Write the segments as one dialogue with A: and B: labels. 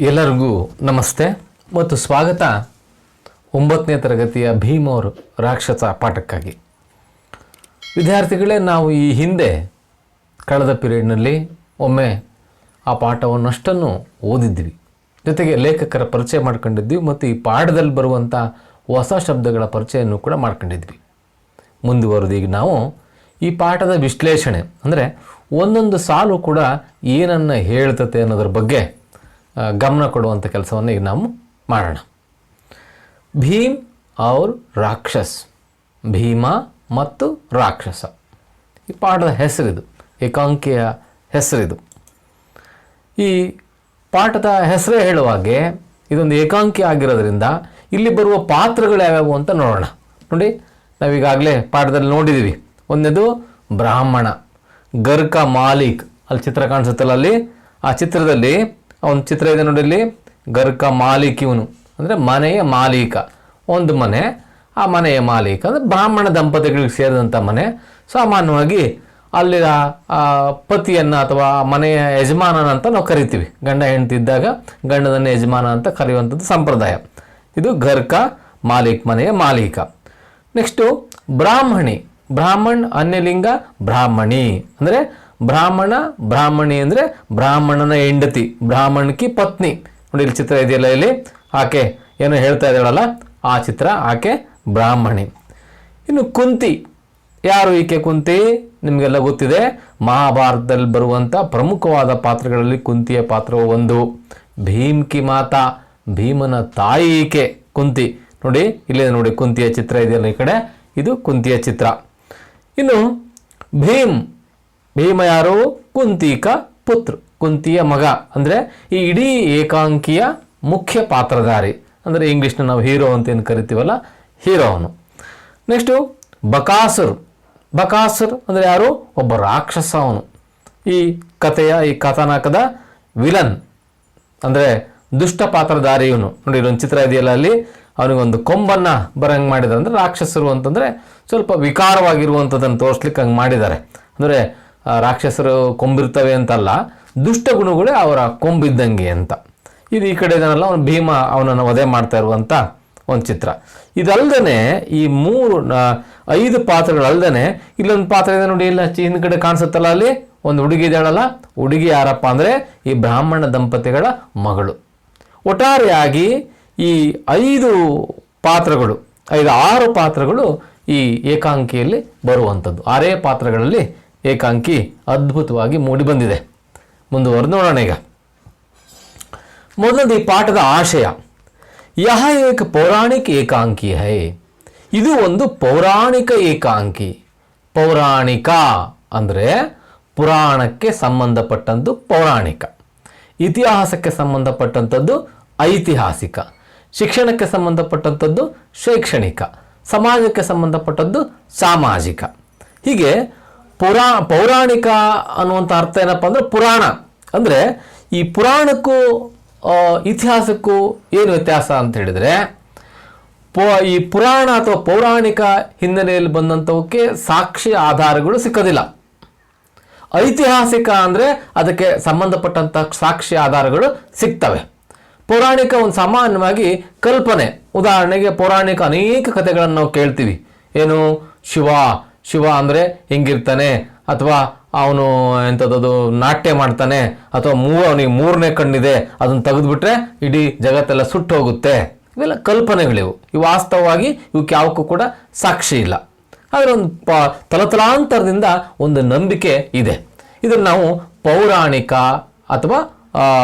A: ಎಲ್ಲರಿಗೂ ನಮಸ್ತೆ ಮತ್ತು ಸ್ವಾಗತ 9ನೇ ತರಗತಿಯ ಭೀಮೋರ್ ರಾಕ್ಷಸ ಪಾಠಕ್ಕಾಗಿ. ವಿದ್ಯಾರ್ಥಿಗಳೇ, ನಾವು ಈ ಹಿಂದೆ ಕಳೆದ ಪೀರಿಯಡ್ನಲ್ಲಿ ಒಮ್ಮೆ ಆ ಪಾಠವನ್ನಷ್ಟನ್ನು ಓದಿದ್ವಿ, ಜೊತೆಗೆ ಲೇಖಕರ ಪರಿಚಯ ಮಾಡ್ಕೊಂಡಿದ್ವಿ ಮತ್ತು ಈ ಪಾಠದಲ್ಲಿ ಬರುವಂಥ ಹೊಸ ಶಬ್ದಗಳ ಪರಿಚಯವನ್ನು ಕೂಡ ಮಾಡ್ಕೊಂಡಿದ್ವಿ. ಮುಂದುವರೆದು ಈಗ ನಾವು ಈ ಪಾಠದ ವಿಶ್ಲೇಷಣೆ ಅಂದರೆ ಒಂದೊಂದು ಸಾಲು ಕೂಡ ಏನನ್ನು ಹೇಳ್ತತೆ ಅನ್ನೋದ್ರ ಬಗ್ಗೆ ಗಮನ ಕೊಡುವಂಥ ಕೆಲಸವನ್ನು ಈಗ ನಾವು ಮಾಡೋಣ. ಭೀಮ್ ಔರ್ ರಾಕ್ಷಸ್, ಭೀಮ ಮತ್ತು ರಾಕ್ಷಸ, ಈ ಪಾಠದ ಹೆಸರಿದು, ಏಕಾಂಕಿಯ ಹೆಸರಿದು. ಈ ಪಾಠದ ಹೆಸರೇ ಹೇಳುವಾಗೆ ಇದೊಂದು ಏಕಾಂಕಿ ಆಗಿರೋದ್ರಿಂದ ಇಲ್ಲಿ ಬರುವ ಪಾತ್ರಗಳು ಯಾವ್ಯಾವು ಅಂತ ನೋಡೋಣ. ನೋಡಿ, ನಾವೀಗಾಗಲೇ ಪಾಠದಲ್ಲಿ ನೋಡಿದ್ದೀವಿ. ಒಂದನೇದು ಬ್ರಾಹ್ಮಣ, ಗರ್ಕ ಮಾಲೀಕ್. ಅಲ್ಲಿ ಚಿತ್ರ ಕಾಣಿಸುತ್ತಲ್ಲ, ಅಲ್ಲಿ ಆ ಚಿತ್ರದಲ್ಲಿ ಒಂದು ಚಿತ್ರ ಇದೆ ನೋಡಿ, ಇಲ್ಲಿ ಗರ್ಕ ಮಾಲೀಕ್, ಇವನು ಅಂದರೆ ಮನೆಯ ಮಾಲೀಕ. ಒಂದು ಮನೆ, ಆ ಮನೆಯ ಮಾಲೀಕ ಅಂದರೆ ಬ್ರಾಹ್ಮಣ ದಂಪತಿಗಳಿಗೆ ಸೇರಿದಂಥ ಮನೆ. ಸಾಮಾನ್ಯವಾಗಿ ಅಲ್ಲಿ ಪತಿಯನ್ನು ಅಥವಾ ಮನೆಯ ಯಜಮಾನನಂತ ನಾವು ಕರಿತೀವಿ. ಗಂಡ ಹೆಂಡತಿ ಇದ್ದಾಗ ಗಂಡನನ್ನು ಯಜಮಾನ ಅಂತ ಕರೆಯುವಂಥದ್ದು ಸಂಪ್ರದಾಯ. ಇದು ಗರ್ಕ ಮಾಲೀಕ್, ಮನೆಯ ಮಾಲೀಕ. ನೆಕ್ಸ್ಟು ಬ್ರಾಹ್ಮಣಿ, ಬ್ರಾಹ್ಮಣ್ ಅನ್ಯಲಿಂಗ ಬ್ರಾಹ್ಮಣಿ ಅಂದರೆ ಬ್ರಾಹ್ಮಣ, ಬ್ರಾಹ್ಮಣಿ ಅಂದರೆ ಬ್ರಾಹ್ಮಣನ ಹೆಂಡತಿ, ಬ್ರಾಹ್ಮಣಕಿ ಪತ್ನಿ. ನೋಡಿ, ಇಲ್ಲಿ ಚಿತ್ರ ಇದೆಯಲ್ಲ, ಇಲ್ಲಿ ಆಕೆ ಏನೋ ಹೇಳ್ತಾ ಇದ್ದಾಳಲ್ಲ, ಆ ಚಿತ್ರ, ಆಕೆ ಬ್ರಾಹ್ಮಣಿ. ಇನ್ನು ಕುಂತಿ, ಯಾರು ಈಕೆ ಕುಂತಿ? ನಿಮಗೆಲ್ಲ ಗೊತ್ತಿದೆ, ಮಹಾಭಾರತದಲ್ಲಿ ಬರುವಂಥ ಪ್ರಮುಖವಾದ ಪಾತ್ರಗಳಲ್ಲಿ ಕುಂತಿಯ ಪಾತ್ರವು ಒಂದು. ಭೀಮ್ಕಿ ಮಾತಾ, ಭೀಮನ ತಾಯಿ ಈಕೆ ಕುಂತಿ. ನೋಡಿ, ಇಲ್ಲೇ ನೋಡಿ ಕುಂತಿಯ ಚಿತ್ರ ಇದೆಯಲ್ಲ ಈ ಕಡೆ, ಇದು ಕುಂತಿಯ ಚಿತ್ರ. ಇನ್ನು ಭೀಮ ಯಾರು? ಕುಂತಿಕ ಪುತ್ರ, ಕುಂತಿಯ ಮಗ. ಅಂದರೆ ಈ ಇಡೀ ಏಕಾಂಕಿಯ ಮುಖ್ಯ ಪಾತ್ರಧಾರಿ, ಅಂದರೆ ಇಂಗ್ಲೀಷ್ನ ನಾವು ಹೀರೋ ಅಂತ ಏನು ಕರಿತೀವಲ್ಲ, ಹೀರೋ ಅವನು. ನೆಕ್ಸ್ಟು ಬಕಾಸುರ್, ಬಕಾಸುರ್ ಅಂದರೆ ಯಾರು? ಒಬ್ಬ ರಾಕ್ಷಸ ಅವನು. ಈ ಕಥೆಯ, ಈ ಕಥಾನಕದ ವಿಲನ್ ಅಂದರೆ ದುಷ್ಟ ಪಾತ್ರಧಾರಿ ಇವನು. ನೋಡಿ, ಇಲ್ಲೊಂದು ಚಿತ್ರ ಇದೆಯಲ್ಲ, ಅಲ್ಲಿ ಅವನಿಗೊಂದು ಕೊಂಬನ್ನು ಬರಂಗೆ ಮಾಡಿದ್ದಾರೆ. ಅಂದರೆ ರಾಕ್ಷಸರು ಅಂತಂದರೆ ಸ್ವಲ್ಪ ವಿಕಾರವಾಗಿರುವಂಥದ್ದನ್ನು ತೋರಿಸ್ಲಿಕ್ಕೆ ಹಂಗೆ ಮಾಡಿದ್ದಾರೆ. ಅಂದರೆ ರಾಕ್ಷಸರು ಕೊಂಬಿರ್ತವೆ ಅಂತಲ್ಲ, ದುಷ್ಟ ಗುಣಗಳೇ ಅವರ ಕೊಂಬಿದ್ದಂಗೆ ಅಂತ. ಇದು ಈ ಕಡೆ ಇದನ್ನೆಲ್ಲ ಅವನು ಭೀಮ ಅವನನ್ನು ವಧೆ ಮಾಡ್ತಾ ಇರುವಂಥ ಒಂದು ಚಿತ್ರ. ಇದಲ್ಲದೆ ಈ 5 ಪಾತ್ರಗಳಲ್ಲದೆ ಇಲ್ಲೊಂದು ಪಾತ್ರ ಇದೆ ನೋಡಿ, ಇಲ್ಲ ಹಿಂದ್ಗಡೆ ಕಾಣಿಸುತ್ತಲ್ಲ, ಅಲ್ಲಿ ಒಂದು ಹುಡುಗಿ ಇದ್ದಾಳಲ್ಲ, ಹುಡುಗಿ ಯಾರಪ್ಪ ಅಂದರೆ ಈ ಬ್ರಾಹ್ಮಣ ದಂಪತಿಗಳ ಮಗಳು. ಒಟ್ಟಾರೆಯಾಗಿ ಈ 5 ಪಾತ್ರಗಳು, 6 ಪಾತ್ರಗಳು ಈ ಏಕಾಂಕಿಯಲ್ಲಿ ಬರುವಂಥದ್ದು. 6 ಪಾತ್ರಗಳಲ್ಲಿ ಏಕಾಂಕಿ ಅದ್ಭುತವಾಗಿ ಮೂಡಿ ಬಂದಿದೆ. ಮುಂದುವರೆದು ನೋಡೋಣ ಈಗ. ಮೊದಲದು ಈ ಪಾಠದ ಆಶಯ. ಯಹ ಏಕ ಪೌರಾಣಿಕ ಏಕಾಂಕಿ ಹೈ, ಇದು ಒಂದು ಪೌರಾಣಿಕ ಏಕಾಂಕಿ. ಪೌರಾಣಿಕ ಅಂದರೆ ಪುರಾಣಕ್ಕೆ ಸಂಬಂಧಪಟ್ಟಂಥದ್ದು ಪೌರಾಣಿಕ, ಇತಿಹಾಸಕ್ಕೆ ಸಂಬಂಧಪಟ್ಟಂಥದ್ದು ಐತಿಹಾಸಿಕ, ಶಿಕ್ಷಣಕ್ಕೆ ಸಂಬಂಧಪಟ್ಟಂಥದ್ದು ಶೈಕ್ಷಣಿಕ, ಸಮಾಜಕ್ಕೆ ಸಂಬಂಧಪಟ್ಟದ್ದು ಸಾಮಾಜಿಕ. ಹೀಗೆ ಪೌರಾಣಿಕ ಅನ್ನುವಂಥ ಅರ್ಥ ಏನಪ್ಪ ಅಂದರೆ ಪುರಾಣ. ಅಂದರೆ ಈ ಪುರಾಣಕ್ಕೂ ಇತಿಹಾಸಕ್ಕೂ ಏನು ವ್ಯತ್ಯಾಸ ಅಂತ ಹೇಳಿದರೆ, ಈ ಪುರಾಣ ಅಥವಾ ಪೌರಾಣಿಕ ಹಿನ್ನೆಲೆಯಲ್ಲಿ ಬಂದಂಥವಕ್ಕೆ ಸಾಕ್ಷಿ ಆಧಾರಗಳು ಸಿಕ್ಕೋದಿಲ್ಲ. ಐತಿಹಾಸಿಕ ಅಂದರೆ ಅದಕ್ಕೆ ಸಂಬಂಧಪಟ್ಟಂಥ ಸಾಕ್ಷಿ ಆಧಾರಗಳು ಸಿಗ್ತವೆ. ಪೌರಾಣಿಕ ಒಂದು ಸಾಮಾನ್ಯವಾಗಿ ಕಲ್ಪನೆ. ಉದಾಹರಣೆಗೆ ಪೌರಾಣಿಕ ಅನೇಕ ಕಥೆಗಳನ್ನು ನಾವು ಕೇಳ್ತೀವಿ. ಏನು, ಶಿವ ಅಂದರೆ ಹಿಂಗಿರ್ತಾನೆ, ಅಥವಾ ಅವನು ಎಂಥದ್ದು ನಾಟ್ಯ ಮಾಡ್ತಾನೆ, ಅಥವಾ ಅವನಿಗೆ 3ನೇ ಕಣ್ಣಿದೆ, ಅದನ್ನು ತೆಗೆದುಬಿಟ್ರೆ ಇಡೀ ಜಗತ್ತೆಲ್ಲ ಸುಟ್ಟು ಹೋಗುತ್ತೆ. ಇವೆಲ್ಲ ಕಲ್ಪನೆಗಳಿವು. ಇವು ವಾಸ್ತವವಾಗಿ ಇವಕ್ಕೆ ಯಾವಕ್ಕೂ ಕೂಡ ಸಾಕ್ಷಿ ಇಲ್ಲ. ಆದರೆ ಒಂದು ತಲತಲಾಂತರದಿಂದ ಒಂದು ನಂಬಿಕೆ ಇದೆ. ಇದನ್ನು ನಾವು ಪೌರಾಣಿಕ ಅಥವಾ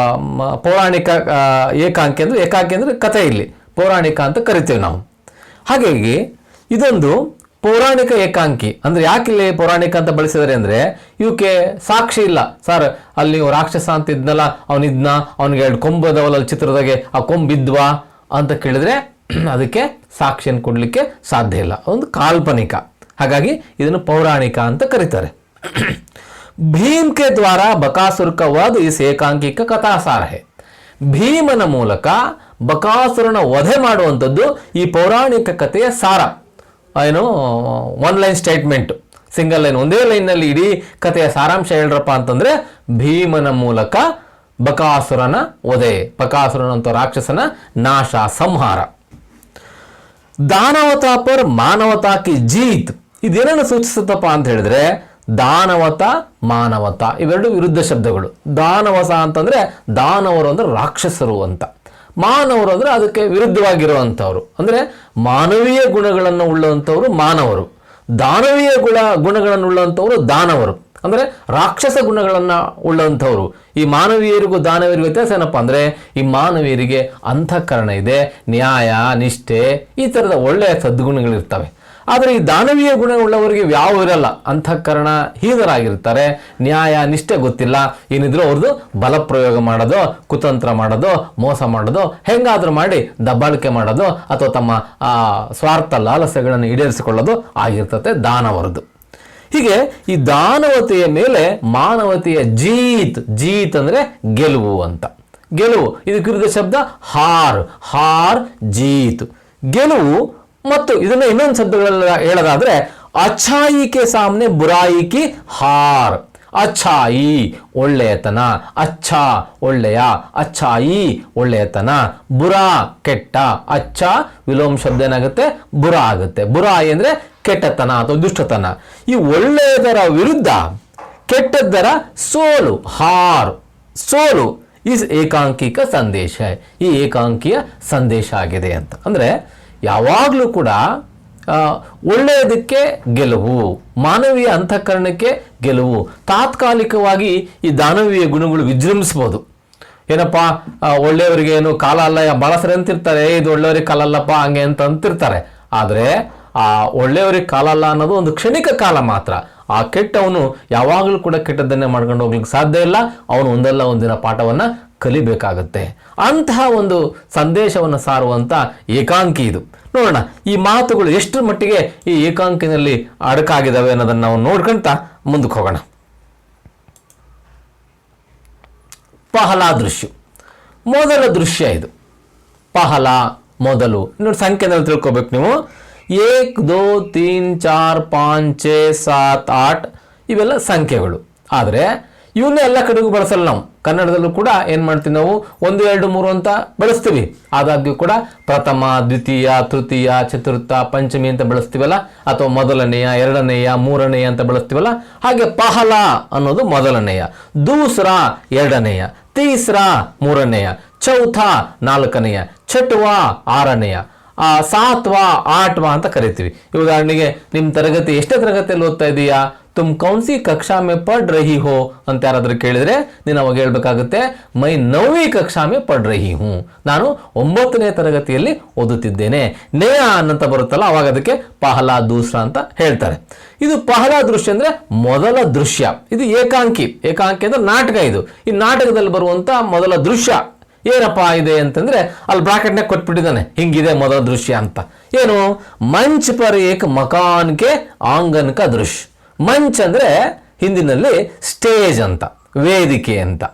A: ಪೌರಾಣಿಕ ಏಕಾಂಕಿ ಅಂದರೆ ಕಥೆ, ಇಲ್ಲಿ ಪೌರಾಣಿಕ ಅಂತ ಕರಿತೀವಿ ನಾವು. ಹಾಗಾಗಿ ಇದೊಂದು ಪೌರಾಣಿಕ ಏಕಾಂಕಿ. ಅಂದರೆ ಯಾಕಿಲ್ಲಿ ಪೌರಾಣಿಕ ಅಂತ ಬಳಸಿದರೆ ಅಂದರೆ ಇವಕ್ಕೆ ಸಾಕ್ಷಿ ಇಲ್ಲ. ಸರ್, ಅಲ್ಲಿ ನೀವು ರಾಕ್ಷಸ ಅಂತ ಇದ್ನಲ್ಲ, ಅವನಿದ್ನ, ಅವನಿಗೆ 2 ಕೊಂಬದವಲ್ಲ ಚಿತ್ರದಾಗೆ, ಆ ಕೊಂಬಿದ್ವಾ ಅಂತ ಕೇಳಿದ್ರೆ ಅದಕ್ಕೆ ಸಾಕ್ಷಿಯನ್ನು ಕೊಡಲಿಕ್ಕೆ ಸಾಧ್ಯ ಇಲ್ಲ. ಒಂದು ಕಾಲ್ಪನಿಕ. ಹಾಗಾಗಿ ಇದನ್ನು ಪೌರಾಣಿಕ ಅಂತ ಕರೀತಾರೆ. ಭೀಮ್ ಕೆ ದ್ವಾರ ಬಕಾಸುರ ಕಾ ವಧ್ ಇಸ್ ಏಕಾಂಕಿಕ ಕಥಾಸಾರ ಹೈ. ಭೀಮನ ಮೂಲಕ ಬಕಾಸುರನ ವಧೆ ಮಾಡುವಂಥದ್ದು ಈ ಪೌರಾಣಿಕ ಕಥೆಯ ಸಾರ. ಏನು, 1 ಲೈನ್ ಸ್ಟೇಟ್ಮೆಂಟ್, ಸಿಂಗಲ್ ಲೈನ್, ಒಂದೇ ಲೈನ್ನಲ್ಲಿ ಇಡೀ ಕಥೆಯ ಸಾರಾಂಶ ಹೇಳ್ರಪ್ಪ ಅಂತಂದರೆ ಭೀಮನ ಮೂಲಕ ಬಕಾಸುರನ ವಧೆ, ಬಕಾಸುರನಂತ ರಾಕ್ಷಸನ ನಾಶ, ಸಂಹಾರ. ದಾನವತಾ ಪರ್ ಮಾನವತಾ ಕಿ ಜೀತ್, ಇದೇನನ್ನು ಸೂಚಿಸುತ್ತಪ್ಪ ಅಂತ ಹೇಳಿದ್ರೆ ದಾನವತ ಮಾನವತ ಇವೆರಡು ವಿರುದ್ಧ ಶಬ್ದಗಳು. ದಾನವಸ ಅಂತಂದ್ರೆ ದಾನವರು ಅಂದ್ರೆ ರಾಕ್ಷಸರು ಅಂತ, ಮಾನವರು ಅಂದ್ರೆ ಅದಕ್ಕೆ ವಿರುದ್ಧವಾಗಿರುವಂಥವ್ರು, ಅಂದ್ರೆ ಮಾನವೀಯ ಗುಣಗಳನ್ನು ಉಳ್ಳುವಂಥವ್ರು ಮಾನವರು, ದಾನವೀಯ ಗುಣಗಳನ್ನು ಉಳ್ಳುವಂಥವ್ರು ದಾನವರು, ಅಂದ್ರೆ ರಾಕ್ಷಸ ಗುಣಗಳನ್ನು ಉಳ್ಳಂಥವ್ರು. ಈ ಮಾನವೀಯರಿಗೂ ದಾನವೀಯರಿಗೂ ವ್ಯತ್ಯಾಸ ಏನಪ್ಪ ಅಂದ್ರೆ ಈ ಮಾನವೀಯರಿಗೆ ಅಂತಃಕರಣ ಇದೆ, ನ್ಯಾಯ, ನಿಷ್ಠೆ, ಈ ಥರದ ಒಳ್ಳೆಯ ಸದ್ಗುಣಗಳಿರ್ತವೆ. ಆದರೆ ಈ ದಾನವೀಯ ಗುಣವುಳ್ಳವರಿಗೆ ಯಾವ ಇರಲ್ಲ, ಅಂತಃಕರಣ ಹೀನರಾಗಿರ್ತಾರೆ, ನ್ಯಾಯ ನಿಷ್ಠೆ ಗೊತ್ತಿಲ್ಲ, ಏನಿದ್ರು ಅವ್ರದ್ದು ಬಲ ಪ್ರಯೋಗ ಮಾಡೋದು, ಕುತಂತ್ರ ಮಾಡೋದು, ಮೋಸ ಮಾಡೋದು, ಹೆಂಗಾದ್ರೂ ಮಾಡಿ ದಬ್ಬಾಳಿಕೆ ಮಾಡೋದು ಅಥವಾ ತಮ್ಮ ಸ್ವಾರ್ಥ ಲಾಲಸೆಗಳನ್ನು ಈಡೇರಿಸಿಕೊಳ್ಳೋದು ಆಗಿರ್ತದೆ ದಾನವರದು. ಹೀಗೆ ಈ ದಾನವತೆಯ ಮೇಲೆ ಮಾನವತೆಯ ಜೀತ್ ಅಂದ್ರೆ ಗೆಲುವು ಅಂತ. ಗೆಲುವು ಇದಕ್ಕೆ ವಿರುದ್ಧ ಶಬ್ದ ಹಾರ್ ಜೀತ್, ಗೆಲುವು. ಮತ್ತು ಇದನ್ನ ಇನ್ನೊಂದು ಶಬ್ದಗಳೆಲ್ಲ ಹೇಳೋದಾದ್ರೆ ಅಚ್ಛಾಯಿ ಕೆ ಸಾಮ್ನೆ ಬುರಾಯಿ ಕಿ ಹಾರ್. ಅಚ್ಛಾಯಿ ಒಳ್ಳೆಯತನ, ಅಚ್ಛಾ ಒಳ್ಳೆಯ, ಅಚ್ಛಾಯಿ ಒಳ್ಳೆಯತನ, ಬುರಾ ಕೆಟ್ಟ, ಅಚ್ಚ ವಿಲೋಮ ಶಬ್ದ ಏನಾಗುತ್ತೆ ಬುರಾ ಆಗುತ್ತೆ. ಬುರಾಯಿ ಅಂದ್ರೆ ಕೆಟ್ಟತನ ಅಥವಾ ದುಷ್ಟತನ. ಈ ಒಳ್ಳೆಯದರ ವಿರುದ್ಧ ಕೆಟ್ಟದ್ದರ ಸೋಲು, ಸೋಲು ಇಸ್ ಏಕಾಂಕಿಕ ಸಂದೇಶ, ಈ ಏಕಾಂಕಿಯ ಸಂದೇಶ ಆಗಿದೆ ಅಂತ. ಅಂದ್ರೆ ಯಾವಾಗಲೂ ಕೂಡ ಒಳ್ಳೆಯದಕ್ಕೆ ಗೆಲುವು, ಮಾನವೀಯ ಅಂತಃಕರಣಕ್ಕೆ ಗೆಲುವು. ತಾತ್ಕಾಲಿಕವಾಗಿ ಈ ದಾನವೀಯ ಗುಣಗಳು ವಿಜೃಂಭಿಸ್ಬೋದು. ಏನಪ್ಪ ಒಳ್ಳೆಯವರಿಗೆ ಏನು ಕಾಲ ಅಲ್ಲ, ಭಾಳ ಸರಿ ಅಂತಿರ್ತಾರೆ, ಇದು ಒಳ್ಳೆಯವರಿಗೆ ಕಾಲ ಅಲ್ಲಪ್ಪ ಹಂಗೆ ಅಂತ ಅಂತಿರ್ತಾರೆ. ಆದರೆ ಆ ಒಳ್ಳೆಯವರಿಗೆ ಕಾಲ ಅಲ್ಲ ಅನ್ನೋದು ಒಂದು ಕ್ಷಣಿಕ ಕಾಲ ಮಾತ್ರ. ಆ ಕೆಟ್ಟವನು ಯಾವಾಗಲೂ ಕೂಡ ಕೆಟ್ಟದ್ದನ್ನೇ ಮಾಡ್ಕೊಂಡು ಹೋಗ್ಲಿಕ್ಕೆ ಸಾಧ್ಯ ಇಲ್ಲ. ಅವನು ಒಂದಲ್ಲ ಒಂದಿನ ಪಾಠವನ್ನು ಕಲಿಬೇಕಾಗತ್ತೆ. ಅಂತಹ ಒಂದು ಸಂದೇಶವನ್ನು ಸಾರುವಂಥ ಏಕಾಂಕಿ ಇದು. ನೋಡೋಣ ಈ ಮಾತುಗಳು ಎಷ್ಟರ ಮಟ್ಟಿಗೆ ಈ ಏಕಾಂಕಿನಲ್ಲಿ ಅಡಕಾಗಿದ್ದಾವೆ ಅನ್ನೋದನ್ನು ನಾವು ನೋಡ್ಕೊಂತ ಮುಂದಕ್ಕೆ ಹೋಗೋಣ. ಪಹಲ ದೃಶ್ಯ, ಮೊದಲ ದೃಶ್ಯ ಇದು. ಪಹಲ ಮೊದಲು, ಇನ್ನೊಂದು ಸಂಖ್ಯೆನಲ್ಲಿ ತಿಳ್ಕೊಬೇಕು ನೀವು. 1 2 3 4 5 6 7 8 ಇವೆಲ್ಲ ಸಂಖ್ಯೆಗಳು. ಆದರೆ ಇವನ್ನೇ ಎಲ್ಲ ಕಡೆಗೂ ಬಳಸಲ್ಲ ನಾವು. ಕನ್ನಡದಲ್ಲೂ ಕೂಡ ಏನು ಮಾಡ್ತೀವಿ ನಾವು 1 2 3 ಅಂತ ಬಳಸ್ತೀವಿ. ಆದಾಗ್ಯೂ ಕೂಡ ಪ್ರಥಮ, ದ್ವಿತೀಯ, ತೃತೀಯ, ಚತುರ್ಥ, ಪಂಚಮಿ ಅಂತ ಬಳಸ್ತೀವಲ್ಲ, ಅಥವಾ ಮೊದಲನೆಯ, ಎರಡನೆಯ, ಮೂರನೆಯ ಅಂತ ಬಳಸ್ತೀವಲ್ಲ. ಹಾಗೆ ಪಹಲ ಅನ್ನೋದು ಮೊದಲನೆಯ, ದೂಸರಾ ಎರಡನೆಯ, ತೀಸರಾ ಮೂರನೆಯ, ಚೌಥಾ ನಾಲ್ಕನೆಯ, ಛಠವಾ ಆರನೆಯ, ಸಾತ್ವಾ ಆಟ್ವಾ ಅಂತ ಕರಿತೀವಿ. ಉದಾಹರಣೆಗೆ ನಿಮ್ಮ ತರಗತಿ ಎಷ್ಟೇ ತರಗತಿಯಲ್ಲಿ ಓದ್ತಾ ಇದೀಯಾ, ತುಮ್ ಕೌನ್ಸಿ ಕಕ್ಷಾ ಮೇ ಪढ़ रही हो ಅಂತ ಯಾರಾದ್ರೂ ಕೇಳಿದ್ರೆ ನೀನು ಅವಾಗ ಹೇಳ್ಬೇಕಾಗುತ್ತೆ ಮೈ 9वीं ಕಕ್ಷಾ ಮೇ ಪढ़ रही हूं, ನಾನು 9ನೇ ತರಗತಿಯಲ್ಲಿ ಓದುತ್ತಿದ್ದೇನೆ. ನೇಯ ಅಂತ ಬರುತ್ತಲ್ಲ, ಅವಾಗ ಅದಕ್ಕೆ ಪಹಲಾ ದೂಸರಾ ಅಂತ ಹೇಳ್ತಾರೆ. ಇದು ಪಹಲಾ ದೃಶ್ಯ ಅಂದ್ರೆ ಮೊದಲ ದೃಶ್ಯ. ಇದು ಏಕಾಂಕಿ ಅಂದ್ರೆ ನಾಟಕ. ಇದು ಈ ನಾಟಕದಲ್ಲಿ ಬರುವಂತ ಮೊದಲ ದೃಶ್ಯ ಏನಪ್ಪಾ ಇದೆ ಅಂತಂದ್ರೆ ಅಲ್ಲಿ ಬ್ರಾಕೆಟ್ನಾಗ ಕೊಟ್ಬಿಟ್ಟಿದ್ದಾನೆ, ಹಿಂಗಿದೆ ಮೊದಲ ದೃಶ್ಯ ಅಂತ. ಏನು, ಮಂಚ್ ಪರ್ ಏಕ್ ಮಕಾನ್ ಕೆ ಆಂಗನ್ ಕಾ ದೃಶ್ಯ. ಮಂಚ್ ಅಂದ್ರೆ ಹಿಂದಿನಲ್ಲಿ ಸ್ಟೇಜ್ ಅಂತ, ವೇದಿಕೆ ಅಂತ.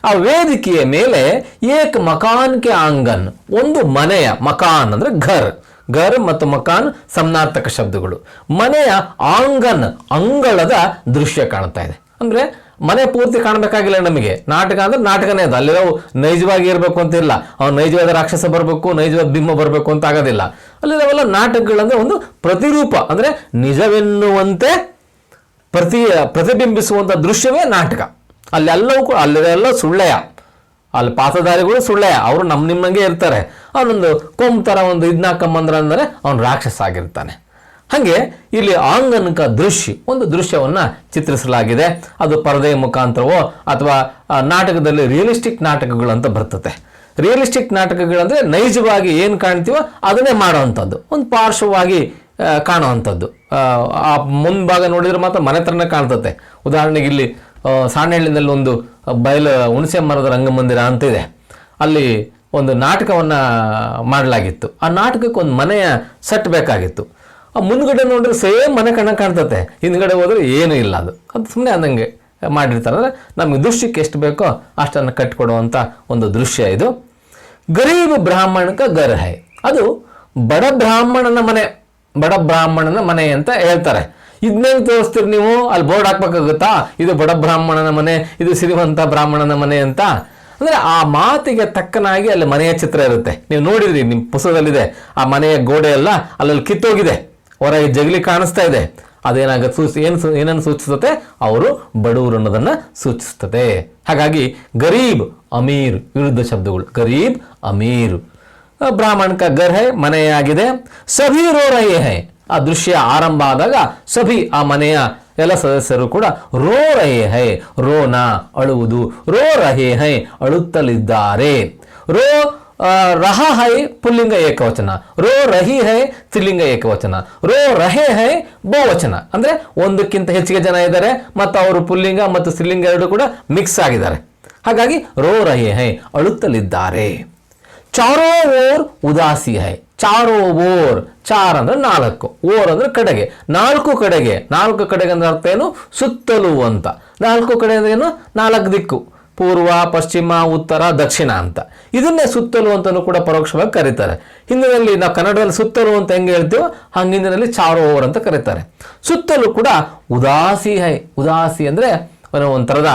A: ಆ ವೇದಿಕೆಯ ಮೇಲೆ ಏಕ್ ಮಕಾನ್ ಕೆ ಆಂಗನ್, ಒಂದು ಮನೆಯ, ಮಕಾನ್ ಅಂದ್ರೆ ಘರ್ ಮತ್ತು ಮಕಾನ್ ಸಮನಾರ್ಥಕ ಶಬ್ದಗಳು. ಮನೆಯ ಆಂಗನ್, ಅಂಗಳದ ದೃಶ್ಯ ಕಾಣ್ತಾ ಇದೆ. ಅಂದ್ರೆ ಮನೆ ಪೂರ್ತಿ ಕಾಣಬೇಕಾಗಿಲ್ಲ ನಮಗೆ. ನಾಟಕ ಅಂದ್ರೆ ನಾಟಕನೇ ಅದು, ಅಲ್ಲಿ ನಾವು ನೈಜವಾಗಿ ಇರಬೇಕು ಅಂತ ಇಲ್ಲ, ಅವ್ನು ನೈಜವಾದ ರಾಕ್ಷಸ ಬರಬೇಕು, ನೈಜವಾದ ಬಿಂಬ ಬರಬೇಕು ಅಂತ ಆಗೋದಿಲ್ಲ. ಅಲ್ಲಿ ನಾವೆಲ್ಲ ನಾಟಕಗಳಂದ್ರೆ ಒಂದು ಪ್ರತಿರೂಪ, ಅಂದ್ರೆ ನಿಜವೆನ್ನುವಂತೆ ಪ್ರತಿಬಿಂಬಿಸುವಂಥ ದೃಶ್ಯವೇ ನಾಟಕ. ಅಲ್ಲೆಲ್ಲವೂ ಕೂಡ ಅಲ್ಲೆಲ್ಲ ಸುಳ್ಳೆಯ, ಅಲ್ಲಿ ಪಾತ್ರಧಾರಿಗಳು ಸುಳ್ಳೆಯ, ಅವರು ನಿಮ್ಮಂಗೆ ಇರ್ತಾರೆ. ಅವನೊಂದು ಕೊಂಬ್ತರ ಒಂದು ಇದ್ನಾಕಂಬಂದ್ರ ಅಂದರೆ ಅವನು ರಾಕ್ಷಸ ಆಗಿರ್ತಾನೆ. ಹಾಗೆ ಇಲ್ಲಿ ಆಂಗನಕ ದೃಶ್ಯ, ಒಂದು ದೃಶ್ಯವನ್ನು ಚಿತ್ರಿಸಲಾಗಿದೆ. ಅದು ಪರದೆಯ ಮುಖಾಂತರವೋ ಅಥವಾ ನಾಟಕದಲ್ಲಿ ರಿಯಲಿಸ್ಟಿಕ್ ನಾಟಕಗಳು ಅಂತ ಬರ್ತದೆ. ರಿಯಲಿಸ್ಟಿಕ್ ನಾಟಕಗಳಂದ್ರೆ ನೈಜವಾಗಿ ಏನು ಕಾಣ್ತೀವೋ ಅದನ್ನೇ ಮಾಡುವಂಥದ್ದು, ಒಂದು ಪಾರ್ಶ್ವವಾಗಿ ಕಾಣುವಂಥದ್ದು. ಆ ಮುಂಭಾಗ ನೋಡಿದ್ರೆ ಮಾತ್ರ ಮನೆ ಥರನೇ ಕಾಣ್ತತೆ. ಉದಾಹರಣೆಗೆ ಇಲ್ಲಿ ಸಾಣೆಹಳ್ಳಿನಲ್ಲಿ ಒಂದು ಬಯಲು ಹುಣಸೆ ಮರದ ರಂಗಮಂದಿರ ಅಂತಿದೆ. ಅಲ್ಲಿ ಒಂದು ನಾಟಕವನ್ನು ಮಾಡಲಾಗಿತ್ತು. ಆ ನಾಟಕಕ್ಕೆ ಒಂದು ಮನೆಯ ಸೆಟ್ ಬೇಕಾಗಿತ್ತು. ಆ ಮುಂದ್ಗಡೆ ನೋಡಿದ್ರೆ ಸೇಮ್ ಮನೆ ಕಾಣ್ತತೆ, ಹಿಂದ್ಗಡೆ ಹೋದ್ರೆ ಏನೂ ಇಲ್ಲ. ಅದು ಸುಮ್ಮನೆ ಅಂದಂಗೆ ಮಾಡಿರ್ತಾರೆ. ಅಂದರೆ ನಮಗೆ ದೃಶ್ಯಕ್ಕೆ ಎಷ್ಟು ಬೇಕೋ ಅಷ್ಟನ್ನು ಕಟ್ಟಿಕೊಡುವಂಥ ಒಂದು ದೃಶ್ಯ ಇದು. ಗರೀಬ್ ಬ್ರಾಹ್ಮಣಕ ಗರ್ ಹೈ, ಅದು ಬಡ ಬ್ರಾಹ್ಮಣನ ಮನೆ ಅಂತ ಹೇಳ್ತಾರೆ. ಇದನ್ನೇನು ತೋರಿಸ್ತೀರಿ ನೀವು, ಅಲ್ಲಿ ಬೋರ್ಡ್ ಹಾಕ್ಬೇಕಾಗುತ್ತಾ, ಇದು ಬಡ ಬ್ರಾಹ್ಮಣನ ಮನೆ, ಇದು ಶ್ರೀಮಂತ ಬ್ರಾಹ್ಮಣನ ಮನೆ ಅಂತ? ಅಂದರೆ ಆ ಮಾತಿಗೆ ತಕ್ಕನಾಗಿ ಅಲ್ಲಿ ಮನೆಯ ಚಿತ್ರ ಇರುತ್ತೆ. ನೀವು ನೋಡಿದ್ರಿ, ನಿಮ್ಮ ಪುಸ್ತಕದಲ್ಲಿದೆ, ಆ ಮನೆಯ ಗೋಡೆ ಎಲ್ಲ ಅಲ್ಲಲ್ಲಿ ಕಿತ್ತೋಗಿದೆ, ಹೊರಗೆ ಜಗಲಿ ಕಾಣಿಸ್ತಾ ಇದೆ. ಅದೇನಾಗುತ್ತೆ, ಏನನ್ನು ಸೂಚಿಸುತ್ತೆ? ಅವರು ಬಡವರು ಅನ್ನೋದನ್ನು ಸೂಚಿಸ್ತದೆ. ಹಾಗಾಗಿ ಗರೀಬ್ ಅಮೀರ್ ವಿರುದ್ಧ ಶಬ್ದಗಳು. ಗರೀಬ್ ಅಮೀರ್. ಬ್ರಾಹ್ಮಣ ಕ ಗರ್ ಹೈ, ಮನೆಯಾಗಿದೆ. ಸಭಿ ರೋ ರಹೆ ಹೈ, ಆ ದೃಶ್ಯ ಆರಂಭ ಆದಾಗ ಸಭಿ, ಆ ಮನೆಯ ಎಲ್ಲ ಸದಸ್ಯರು ಕೂಡ ರೋ ರಹೆ ಹೈ, ರೋನ ಅಳುವುದು, ರೋ ರಹೆ ಹೈ ಅಳುತ್ತಲಿದ್ದಾರೆ. ರೋ ರಹ ಹೈ ಪುಲ್ಲಿಂಗ ಏಕವಚನ, ರೋ ರಹಿ ಹೈ ಸ್ತ್ರೀಲಿಂಗ ಏಕವಚನ, ರೋ ರಹೆ ಹೈ ಬಹುವಚನ. ಅಂದ್ರೆ ಒಂದಕ್ಕಿಂತ ಹೆಚ್ಚಿಗೆ ಜನ ಇದ್ದಾರೆ ಮತ್ತು ಅವರು ಪುಲ್ಲಿಂಗ ಮತ್ತು ಸ್ತ್ರೀಲಿಂಗ ಎರಡು ಕೂಡ ಮಿಕ್ಸ್ ಆಗಿದ್ದಾರೆ. ಹಾಗಾಗಿ ರೋ ರಹೆ ಹೈ ಅಳುತ್ತಲಿದ್ದಾರೆ. ಚಾರೋ ಓರ್ ಉದಾಸಿ ಹೈ, ಚಾರೋ ಓರ್, ಚಾರ್ ಅಂದ್ರೆ 4, ಓರ್ ಅಂದ್ರೆ ಕಡೆಗೆ, 4 ಕಡೆಗೆ. 4 ಕಡೆಗೆ ಅಂದ್ರೆ ಅರ್ಥ ಏನು? ಸುತ್ತಲೂ ಅಂತ. 4 ಕಡೆ ಅಂದ್ರೆ ಏನು? 4 ದಿಕ್ಕು, ಪೂರ್ವ, ಪಶ್ಚಿಮ, ಉತ್ತರ, ದಕ್ಷಿಣ ಅಂತ. ಇದನ್ನೇ ಸುತ್ತಲೂ ಅಂತಲೂ ಕೂಡ ಪರೋಕ್ಷವಾಗಿ ಕರೀತಾರೆ. ಹಿಂದಿನಲ್ಲಿ ನಾವು ಕನ್ನಡದಲ್ಲಿ ಸುತ್ತಲೂ ಅಂತ ಹೆಂಗೆ ಹೇಳ್ತೀವೋ ಹಿಂದಿನಲ್ಲಿ ಚಾರೋ ಓರ್ ಅಂತ ಕರೀತಾರೆ. ಸುತ್ತಲೂ ಕೂಡ ಉದಾಸಿ ಹೈ. ಉದಾಸಿ ಅಂದ್ರೆ ಒಂಥರದ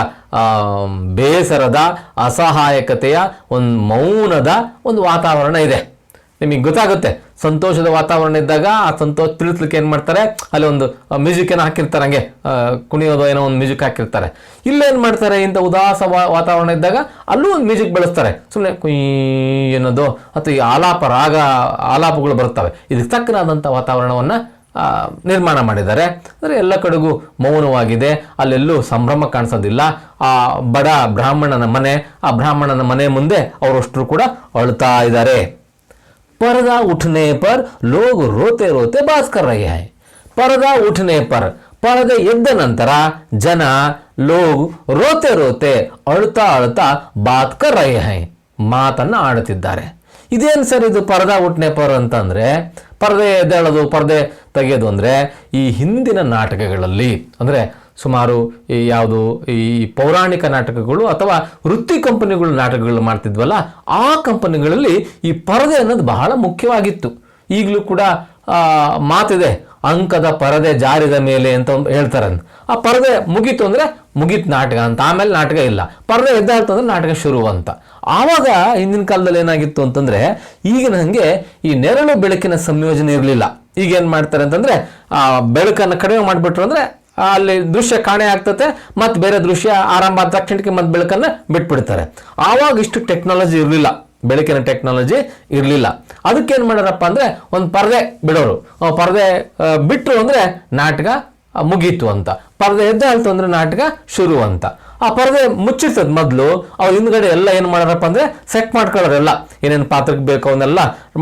A: ಬೇಸರದ, ಅಸಹಾಯಕತೆಯ, ಒಂದು ಮೌನದ ಒಂದು ವಾತಾವರಣ ಇದೆ. ನಿಮಗೆ ಗೊತ್ತಾಗುತ್ತೆ, ಸಂತೋಷದ ವಾತಾವರಣ ಇದ್ದಾಗ ಆ ಸಂತೋಷ ತಿಳಿಸ್ಲಿಕ್ಕೆ ಏನು ಮಾಡ್ತಾರೆ, ಅಲ್ಲಿ ಒಂದು ಮ್ಯೂಸಿಕ್ ಏನೋ ಹಾಕಿರ್ತಾರೆ, ಹಂಗೆ ಕುಣಿಯೋದು ಏನೋ ಒಂದು ಮ್ಯೂಸಿಕ್ ಹಾಕಿರ್ತಾರೆ. ಇಲ್ಲೇನು ಮಾಡ್ತಾರೆ, ಇಂಥ ಉದಾಸ ವಾತಾವರಣ ಇದ್ದಾಗ ಅಲ್ಲೂ ಒಂದು ಮ್ಯೂಸಿಕ್ ಬಳಸ್ತಾರೆ. ಸುಮ್ಮನೆ ಕುಯ್ ಅನ್ನೋದು ಅಥವಾ ಈ ಆಲಾಪ, ರಾಗ ಆಲಾಪಗಳು ಬರ್ತವೆ. ಇದಕ್ಕೆ ತಕ್ಕನಾದಂಥ ವಾತಾವರಣವನ್ನು ನಿರ್ಮಾಣ ಮಾಡಿದ್ದಾರೆ. ಅಂದರೆ ಎಲ್ಲ ಕಡೆಗೂ ಮೌನವಾಗಿದೆ, ಅಲ್ಲೆಲ್ಲೂ ಸಂಭ್ರಮ ಕಾಣಿಸೋದಿಲ್ಲ. ಆ ಬಡ ಬ್ರಾಹ್ಮಣನ ಮನೆ, ಆ ಬ್ರಾಹ್ಮಣನ ಮನೆ ಮುಂದೆ ಅವರಷ್ಟರು ಕೂಡ ಅಳ್ತಾ ಇದ್ದಾರೆ. ಪರದಾ ಉಠನೆ ಪರ್ ಲೋಗ್ ರೋತೆ ರೋತೆ ಬಾತ್ ಕರ್ ರಹೆ ಹೈ. ಪರದಾ ಉಠನೆ ಪರ್, ಪರದೆ ಎದ್ದ ನಂತರ ಜನ ಲೋಗ್ ರೋತೆ ರೋತೆ, ಅಳ್ತಾ ಅಳ್ತಾ ಬಾತ್ ಕರ್ ರಹೆ ಹೈ, ಮಾತನ್ನ ಆಡುತ್ತಿದ್ದಾರೆ. ಇದೇನು ಸರ್ ಇದು ಪರದಾ ಉಠನೆ ಪರ್ ಅಂತಂದ್ರೆ? ಪರದೆ ಎದ್ದೇಳೋದು, ಪರದೆ ತೆಗೆಯೋದು ಅಂದರೆ ಈ ಹಿಂದಿನ ನಾಟಕಗಳಲ್ಲಿ, ಅಂದರೆ ಸುಮಾರು ಯಾವುದು ಈ ಪೌರಾಣಿಕ ನಾಟಕಗಳು ಅಥವಾ ವೃತ್ತಿ ಕಂಪನಿಗಳು ನಾಟಕಗಳು ಮಾಡ್ತಿದ್ವಲ್ಲ, ಆ ಕಂಪನಿಗಳಲ್ಲಿ ಈ ಪರದೆ ಅನ್ನೋದು ಬಹಳ ಮುಖ್ಯವಾಗಿತ್ತು. ಈಗಲೂ ಕೂಡ ಮಾತಿದೆ, ಅಂಕದ ಪರದೆ ಜಾರಿದ ಮೇಲೆ ಅಂತ ಹೇಳ್ತಾರೆ. ಆ ಪರದೆ ಮುಗೀತು ಅಂದರೆ ಮುಗೀತು ನಾಟಕ ಅಂತ, ಆಮೇಲೆ ನಾಟಕ ಇಲ್ಲ. ಪರದೆ ಎದ್ದಾಯ್ತು ಅಂದ್ರೆ ನಾಟಕ ಶುರು ಅಂತ. ಆವಾಗ ಹಿಂದಿನ ಕಾಲದಲ್ಲಿ ಏನಾಗಿತ್ತು ಅಂತಂದ್ರೆ, ಈಗಿನ ಹಂಗೆ ಈ ನೆರಳು ಬೆಳಕಿನ ಸಂಯೋಜನೆ ಇರಲಿಲ್ಲ. ಈಗ ಏನು ಮಾಡ್ತಾರೆ ಅಂತಂದ್ರೆ, ಆ ಬೆಳಕನ್ನು ಕಡಿಮೆ ಮಾಡಿಬಿಟ್ರು ಅಂದ್ರೆ ಅಲ್ಲಿ ದೃಶ್ಯ ಕಾಣೆ ಆಗ್ತತೆ, ಮತ್ತು ಬೇರೆ ದೃಶ್ಯ ಆರಂಭ ಆದ ತಕ್ಷಣಕ್ಕೆ ಮತ್ತೆ ಬೆಳಕನ್ನು ಬಿಟ್ಬಿಡ್ತಾರೆ. ಆವಾಗ ಇಷ್ಟು ಟೆಕ್ನಾಲಜಿ ಇರಲಿಲ್ಲ, ಬೆಳಕಿನ ಟೆಕ್ನಾಲಜಿ ಇರಲಿಲ್ಲ. ಅದಕ್ಕೇನು ಮಾಡ್ಯಾರಪ್ಪ ಅಂದರೆ ಒಂದು ಪರದೆ ಬಿಡೋರು. ಪರದೆ ಬಿಟ್ಟರು ಅಂದರೆ ನಾಟಕ ಮುಗೀತು ಅಂತ, ಪರದೆ ಎದ್ದಾಳ್ತು ಅಂದರೆ ನಾಟಕ ಶುರು ಅಂತ. ಆ ಪರದೆ ಮುಚ್ಚಿರ್ತದೆ ಮೊದಲು, ಅವ್ರು ಹಿಂದ್ಗಡೆ ಎಲ್ಲ ಏನು ಮಾಡ್ಯಾರಪ್ಪ ಅಂದರೆ ಸೆಟ್ ಮಾಡ್ಕೊಳ್ಳೋರು, ಎಲ್ಲ ಏನೇನು ಪಾತ್ರಕ್ಕೆ ಬೇಕು ಅವನ್ನೆಲ್ಲ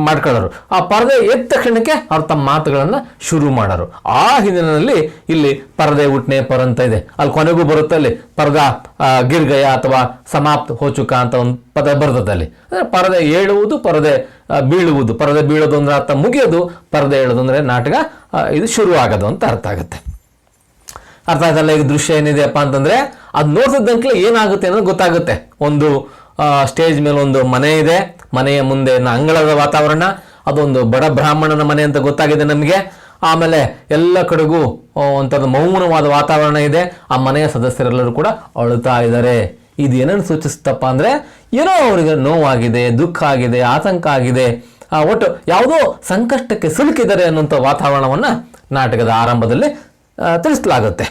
A: ಮಾಡ್ಕೊಳ್ಳೋರು. ಆ ಪರದೆ ಎದ್ದ ತಕ್ಷಣಕ್ಕೆ ಅವ್ರು ತಮ್ಮ ಮಾತುಗಳನ್ನು ಶುರು ಮಾಡೋರು. ಆ ಹಿಂದಿನಲ್ಲಿ ಇಲ್ಲಿ ಪರದೆ ಉಟ್ನೆ ಪರ್ ಅಂತ ಇದೆ. ಅಲ್ಲಿ ಕೊನೆಗೂ ಬರುತ್ತೆ, ಅಲ್ಲಿ ಪರದಾ ಗಿರ್ಗಯ ಅಥವಾ ಸಮಾಪ್ತ ಹೋಚುಕ ಅಂತ ಒಂದು ಪದ ಬರ್ತದೆ ಅಲ್ಲಿ. ಅಂದರೆ ಪರದೆ ಏಳುವುದು, ಪರದೆ ಬೀಳುವುದು. ಪರದೆ ಬೀಳೋದು ಅಂದ್ರೆ ಅರ್ಥ ಮುಗಿಯೋದು, ಪರದೆ ಏಳೋದು ಅಂದರೆ ನಾಟಕ ಇದು ಶುರು ಆಗೋದು ಅಂತ ಅರ್ಥ ಆಗುತ್ತೆ. ಅರ್ಥ ಆಯ್ತಲ್ಲ? ಈಗ ದೃಶ್ಯ ಏನಿದೆಯಪ್ಪ ಅಂತಂದ್ರೆ, ಅದು ನೋಡ್ತಿದ್ದಂಕ್ಲೆ ಏನಾಗುತ್ತೆ ಅನ್ನೋದು ಗೊತ್ತಾಗುತ್ತೆ. ಒಂದು ಸ್ಟೇಜ್ ಮೇಲೆ ಒಂದು ಮನೆ ಇದೆ, ಮನೆಯ ಮುಂದೆ ಅಂಗಳದ ವಾತಾವರಣ, ಅದೊಂದು ಬಡ ಬ್ರಾಹ್ಮಣನ ಮನೆ ಅಂತ ಗೊತ್ತಾಗಿದೆ ನಮಗೆ. ಆಮೇಲೆ ಎಲ್ಲ ಕಡೆಗೂ ಒಂಥರದ ಮೌನವಾದ ವಾತಾವರಣ ಇದೆ. ಆ ಮನೆಯ ಸದಸ್ಯರೆಲ್ಲರೂ ಕೂಡ ಅಳುತ್ತಾ ಇದ್ದಾರೆ. ಇದು ಏನನ್ನು ಸೂಚಿಸುತ್ತಪ್ಪ ಅಂದರೆ, ಏನೋ ಅವರಿಗೆ ನೋವಾಗಿದೆ, ದುಃಖ ಆಗಿದೆ, ಆತಂಕ ಆಗಿದೆ, ಒಟ್ಟು ಯಾವುದೋ ಸಂಕಷ್ಟಕ್ಕೆ ಸಿಲುಕಿದ್ದಾರೆ ಅನ್ನುವಂಥ ವಾತಾವರಣವನ್ನು ನಾಟಕದ ಆರಂಭದಲ್ಲಿ ತಿಳಿಸಲಾಗುತ್ತೆ.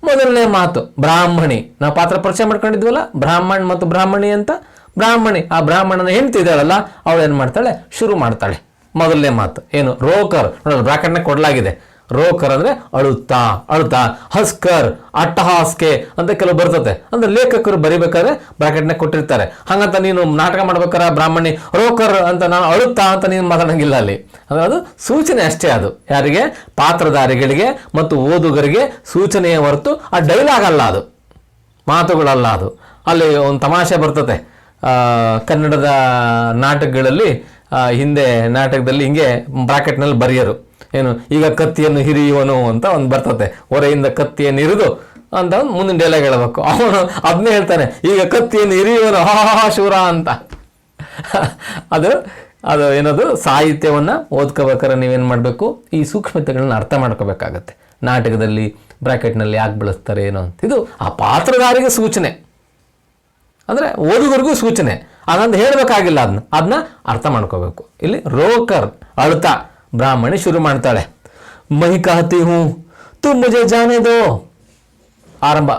A: ಮೊದಲನೇ ಮಾತು ಬ್ರಾಹ್ಮಣಿ. ನಾವು ಪಾತ್ರ ಪರಿಚಯ ಮಾಡ್ಕೊಂಡಿದ್ವಲ್ಲ, ಬ್ರಾಹ್ಮಣ್ ಮತ್ತು ಬ್ರಾಹ್ಮಣಿ ಅಂತ. ಬ್ರಾಹ್ಮಣಿ, ಆ ಬ್ರಾಹ್ಮಣನ ಹೆಂಡ್ತಿ ಇದ್ದಾಳಲ್ಲ, ಅವಳು ಏನು ಮಾಡ್ತಾಳೆ, ಶುರು ಮಾಡ್ತಾಳೆ. ಮೊದಲನೇ ಮಾತು ಏನು, ರೋಕರ್. ಬ್ರಾಕೆಟ್ನ ಕೊಡಲಾಗಿದೆ. ರೋಕರ್ ಅಂದ್ರೆ ಅಳುತ್ತಾ ಅಳುತ್ತಾ. ಹಸ್ಕರ್, ಅಟ್ಟಹಾಸ್ಕೆ ಅಂತ ಕೆಲವು ಬರ್ತದೆ. ಅಂದ್ರೆ ಲೇಖಕರು ಬರಿಬೇಕಾದ್ರೆ ಬ್ರಾಕೆಟ್ನ ಕೊಟ್ಟಿರ್ತಾರೆ. ಹಾಗಂತ ನೀನು ನಾಟಕ ಮಾಡ್ಬೇಕಾದ್ರೆ ಬ್ರಾಹ್ಮಣಿ ರೋಕರ್ ಅಂತ ನಾನು ಅಳುತ್ತಾ ಅಂತ ನೀನು ಮಾತಾಡಂಗಿಲ್ಲ ಅಲ್ಲಿ. ಅಂದ್ರೆ ಅದು ಸೂಚನೆ ಅಷ್ಟೇ. ಅದು ಯಾರಿಗೆ, ಪಾತ್ರಧಾರಿಗಳಿಗೆ ಮತ್ತು ಓದುಗರಿಗೆ ಸೂಚನೆಯ ಹೊರತು ಆ ಡೈಲಾಗ್ ಅಲ್ಲ, ಅದು ಮಾತುಗಳಲ್ಲ. ಅದು ಅಲ್ಲಿ ಒಂದು ತಮಾಷೆ ಬರ್ತದೆ ಕನ್ನಡದ ನಾಟಕಗಳಲ್ಲಿ. ಹಿಂದೆ ನಾಟಕದಲ್ಲಿ ಹಿಂಗೆ ಬ್ರಾಕೆಟ್ನಲ್ಲಿ ಬರೆಯರು ಏನು, ಈಗ ಕತ್ತಿಯನ್ನು ಹಿರಿಯುವನು ಅಂತ ಒಂದು ಬರ್ತದೆ. ಹೊರೆಯಿಂದ ಕತ್ತಿಯನ್ನು ಹಿರಿದು ಅಂತ ಒಂದು ಮುಂದಿನ ಡೈಲಾಗ್ ಹೇಳಬೇಕು. ಅವನು ಅದನ್ನೇ ಹೇಳ್ತಾನೆ, ಈಗ ಕತ್ತಿಯನ್ನು ಹಿರಿಯುವನು ಹಾ ಶೂರ ಅಂತ. ಅದು ಏನದು, ಸಾಹಿತ್ಯವನ್ನು ಓದ್ಕೋಬೇಕಾದ್ರೆ ನೀವೇನು ಮಾಡಬೇಕು, ಈ ಸೂಕ್ಷ್ಮತೆಗಳನ್ನ ಅರ್ಥ ಮಾಡ್ಕೋಬೇಕಾಗತ್ತೆ. ನಾಟಕದಲ್ಲಿ ಬ್ರಾಕೆಟ್ನಲ್ಲಿ ಯಾಕೆ ಬಳಸ್ತಾರೆ ಏನೋ ಅಂತ. ಇದು ಆ ಪಾತ್ರಧಾರಿಗೆ ಸೂಚನೆ. ಅಂದರೆ ಓದುಗರಿಗೂ ಸೂಚನೆ, ಅದನ್ನ ಹೇಳಬೇಕಾಗಿಲ್ಲ, ಅದನ್ನ ಅರ್ಥ ಮಾಡ್ಕೋಬೇಕು. ಇಲ್ಲಿ ರೋಕರ್ ಅಳ್ತಾ ಬ್ರಾಹ್ಮಣಿ ಶುರು ಮಾಡ್ತಾಳೆ. ಮೈ ಕಹತಿ ಹೂ ತು ಮುಜೆ ಜಾನೆ ದೋ. ಆರಂಭ.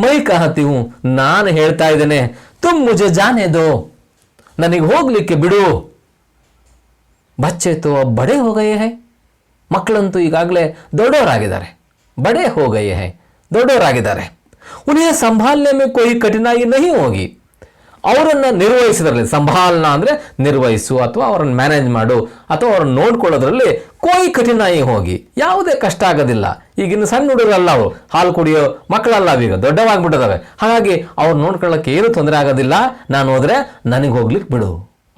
A: ಮೈ ಕಹತಿ ಹೂ, ನಾನು ಹೇಳ್ತಾ ಇದ್ದೇನೆ, ತುಮ್ ಮುಜೆ ಜಾನೆ ದೋ, ನನಗೆ ಹೋಗ್ಲಿಕ್ಕೆ ಬಿಡು. ಬಚ್ಚೆ ತೋ ಬಡೆ ಹೋಗಯೇ ಹೈ, ಮಕ್ಕಳಂತೂ ಈಗಾಗಲೇ ದೊಡ್ಡವರಾಗಿದ್ದಾರೆ. ಬಡೆ ಹೋಗಯೇ ಹೈ, ದೊಡ್ಡವರಾಗಿದ್ದಾರೆ. ಉನ್ಹೇ ಸಂಭಾಲನೆ ಮೇ ಕೋಯಿ ಕಠಿನಾಯಿ ನಹಿ ಹೋಗಿ, ಅವರನ್ನು ನಿರ್ವಹಿಸಿದ್ರಲ್ಲಿ, ಸಂಭಾಲನ ಅಂದರೆ ನಿರ್ವಹಿಸು ಅಥವಾ ಅವರನ್ನು ಮ್ಯಾನೇಜ್ ಮಾಡು ಅಥವಾ ಅವ್ರನ್ನ ನೋಡ್ಕೊಳ್ಳೋದ್ರಲ್ಲಿ ಕೋಯಿ ಕಠಿನಾಯಿ ಹೋಗಿ, ಯಾವುದೇ ಕಷ್ಟ ಆಗೋದಿಲ್ಲ. ಈಗಿನ ಸಣ್ಣ ಹುಡುಗರಲ್ಲ, ಅವರು ಹಾಲು ಕುಡಿಯೋ ಮಕ್ಕಳಲ್ಲ, ಅವೀಗ ದೊಡ್ಡವಾಗ್ಬಿಟ್ಟಿದ್ದಾವೆ. ಹಾಗಾಗಿ ಅವ್ರು ನೋಡ್ಕೊಳ್ಳೋಕ್ಕೆ ಏನೂ ತೊಂದರೆ ಆಗೋದಿಲ್ಲ. ನಾನು ಹೋದರೆ ನನಗೆ ಹೋಗ್ಲಿಕ್ಕೆ ಬಿಡು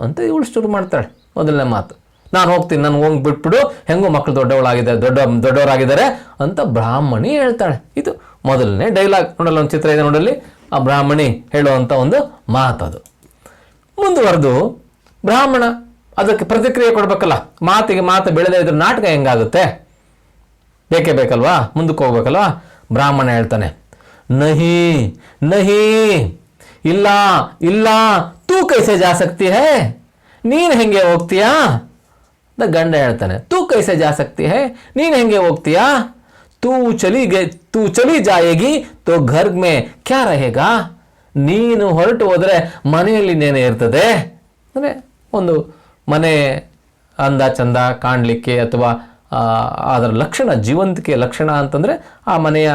A: ಅಂತ ಇವಳು ಶುರು ಮಾಡ್ತಾಳೆ. ಮೊದಲನೇ ಮಾತು, ನಾನು ಹೋಗ್ತೀನಿ, ನನಗೆ ಹೋಗಿ ಬಿಟ್ಬಿಡು, ಹೆಂಗೋ ಮಕ್ಕಳು ದೊಡ್ಡವರಾಗಿದ್ದಾರೆ ಅಂತ ಬ್ರಾಹ್ಮಣಿ ಹೇಳ್ತಾಳೆ. ಇದು ಮೊದಲನೇ ಡೈಲಾಗ್. ನೋಡಲ್ಲ, ಒಂದು ಚಿತ್ರ ಇದೆ ನೋಡಲ್ಲಿ, ಆ ಬ್ರಾಹ್ಮಣಿ ಹೇಳುವಂಥ ಒಂದು ಮಾತದು. ಮುಂದುವರೆದು ಬ್ರಾಹ್ಮಣ ಅದಕ್ಕೆ ಪ್ರತಿಕ್ರಿಯೆ ಕೊಡ್ಬೇಕಲ್ಲ, ಮಾತಿಗೆ ಮಾತು ಬೆಳೆದೇ ಇದ್ರೆ ನಾಟಕ ಹೆಂಗಾಗುತ್ತೆ, ಬೇಕೇ ಬೇಕಲ್ವಾ, ಮುಂದಕ್ಕೆ ಹೋಗ್ಬೇಕಲ್ವಾ. ಬ್ರಾಹ್ಮಣ ಹೇಳ್ತಾನೆ, ನಹಿ ನಹಿ, ಇಲ್ಲ ಇಲ್ಲ, ತೂ ಕೈಸೆ ಜಾ ಸಕ್ತಿ ಹೈ, ನೀನು ಹೆಂಗೆ ಹೋಗ್ತೀಯಾ. ಗಂಡ ಹೇಳ್ತಾನೆ, ತೂ ಕೈಸೆ ಜಾ ಸಕ್ತಿ ಹೈ, ನೀನು ಹೆಂಗೆ ಹೋಗ್ತೀಯಾ. ತೂ ಚಲಿ ಜಾಯೇಗಿ ತೋ ಘರ್ ಮೇ ಕ್ಯಾ ರಹೇಗಾ, ನೀನು ಹೊರಟು ಹೋದರೆ ಮನೆಯಲ್ಲಿ ನೇನೆ ಇರ್ತದೆ. ಅಂದರೆ ಒಂದು ಮನೆ ಅಂದ ಚಂದ ಕಾಣಲಿಕ್ಕೆ ಅಥವಾ ಅದರ ಲಕ್ಷಣ, ಜೀವಂತಿಕೆ ಲಕ್ಷಣ ಅಂತಂದರೆ ಆ ಮನೆಯ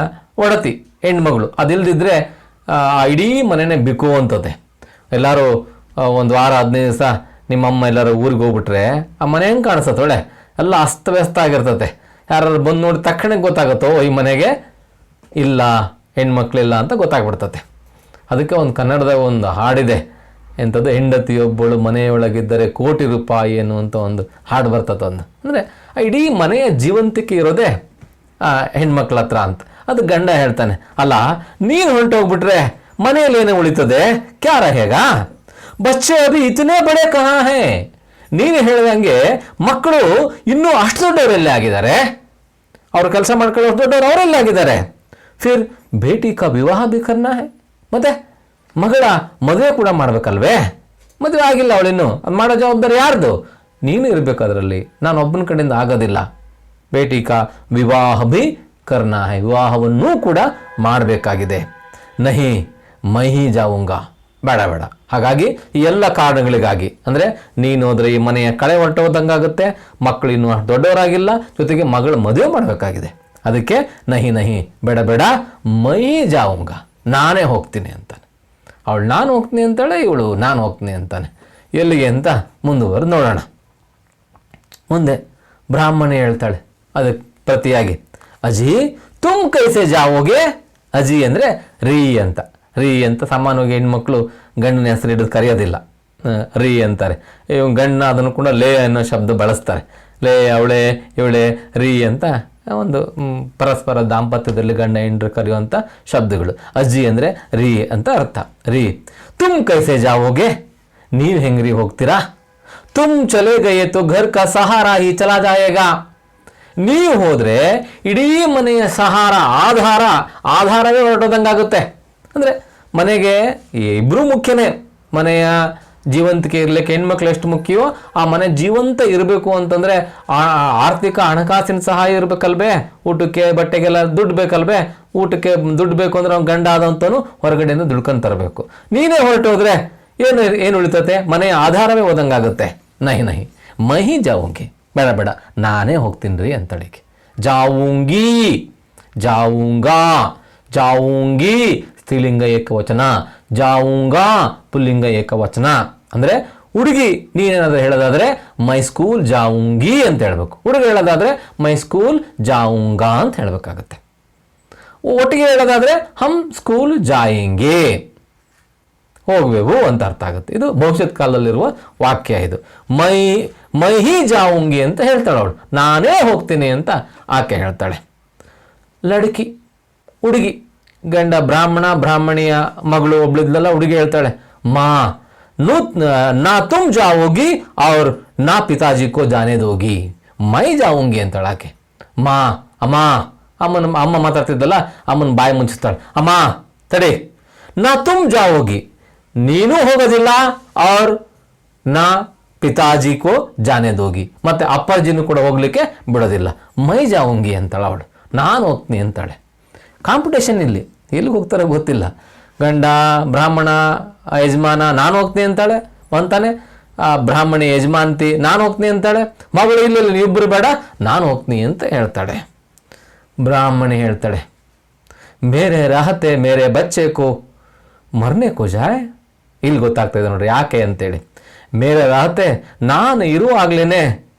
A: ಒಡತಿ ಹೆಣ್ಮಗಳು, ಅದಿಲ್ಲದಿದ್ದರೆ ಇಡೀ ಮನೆಯೇ ಬಿಕೋ ಅಂತದೆ. ಎಲ್ಲರೂ ಒಂದು ವಾರ 15 ದಿವಸ ನಿಮ್ಮಮ್ಮ ಎಲ್ಲರೂ ಊರಿಗೆ ಹೋಗ್ಬಿಟ್ರೆ ಆ ಮನೆ ಹೆಂಗೆ ಕಾಣಿಸ್ತದೆ ಒಳ್ಳೆ, ಎಲ್ಲ ಅಸ್ತವ್ಯಸ್ತ ಆಗಿರ್ತದೆ. ಯಾರು ಬಂದು ನೋಡಿ ತಕ್ಷಣ ಗೊತ್ತಾಗುತ್ತೋ ಈ ಮನೆಗೆ ಇಲ್ಲ ಹೆಣ್ಮಕ್ಳಿಲ್ಲ ಅಂತ ಗೊತ್ತಾಗ್ಬಿಡ್ತತೆ. ಅದಕ್ಕೆ ಒಂದು ಕನ್ನಡದ ಒಂದು ಹಾಡಿದೆ, ಎಂಥದ್ದು, ಹೆಂಡತಿಯೊಬ್ಬಳು ಮನೆಯೊಳಗಿದ್ದರೆ ಕೋಟಿ ರೂಪಾಯಿ ಅನ್ನುವಂಥ ಒಂದು ಹಾಡು ಬರ್ತದೆ. ಒಂದು ಅಂದರೆ ಇಡೀ ಮನೆಯ ಜೀವಂತಿಕೆ ಇರೋದೇ ಹೆಣ್ಮಕ್ಳ ಹತ್ರ ಅಂತ. ಅದು ಗಂಡ ಹೇಳ್ತಾನೆ, ಅಲ್ಲ ನೀನು ಹೊರಟೋಗ್ಬಿಟ್ರೆ ಮನೆಯಲ್ಲಿ ಏನೇ ಉಳಿತದೆ, ಕ್ಯಾರ ಹೇಗ ಬಚ್ಚೆ ಅಭಿ ಇತನೇ ಬಡೆ ಕಹಾ ಹೇ, ನೀನು ಹೇಳಿದಂಗೆ ಮಕ್ಕಳು ಇನ್ನೂ ಅಷ್ಟು ದೊಡ್ಡವರೆಲ್ಲೇ ಆಗಿದ್ದಾರೆ, ಅವರು ಕೆಲಸ ಮಾಡ್ಕೊಳ್ಳೋ ಅಷ್ಟು ದೊಡ್ಡವರು ಅವರೆಲ್ಲ ಆಗಿದ್ದಾರೆ. ಫಿರ್ ಬೇಟಿ ಕಾ ವಿವಾಹ ಭಿ ಕರ್ನಾ ಹೇ, ಮತ್ತೆ ಮಗಳ ಮದುವೆ ಕೂಡ ಮಾಡ್ಬೇಕಲ್ವೇ, ಮದುವೆ ಆಗಿಲ್ಲ ಅವಳಿನ್ನು, ಅದು ಮಾಡೋ ಜವಾಬ್ದಾರಿ ಯಾರ್ದು, ನೀನು ಇರಬೇಕು ಅದರಲ್ಲಿ, ನಾನು ಒಬ್ಬನ ಕಡೆಯಿಂದ ಆಗೋದಿಲ್ಲ. ಬೇಟಿ ಕಾ ವಿವಾಹ ಭಿ ಕರ್ನಾ ಹೇ, ವಿವಾಹವನ್ನೂ ಕೂಡ ಮಾಡಬೇಕಾಗಿದೆ. ನಹಿ ಮಹಿ ಜಾವುಂಗಾ, ಬೇಡ ಬೇಡ. ಹಾಗಾಗಿ ಈ ಎಲ್ಲ ಕಾರಣಗಳಿಗಾಗಿ, ಅಂದರೆ ನೀನು ಹೋದರೆ ಈ ಮನೆಯ ಕಳೆ ಹೊರಟೋದಂಗಾಗುತ್ತೆ, ಮಕ್ಕಳು ಇನ್ನೂ ಅಷ್ಟು ದೊಡ್ಡವರಾಗಿಲ್ಲ, ಜೊತೆಗೆ ಮಗಳ ಮದುವೆ ಮಾಡಬೇಕಾಗಿದೆ. ಅದಕ್ಕೆ ನಹಿ ನಹಿ, ಬೇಡ ಬೇಡ, ಮೈ ಜಾವುಂಗ, ನಾನೇ ಹೋಗ್ತೀನಿ ಅಂತಾನೆ. ಅವಳು ನಾನು ಹೋಗ್ತೀನಿ ಅಂತಾಳೆ, ಇವಳು ನಾನು ಹೋಗ್ತೀನಿ ಅಂತಾನೆ. ಎಲ್ಲಿಗೆ ಅಂತ ಮುಂದುವರೆದು ನೋಡೋಣ. ಮುಂದೆ ಬ್ರಾಹ್ಮಣಿ ಹೇಳ್ತಾಳೆ ಅದಕ್ಕೆ ಪ್ರತಿಯಾಗಿ, ಅಜಿ ತುಮ್ ಕೈಸೆ ಜಾವೋಗೆ. ಅಜಿ ಅಂದರೆ ರೀ ಅಂತ. ರೀ ಅಂತ ಸಾಮಾನ್ಯವಾಗಿ ಹೆಣ್ಮಕ್ಳು ಗಂಡನ ಹೆಸರು ಹಿಡಿದು ಕರೆಯೋದಿಲ್ಲ, ರೀ ಅಂತಾರೆ. ಇವ್ ಗಂಡ ಅದನ್ನು ಕೂಡ ಲೇ ಅನ್ನೋ ಶಬ್ದ ಬಳಸ್ತಾರೆ. ಲೇ, ಅವಳೆ, ಇವಳೆ, ರೀ ಅಂತ ಒಂದು ಪರಸ್ಪರ ದಾಂಪತ್ಯದಲ್ಲಿ ಗಂಡ ಹೆಂಡ್ರು ಕರೆಯುವಂಥ ಶಬ್ದಗಳು. ಅಜ್ಜಿ ಅಂದರೆ ರೀ ಅಂತ ಅರ್ಥ. ರೀ. ತುಮ್ ಕೈಸೆ ಜಾವೋಗೆ, ನೀವು ಹೆಂಗ್ರಿ ಹೋಗ್ತೀರಾ. ತುಮ್ ಚಲೆ ಗಯೇ ತೋ ಘರ್ ಕಾ ಸಹಾರಾ ಹಿ ಚಲಾ ಜಾಯೇಗಾ, ನೀವು ಹೋದರೆ ಇಡೀ ಮನೆಯ ಸಹಾರ, ಆಧಾರವೇ ಹೊರಟೋದಂಗಾಗುತ್ತೆ. ಅಂದರೆ ಮನೆಗೆ ಇಬ್ಬರೂ ಮುಖ್ಯನೇ. ಮನೆಯ ಜೀವಂತಿಕೆ ಇರಲಿಕ್ಕೆ ಹೆಣ್ಮಕ್ಳು ಎಷ್ಟು ಮುಖ್ಯವೋ, ಆ ಮನೆ ಜೀವಂತ ಇರಬೇಕು ಅಂತಂದರೆ ಆರ್ಥಿಕ ಹಣಕಾಸಿನ ಸಹಾಯ ಇರಬೇಕಲ್ವೇ, ಊಟಕ್ಕೆ ಬಟ್ಟೆಗೆಲ್ಲ ದುಡ್ಡು ಬೇಕಲ್ವೇ, ಊಟಕ್ಕೆ ದುಡ್ಡು ಬೇಕು ಅಂದರೆ ಅವ್ನು ಗಂಡ ಆದಂತನು ಹೊರಗಡೆಯಿಂದ ದುಡ್ಕೊಂಡು ತರಬೇಕು. ನೀನೇ ಹೊರಟೋದ್ರೆ ಏನು ಉಳಿತತೆ, ಮನೆಯ ಆಧಾರವೇ ಹೋದಂಗಾಗುತ್ತೆ. ನಹಿ ನಹಿ ಮಹಿ ಜಾವುಂಗಿ, ಬೇಡ ಬೇಡ, ನಾನೇ ಹೋಗ್ತೀನಿ ರೀ ಅಂತಳಿಕೆ. ಜಾವುಂಗಿ, ಜಾವುಂಗಾ, ಜಾವುಂಗಿ ಸ್ತ್ರೀಲಿಂಗ ಏಕವಚನ, ಜಾವುಂಗಾ ಪುಲ್ಲಿಂಗ ಏಕವಚನ. ಅಂದರೆ ಹುಡುಗಿ ನೀನೇನಾದರೂ ಹೇಳೋದಾದರೆ ಮೈ ಸ್ಕೂಲ್ ಜಾವುಂಗಿ ಅಂತ ಹೇಳಬೇಕು, ಹುಡುಗ ಹೇಳೋದಾದರೆ ಮೈ ಸ್ಕೂಲ್ ಜಾವುಂಗಾ ಅಂತ ಹೇಳಬೇಕಾಗತ್ತೆ. ಒಟ್ಟಿಗೆ ಹೇಳೋದಾದರೆ ಹಮ್ ಸ್ಕೂಲ್ ಜಾಯೆಂಗೆ, ಹೋಗಬೇಕು ಅಂತ ಅರ್ಥ ಆಗುತ್ತೆ. ಇದು ಭವಿಷ್ಯತ್ ಕಾಲದಲ್ಲಿರುವ ವಾಕ್ಯ. ಇದು ಮೈಹಿ ಜಾವುಂಗಿ ಅಂತ ಹೇಳ್ತಾಳೆ ಅವಳು, ನಾನೇ ಹೋಗ್ತೀನಿ ಅಂತ ಆಕೆ ಹೇಳ್ತಾಳೆ. ಲಡ್ಕಿ, ಹುಡುಗಿ, ಗಂಡ ಬ್ರಾಹ್ಮಣಿಯ ಮಗಳು ಒಬ್ಳಿದ್ಲಲ್ಲ, ಹುಡುಗಿ ಹೇಳ್ತಾಳೆ, ಮಾ ನಾ ತುಮ್ ಜಾವೋಗಿ ಅವ್ರ ನಾ ಪಿತಾಜಿ ಕೋ ಜಾನೆ ದೋಗಿ, ಮೈ ಜಾವುಂಗಿ ಅಂತಾಳೆ ಆಕೆ. ಮಾ, ಅಮ್ಮ ಮಾತಾಡ್ತಿದ್ದಲ್ಲ, ಅಮ್ಮನ ಬಾಯಿ ಮುಚ್ಚಿಸ್ತಾಳೆ. ಅಮ್ಮ ತಡೆ, ನಾ ತುಮ್ ಜಾವೋಗಿ, ನೀನೂ ಹೋಗೋದಿಲ್ಲ और ನಾ ಪಿತಾಜಿ ಕೋ ಜಾನೆ ದೋಗಿ, ಮತ್ತೆ ಅಪ್ಪಾಜಿನೂ ಕೂಡ ಹೋಗ್ಲಿಕ್ಕೆ ಬಿಡೋದಿಲ್ಲ. ಮೈ ಜಾವುಂಗಿ ಅಂತಾಳೆ ಅವಳು, ನಾನು ಹೋಗ್ತೀನಿ ಅಂತಾಳೆ. ಕಾಂಪಿಟೇಷನ್ ಇಲ್ಲಿ ಎಲ್ಲಿಗೆ ಹೋಗ್ತಾರೆ ಗೊತ್ತಿಲ್ಲ. ಗಂಡ ಬ್ರಾಹ್ಮಣ ಯಜಮಾನ ನಾನು ಹೋಗ್ತೀನಿ ಅಂತಾಳೆ ಅಂತಾನೆ, ಬ್ರಾಹ್ಮಣಿ ಯಜಮಾಂತಿ ನಾನು ಹೋಗ್ತೀನಿ ಅಂತಾಳೆ. ಮಗಳು ಇಲ್ಲ ನೀವಿಬ್ಬರು ಬೇಡ ನಾನು ಹೋಗ್ತೀನಿ ಅಂತ ಹೇಳ್ತಾಳೆ. ಬ್ರಾಹ್ಮಣಿ ಹೇಳ್ತಾಳೆ, ಮೇರೆ ರಹತೆ ಮೇರೆ ಬಚ್ಚೆ ಕೋ ಮರ್ನೆ ಕೋ ಜಾಯ್. ಇಲ್ಲಿ ಗೊತ್ತಾಗ್ತಾ ಇದೆ ನೋಡ್ರಿ ಯಾಕೆ ಅಂತೇಳಿ. ಮೇರೆ ರಹತೆ ನಾನು ಇರುವಾಗ್ಲೇನೆ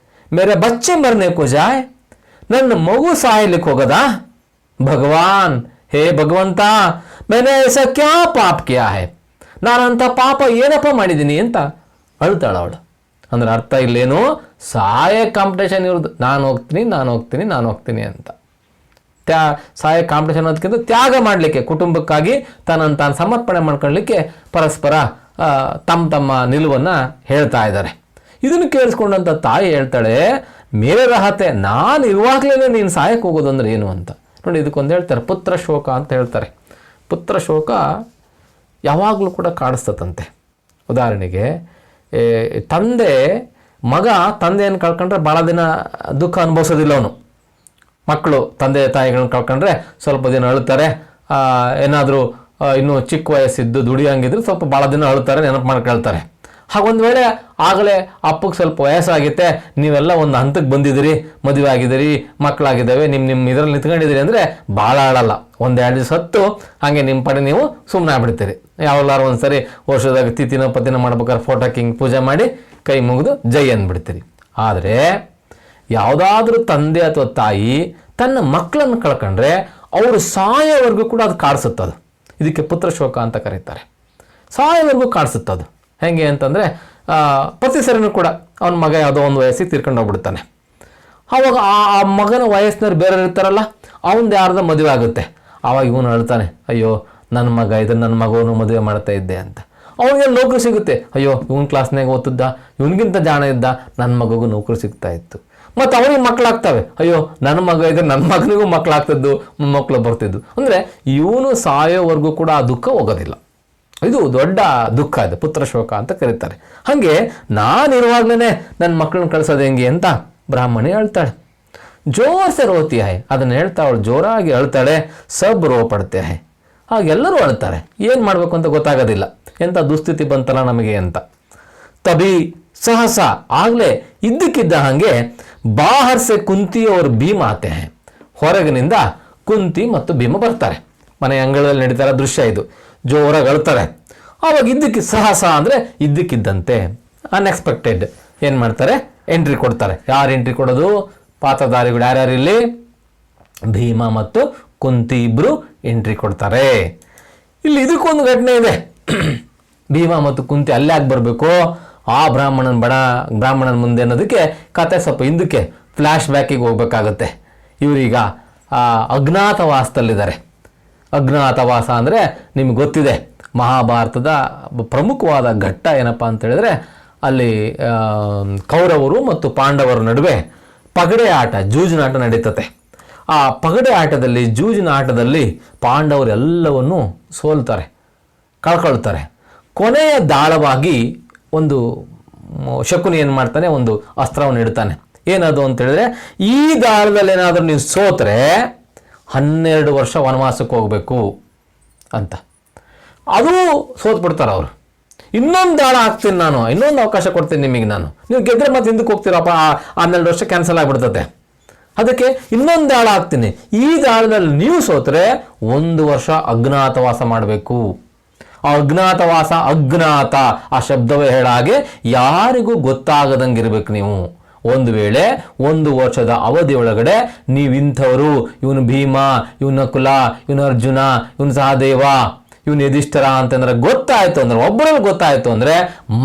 A: ಮೇರೆ ಬಚ್ಚೆ ಮರ್ನೆ ಕೋ ಜಾಯ್, ನನ್ನ ಮಗು ಸಾಯಲಿಕ್ಕೆ ಹೋಗದಾ? ಭಗವಾನ್, ಹೇ ಭಗವಂತ, ಮೇನೆ ಐಸಾ ಕ್ಯಾ ಪಾಪ್ ಕ್ಯಾ ಹೈ, ನಾನಂತ ಪಾಪ ಏನಪ್ಪ ಮಾಡಿದ್ದೀನಿ ಅಂತ ಅಳ್ತಾಳ ಅವಳು. ಅಂದ್ರೆ ಅರ್ಥ ಇಲ್ಲೇನು, ಸಾಯ ಕಾಂಪಿಟೇಷನ್ ಇರೋದು, ನಾನು ಹೋಗ್ತೀನಿ ನಾನು ಹೋಗ್ತೀನಿ ನಾನು ಹೋಗ್ತೀನಿ ಅಂತ. ಸಾಯ ಕಾಂಪಿಟೇಷನ್ ಅನ್ನೋದಕ್ಕಿಂತ ತ್ಯಾಗ ಮಾಡಲಿಕ್ಕೆ, ಕುಟುಂಬಕ್ಕಾಗಿ ತನ್ನನ್ನು ತಾನು ಸಮರ್ಪಣೆ ಮಾಡ್ಕೊಳ್ಳಿಕ್ಕೆ ಪರಸ್ಪರ ತಮ್ಮ ನಿಲುವನ್ನು ಹೇಳ್ತಾ ಇದ್ದಾರೆ. ಇದನ್ನು ಕೇಳಿಸ್ಕೊಂಡಂಥ ತಾಯಿ ಹೇಳ್ತಾಳೆ, ಮೇರೆ ರಹತೆ ನಾನು ಇರುವಾಗಲೇ ನೀನು ಸಾಯಕ್ಕೆ ಹೋಗೋದು ಅಂದ್ರೆ ಏನು ಅಂತ. ನೋಡಿ ಇದಕ್ಕೊಂದು ಹೇಳ್ತಾರೆ ಪುತ್ರ ಶೋಕ ಅಂತ ಹೇಳ್ತಾರೆ. ಪುತ್ರ ಶೋಕ ಯಾವಾಗಲೂ ಕೂಡ ಕಾಡಿಸ್ತದಂತೆ. ಉದಾಹರಣೆಗೆ ತಂದೆಯನ್ನು ಕಳ್ಕೊಂಡ್ರೆ ಭಾಳ ದಿನ ದುಃಖ ಅನುಭವಿಸೋದಿಲ್ಲ ಅವನು. ಮಕ್ಕಳು ತಂದೆ ತಾಯಿಗಳನ್ನ ಕಳ್ಕೊಂಡ್ರೆ ಸ್ವಲ್ಪ ದಿನ ಅಳ್ತಾರೆ. ಏನಾದರೂ ಇನ್ನೂ ಚಿಕ್ಕ ವಯಸ್ಸಿದ್ದು ದುಡಿಯೋಂಗಿದ್ರೆ ಸ್ವಲ್ಪ ಭಾಳ ದಿನ ಅಳ್ತಾರೆ, ನೆನಪು ಮಾಡ್ಕೊಳ್ತಾರೆ. ಹಾಗೊಂದು ವೇಳೆ ಆಗಲೇ ಅಪ್ಪಗೆ ಸ್ವಲ್ಪ ವಯಸ್ಸಾಗುತ್ತೆ, ನೀವೆಲ್ಲ ಒಂದು ಹಂತಕ್ಕೆ ಬಂದಿದ್ದೀರಿ, ಮದುವೆ ಆಗಿದ್ದೀರಿ, ಮಕ್ಕಳಾಗಿದ್ದಾವೆ, ನಿಮ್ಮ ಇದರಲ್ಲಿ ನಿಂತ್ಕೊಂಡಿದ್ದೀರಿ ಅಂದರೆ ಭಾಳ ಆಡಲ್ಲ. 1-2 ದಿವಸ ಹೊತ್ತು ಹಾಗೆ ನಿಮ್ಮ ಪಡೆ ನೀವು ಸುಮ್ಮನೆ ಆಗ್ಬಿಡ್ತೀರಿ. ಯಾವಾಗಲಾರು ಒಂದು ಸರಿ ವರ್ಷದಾಗ ತಿಥಿನ ಪತಿನ ಮಾಡ್ಬೇಕಾದ್ರೆ ಫೋಟೋ ಹಿಂಗೆ ಪೂಜೆ ಮಾಡಿ ಕೈ ಮುಗಿದು ಜೈ ಅಂದ್ಬಿಡ್ತೀರಿ. ಆದರೆ ಯಾವುದಾದ್ರೂ ತಂದೆ ಅಥವಾ ತಾಯಿ ತನ್ನ ಮಕ್ಕಳನ್ನು ಕಳ್ಕೊಂಡ್ರೆ ಅವರು ಸಾಯೋವರೆಗೂ ಕೂಡ ಅದು ಕಾಡಿಸುತ್ತದು. ಇದಕ್ಕೆ ಪುತ್ರ ಶೋಕ ಅಂತ ಕರೀತಾರೆ. ಸಾಯೋವರೆಗೂ ಕಾಡಿಸುತ್ತದು. ಹೇಗೆ ಅಂತಂದರೆ ಪ್ರತಿ ಸರಿನೂ ಕೂಡ ಅವನ ಮಗ ಯಾವುದೋ ಒಂದು ವಯಸ್ಸಿಗೆ ತೀರ್ಕೊಂಡು ಹೋಗ್ಬಿಡ್ತಾನೆ. ಆವಾಗ ಆ ಮಗನ ವಯಸ್ಸಿನವ್ರು ಬೇರೆ ಇರ್ತಾರಲ್ಲ, ಅವನದು ಯಾರ್ದ ಮದುವೆ ಆಗುತ್ತೆ. ಆವಾಗ ಇವನು ಹೇಳ್ತಾನೆ, ಅಯ್ಯೋ ನನ್ನ ಮಗ ಇದನ್ನು ನನ್ನ ಮಗವನು ಮದುವೆ ಮಾಡ್ತಾ ಇದ್ದೆ ಅಂತ. ಅವನಿಗೆ ನೌಕರಿ ಸಿಗುತ್ತೆ, ಅಯ್ಯೋ ಇವನ ಕ್ಲಾಸ್ನಾಗ ಓದ್ತಿದ್ದ, ಇವನಿಗಿಂತ ಜಾಣ ಇದ್ದ, ನನ್ನ ಮಗಗೂ ನೌಕರಿ ಸಿಗ್ತಾ ಇತ್ತು. ಮತ್ತು ಅವನಿಗೆ ಮಕ್ಕಳಾಗ್ತವೆ, ಅಯ್ಯೋ ನನ್ನ ಮಗ ಇದ್ರೆ ನನ್ನ ಮಗನಿಗೂ ಮಕ್ಕಳಾಗ್ತಿದ್ದು, ಮಕ್ಕಳು ಬರ್ತಿದ್ದು. ಅಂದರೆ ಇವನು ಸಾಯೋವರೆಗೂ ಕೂಡ ಆ ದುಃಖ ಹೋಗೋದಿಲ್ಲ. ಇದು ದೊಡ್ಡ ದುಃಖ, ಇದು ಪುತ್ರ ಶೋಕ ಅಂತ ಕರೀತಾರೆ. ಹಾಗೆ ನಾನಿರುವಾಗಲೇ ನನ್ನ ಮಕ್ಕಳನ್ನ ಕಳಿಸೋದು ಹೆಂಗೆ ಅಂತ ಬ್ರಾಹ್ಮಣಿ ಹೇಳ್ತಾಳೆ. ಜೋರ್ಸೆ ರೋತಿ ಹೈ, ಅದನ್ನು ಹೇಳ್ತಾವಳು, ಜೋರಾಗಿ ಅಳ್ತಾಳೆ. ಸಬ್ ರೋ ಪಡ್ತೆ ಹೈ, ಹಾಗೆಲ್ಲರೂ ಅಳ್ತಾರೆ. ಏನು ಮಾಡಬೇಕು ಅಂತ ಗೊತ್ತಾಗೋದಿಲ್ಲ, ಎಂಥ ದುಸ್ಥಿತಿ ಬಂತಲ್ಲ ನಮಗೆ ಅಂತ. ತಬಿ ಸಹಸ, ಆಗಲೇ ಇದ್ದಕ್ಕಿದ್ದ ಹಾಗೆ ಬಾಹರ್ಸೆ ಕುಂತಿ ಅವರು ಭೀಮ ಆತೆ ಹೈ, ಹೊರಗಿನಿಂದ ಕುಂತಿ ಮತ್ತು ಭೀಮ ಬರ್ತಾರೆ. ಮನೆ ಅಂಗಳದಲ್ಲಿ ನಡೀತಾರ ದೃಶ್ಯ ಇದು. ಜೋರಾಗಿ ಅಳ್ತಾರೆ. ಆವಾಗ ಸಹಸ ಅಂದರೆ ಇದ್ದಕ್ಕಿದ್ದಂತೆ, ಅನ್ಎಕ್ಸ್ಪೆಕ್ಟೆಡ್ ಏನು ಮಾಡ್ತಾರೆ, ಎಂಟ್ರಿ ಕೊಡ್ತಾರೆ. ಯಾರು ಎಂಟ್ರಿ ಕೊಡೋದು? ಪಾತ್ರಧಾರಿಗಳು ಯಾರ್ಯಾರು ಇಲ್ಲಿ? ಭೀಮ ಮತ್ತು ಕುಂತಿ ಇಬ್ಬರು ಎಂಟ್ರಿ ಕೊಡ್ತಾರೆ. ಇಲ್ಲಿ ಇದಕ್ಕೊಂದು ಘಟನೆ ಇದೆ. ಭೀಮ ಮತ್ತು ಕುಂತಿ ಅಲ್ಲೇ ಆಗಿ ಬರಬೇಕು, ಆ ಬ್ರಾಹ್ಮಣನ ಮುಂದೆ ಅನ್ನೋದಕ್ಕೆ ಕತೆ ಸ್ವಲ್ಪ ಹಿಂದಕ್ಕೆ ಫ್ಲ್ಯಾಶ್ ಬ್ಯಾಕಿಗೆ ಹೋಗ್ಬೇಕಾಗತ್ತೆ. ಇವರೀಗ ಅಜ್ಞಾತವಾಸದಲ್ಲಿದ್ದಾರೆ. ಅಜ್ಞಾತವಾಸ ಅಂದರೆ ನಿಮ್ಗೆ ಗೊತ್ತಿದೆ, ಮಹಾಭಾರತದ ಪ್ರಮುಖವಾದ ಘಟ್ಟ ಏನಪ್ಪ ಅಂತ ಹೇಳಿದ್ರೆ, ಅಲ್ಲಿ ಕೌರವರು ಮತ್ತು ಪಾಂಡವರ ನಡುವೆ ಪಗಡೆ ಆಟ, ಜೂಜಿನ ಆಟ ನಡೀತತೆ. ಆ ಪಗಡೆ ಆಟದಲ್ಲಿ, ಜೂಜಿನ ಆಟದಲ್ಲಿ ಪಾಂಡವರೆಲ್ಲವನ್ನು ಸೋಲ್ತಾರೆ, ಕಳ್ಕೊಳ್ತಾರೆ. ಕೊನೆಯ ದಾಳವಾಗಿ ಒಂದು ಶಕುನಿ ಏನು ಮಾಡ್ತಾನೆ, ಒಂದು ಅಸ್ತ್ರವನ್ನು ಇಡ್ತಾನೆ. ಏನದು ಅಂತ ಹೇಳಿದ್ರೆ, ಈ ದಾಳದಲ್ಲಿ ಏನಾದರೂ ನೀವು ಸೋತ್ರೆ 12 ವರ್ಷ ವನವಾಸಕ್ಕೆ ಹೋಗಬೇಕು ಅಂತ. ಅದು ಸೋತ್ಬಿಡ್ತಾರೆ ಅವರು. ಇನ್ನೊಂದು ದಾಳ ಹಾಕ್ತೀನಿ ನಾನು, ಇನ್ನೊಂದು ಅವಕಾಶ ಕೊಡ್ತೀನಿ ನಿಮಗೆ ನಾನು, ನೀವು ಗೆದ್ದರೆ ಮತ್ತೆ ಹಿಂದಕ್ಕೆ ಹೋಗ್ತೀರಪ್ಪ, 12 ವರ್ಷ ಕ್ಯಾನ್ಸಲ್ ಆಗಿಬಿಡ್ತದೆ. ಅದಕ್ಕೆ ಇನ್ನೊಂದು ದಾಳ ಹಾಕ್ತೀನಿ, ಈ ದಾಳದಲ್ಲಿ ನೀವು ಸೋತ್ರೆ 1 ವರ್ಷ ಅಜ್ಞಾತವಾಸ ಮಾಡಬೇಕು. ಆ ಅಜ್ಞಾತವಾಸ, ಅಜ್ಞಾತ ಆ ಶಬ್ದವೇ ಹೇಳ ಹಾಗೆ ಯಾರಿಗೂ ಗೊತ್ತಾಗದಂಗಿರ್ಬೇಕು ನೀವು. ಒಂದು ವೇಳೆ 1 ವರ್ಷದ ಅವಧಿಯೊಳಗಡೆ ನೀವಿಂಥವರು, ಇವನು ಭೀಮ, ಇವನು ನಕುಲ, ಇವನು ಅರ್ಜುನ, ಇವನು ಸಹದೇವ, ಇವನು ಯಧಿಷ್ಠರ ಅಂತಂದ್ರೆ ಗೊತ್ತಾಯಿತು ಅಂದರೆ, ಒಬ್ಬರಲ್ಲಿ ಗೊತ್ತಾಯಿತು ಅಂದರೆ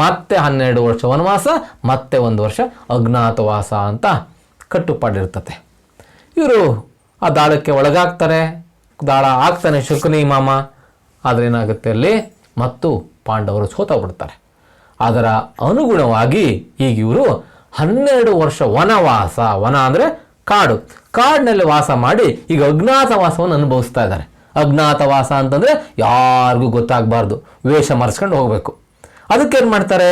A: ಮತ್ತೆ 12 ವರ್ಷ ವನವಾಸ, ಮತ್ತೆ 1 ವರ್ಷ ಅಜ್ಞಾತವಾಸ ಅಂತ ಕಟ್ಟುಪಾಡಿರ್ತತೆ. ಇವರು ಆ ದಾಳಕ್ಕೆ ಒಳಗಾಗ್ತಾರೆ. ದಾಳ ಆಗ್ತಾನೆ ಶಕುನಿ ಮಾಮ. ಆದರೆ ಏನಾಗುತ್ತೆ ಅಲ್ಲಿ, ಮತ್ತು ಪಾಂಡವರು ಸೋತೋಗ್ಬಿಡ್ತಾರೆ. ಅದರ ಅನುಗುಣವಾಗಿ ಈಗ ಇವರು 12 ವರ್ಷ ವನವಾಸ, ವನ ಅಂದರೆ ಕಾಡು, ಕಾಡಿನಲ್ಲಿ ವಾಸ ಮಾಡಿ ಈಗ ಅಜ್ಞಾತವಾಸವನ್ನು ಅನುಭವಿಸ್ತಾ ಇದ್ದಾರೆ. ಅಜ್ಞಾತವಾಸ ಅಂತಂದರೆ ಯಾರಿಗೂ ಗೊತ್ತಾಗಬಾರ್ದು, ವೇಷ ಮರೆಸ್ಕೊಂಡು ಹೋಗಬೇಕು. ಅದಕ್ಕೇನು ಮಾಡ್ತಾರೆ,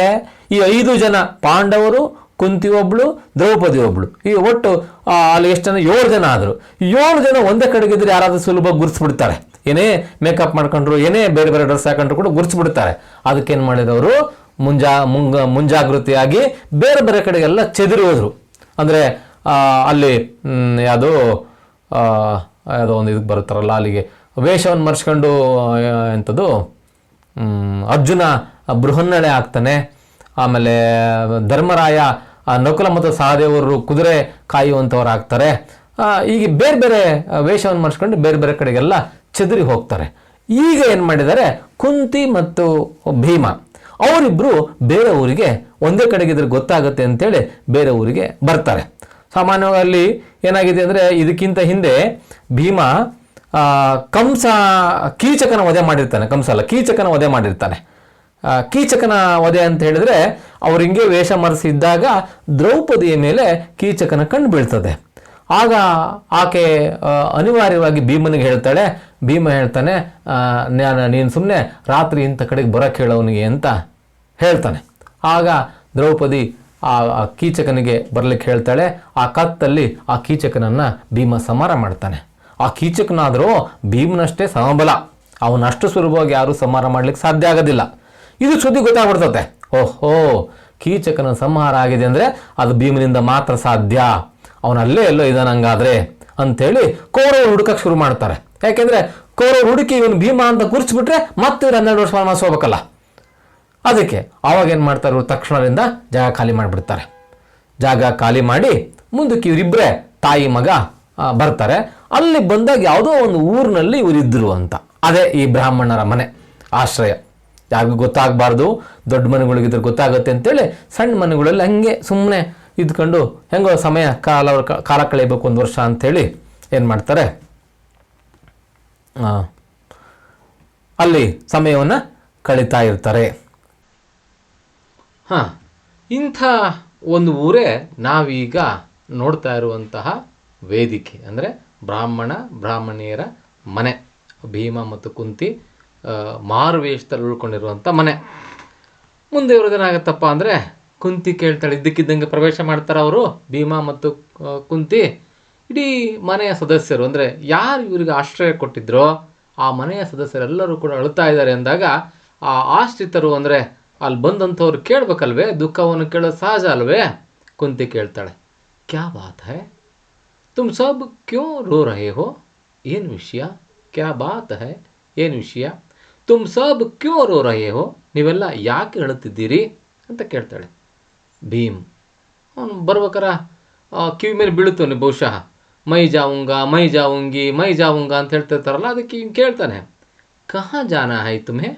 A: ಈ 5 ಜನ ಪಾಂಡವರು, ಕುಂತಿ ಒಬ್ಳು, ದ್ರೌಪದಿ ಒಬ್ಳು, ಈ ಒಟ್ಟು ಅಲ್ಲಿ ಎಷ್ಟು ಜನ, 7 ಜನ ಆದರು. 7 ಜನ ಒಂದೇ ಕಡೆಗಿದ್ರೆ ಯಾರಾದರೂ ಸುಲಭ ಗುರ್ಸ್ಬಿಡ್ತಾರೆ. ಏನೇ ಮೇಕಪ್ ಮಾಡ್ಕೊಂಡ್ರು, ಏನೇ ಬೇರೆ ಬೇರೆ ಡ್ರೆಸ್ ಹಾಕೊಂಡ್ರು ಕೂಡ ಗುರ್ಸ್ಬಿಡ್ತಾರೆ. ಅದಕ್ಕೇನು ಮಾಡಿದವರು ಮುಂಜಾಗೃತಿಯಾಗಿ ಬೇರೆ ಬೇರೆ ಕಡೆಗೆಲ್ಲ ಚೆದರಿ ಹೋದರು. ಅಂದರೆ ಅಲ್ಲಿ ಯಾವುದೋ ಒಂದು ಇದಕ್ಕೆ ಬರುತ್ತಾರಲ್ಲ, ಅಲ್ಲಿಗೆ ವೇಷವನ್ನು ಮರೆಸ್ಕೊಂಡು ಎಂಥದ್ದು ಅರ್ಜುನ ಬೃಹನ್ನಳೆ ಆಗ್ತಾನೆ. ಆಮೇಲೆ ಧರ್ಮರಾಯ ನಕುಲ ಮತ್ತು ಸಹದೇವರು ಕುದುರೆ ಕಾಯುವಂಥವ್ರು ಆಗ್ತಾರೆ. ಈಗ ಬೇರೆ ಬೇರೆ ವೇಷವನ್ನು ಮರೆಸ್ಕೊಂಡು ಬೇರೆ ಬೇರೆ ಕಡೆಗೆಲ್ಲ ಚೆದರಿ ಹೋಗ್ತಾರೆ. ಈಗ ಏನು ಮಾಡಿದ್ದಾರೆ, ಕುಂತಿ ಮತ್ತು ಭೀಮ ಅವರಿಬ್ಬರು ಬೇರೆ ಊರಿಗೆ, ಒಂದೇ ಕಡೆಗಿದ್ರೆ ಗೊತ್ತಾಗುತ್ತೆ ಅಂತೇಳಿ ಬೇರೆ ಊರಿಗೆ ಬರ್ತಾರೆ. ಸಾಮಾನ್ಯವಾಗಿ ಅಲ್ಲಿ ಏನಾಗಿದೆ ಅಂದರೆ, ಇದಕ್ಕಿಂತ ಹಿಂದೆ ಭೀಮ ಕೀಚಕನ ವಧೆ ಮಾಡಿರ್ತಾನೆ. ಕೀಚಕನ ವಧೆ ಮಾಡಿರ್ತಾನೆ. ಕೀಚಕನ ವಧೆ ಅಂತ ಹೇಳಿದ್ರೆ, ಅವ್ರು ಹಿಂಗೆ ವೇಷ ಮರೆಸಿದ್ದಾಗ ದ್ರೌಪದಿಯ ಮೇಲೆ ಕೀಚಕನ ಕಣ್ಣು ಬೀಳ್ತದೆ. ಆಗ ಆಕೆ ಅನಿವಾರ್ಯವಾಗಿ ಭೀಮನಿಗೆ ಹೇಳ್ತಾಳೆ. ಭೀಮ ಹೇಳ್ತಾನೆ, ನೀನು ಸುಮ್ಮನೆ ರಾತ್ರಿ ಇಂಥ ಕಡೆಗೆ ಬರೋಕ್ಕೆ ಹೇಳೋನಿಗೆ ಅಂತ ಹೇಳ್ತಾನೆ. ಆಗ ದ್ರೌಪದಿ ಆ ಕೀಚಕನಿಗೆ ಬರಲಿಕ್ಕೆ ಹೇಳ್ತಾಳೆ. ಆ ಕತ್ತಲ್ಲಿ ಆ ಕೀಚಕನನ್ನು ಭೀಮ ಸಂಹಾರ ಮಾಡ್ತಾನೆ. ಆ ಕೀಚಕನಾದರೂ ಭೀಮನಷ್ಟೇ ಸಮಬಲ, ಅವನಷ್ಟು ಸುಲಭವಾಗಿ ಯಾರೂ ಸಂಹಾರ ಮಾಡ್ಲಿಕ್ಕೆ ಸಾಧ್ಯ ಆಗೋದಿಲ್ಲ. ಇದು ಸುದ್ದಿ ಗೊತ್ತಾಗ್ಬಿಡ್ತತೆ. ಓಹೋ, ಕೀಚಕನ ಸಂಹಾರ ಆಗಿದೆ ಅಂದರೆ ಅದು ಭೀಮನಿಂದ ಮಾತ್ರ ಸಾಧ್ಯ, ಅವನಲ್ಲೇ ಎಲ್ಲೋ ಇದಾನಂಗಾದ್ರೆ ಅಂಥೇಳಿ ಕೌರವರು ಹುಡುಕಕ್ಕೆ ಶುರು ಮಾಡ್ತಾರೆ. ಯಾಕೆಂದರೆ ಕೌರವರು ಹುಡುಕಿ ಇವನು ಭೀಮ ಅಂತ ಗುರುತಿಸ್ಬಿಟ್ರೆ ಮತ್ತೆ ಇವ್ರು 12 ವರ್ಷ ವನವಾಸ ಹೋಗ್ಬೇಕಲ್ಲ. ಅದಕ್ಕೆ ಆವಾಗ ಏನು ಮಾಡ್ತಾರೆ, ಇವರು ತಕ್ಷಣದಿಂದ ಜಾಗ ಖಾಲಿ ಮಾಡಿಬಿಡ್ತಾರೆ. ಜಾಗ ಖಾಲಿ ಮಾಡಿ ಮುಂದಕ್ಕೆ ಇವರಿಬ್ಬರೇ ತಾಯಿ ಮಗ ಬರ್ತಾರೆ. ಅಲ್ಲಿ ಬಂದಾಗ ಯಾವುದೋ ಒಂದು ಊರಿನಲ್ಲಿ ಇವರಿದ್ದರು ಅಂತ. ಅದೇ ಈ ಬ್ರಾಹ್ಮಣರ ಮನೆ, ಆಶ್ರಯ. ಯಾರಿಗೂ ಗೊತ್ತಾಗಬಾರ್ದು, ದೊಡ್ಡ ಮನೆಗಳಿಗಿದ್ರೆ ಗೊತ್ತಾಗುತ್ತೆ ಅಂತೇಳಿ ಸಣ್ಣ ಮನೆಗಳಲ್ಲಿ ಹಂಗೆ ಸುಮ್ಮನೆ ಇದ್ಕೊಂಡು ಹೆಂಗೋ ಕಾಲ ಕಳೆಯಬೇಕು 1 ವರ್ಷ ಅಂಥೇಳಿ ಏನು ಮಾಡ್ತಾರೆ, ಅಲ್ಲಿ ಸಮಯವನ್ನು ಕಳೀತಾ ಇರ್ತಾರೆ. ಇಂಥ ಒಂದು ಊರೇ ನಾವೀಗ ನೋಡ್ತಾ ಇರುವಂತಹ ವೇದಿಕೆ, ಅಂದರೆ ಬ್ರಾಹ್ಮಣಿಯರ ಮನೆ. ಭೀಮ ಮತ್ತು ಕುಂತಿ ಮಾರುವೇಷದಲ್ಲಿ ಉಳ್ಕೊಂಡಿರುವಂಥ ಮನೆ. ಮುಂದೆ ಇವ್ರದ್ದೇನಾಗತ್ತಪ್ಪ ಅಂದರೆ, ಕುಂತಿ ಕೇಳ್ತಾಳೆ, ಇದ್ದಕ್ಕಿದ್ದಂಗೆ ಪ್ರವೇಶ ಮಾಡ್ತಾರೆ ಅವರು ಭೀಮ ಮತ್ತು ಕುಂತಿ. ಇಡೀ ಮನೆಯ ಸದಸ್ಯರು, ಅಂದರೆ ಯಾರು ಇವರಿಗೆ ಆಶ್ರಯ ಕೊಟ್ಟಿದ್ರೋ ಆ ಮನೆಯ ಸದಸ್ಯರೆಲ್ಲರೂ ಕೂಡ ಅಳ್ತಾ ಇದ್ದಾರೆ ಅಂದಾಗ, ಆ ಆಶ್ರಿತರು ಅಂದರೆ ಅಲ್ಲಿ ಬಂದಂಥವ್ರು ಕೇಳಬೇಕಲ್ವೇ, ದುಃಖವನ್ನು ಕೇಳೋದು ಸಹಜ ಅಲ್ವೇ. ಕುಂತಿ ಕೇಳ್ತಾಳೆ, ಕ್ಯಾ ಬಾತ್ ಹೈ, ತುಮ್ ಸಬ್ ಕ್ಯೋ ರೋ ರಹೆ ಹೋ, ಏನು ವಿಷಯ, ಕ್ಯಾ ಬಾತ್ ಹೈ, ಏನು ವಿಷಯ, ತುಮ್ ಸಬ್ ಕ್ಯೋ ರೋ ರಹೆ ಹೋ, ನೀವೆಲ್ಲ ಯಾಕೆ ಹೇಳುತ್ತಿದ್ದೀರಿ ಅಂತ ಕೇಳ್ತಾಳೆ. ಭೀಮ್ ಅವನು ಬರ್ಬೇಕಾರ ಕಿವಿ ಮೇಲೆ ಬೀಳುತ್ತವನು ಬಹುಶಃ, ಮೈ ಜಾವುಂಗ ಅಂತ ಹೇಳ್ತಿರ್ತಾರಲ್ಲ, ಅದಕ್ಕೆ ಹಿಂಗೆ ಕೇಳ್ತಾನೆ, ಕಹಾ ಜಾನ ಹೈ ತುಮೆ,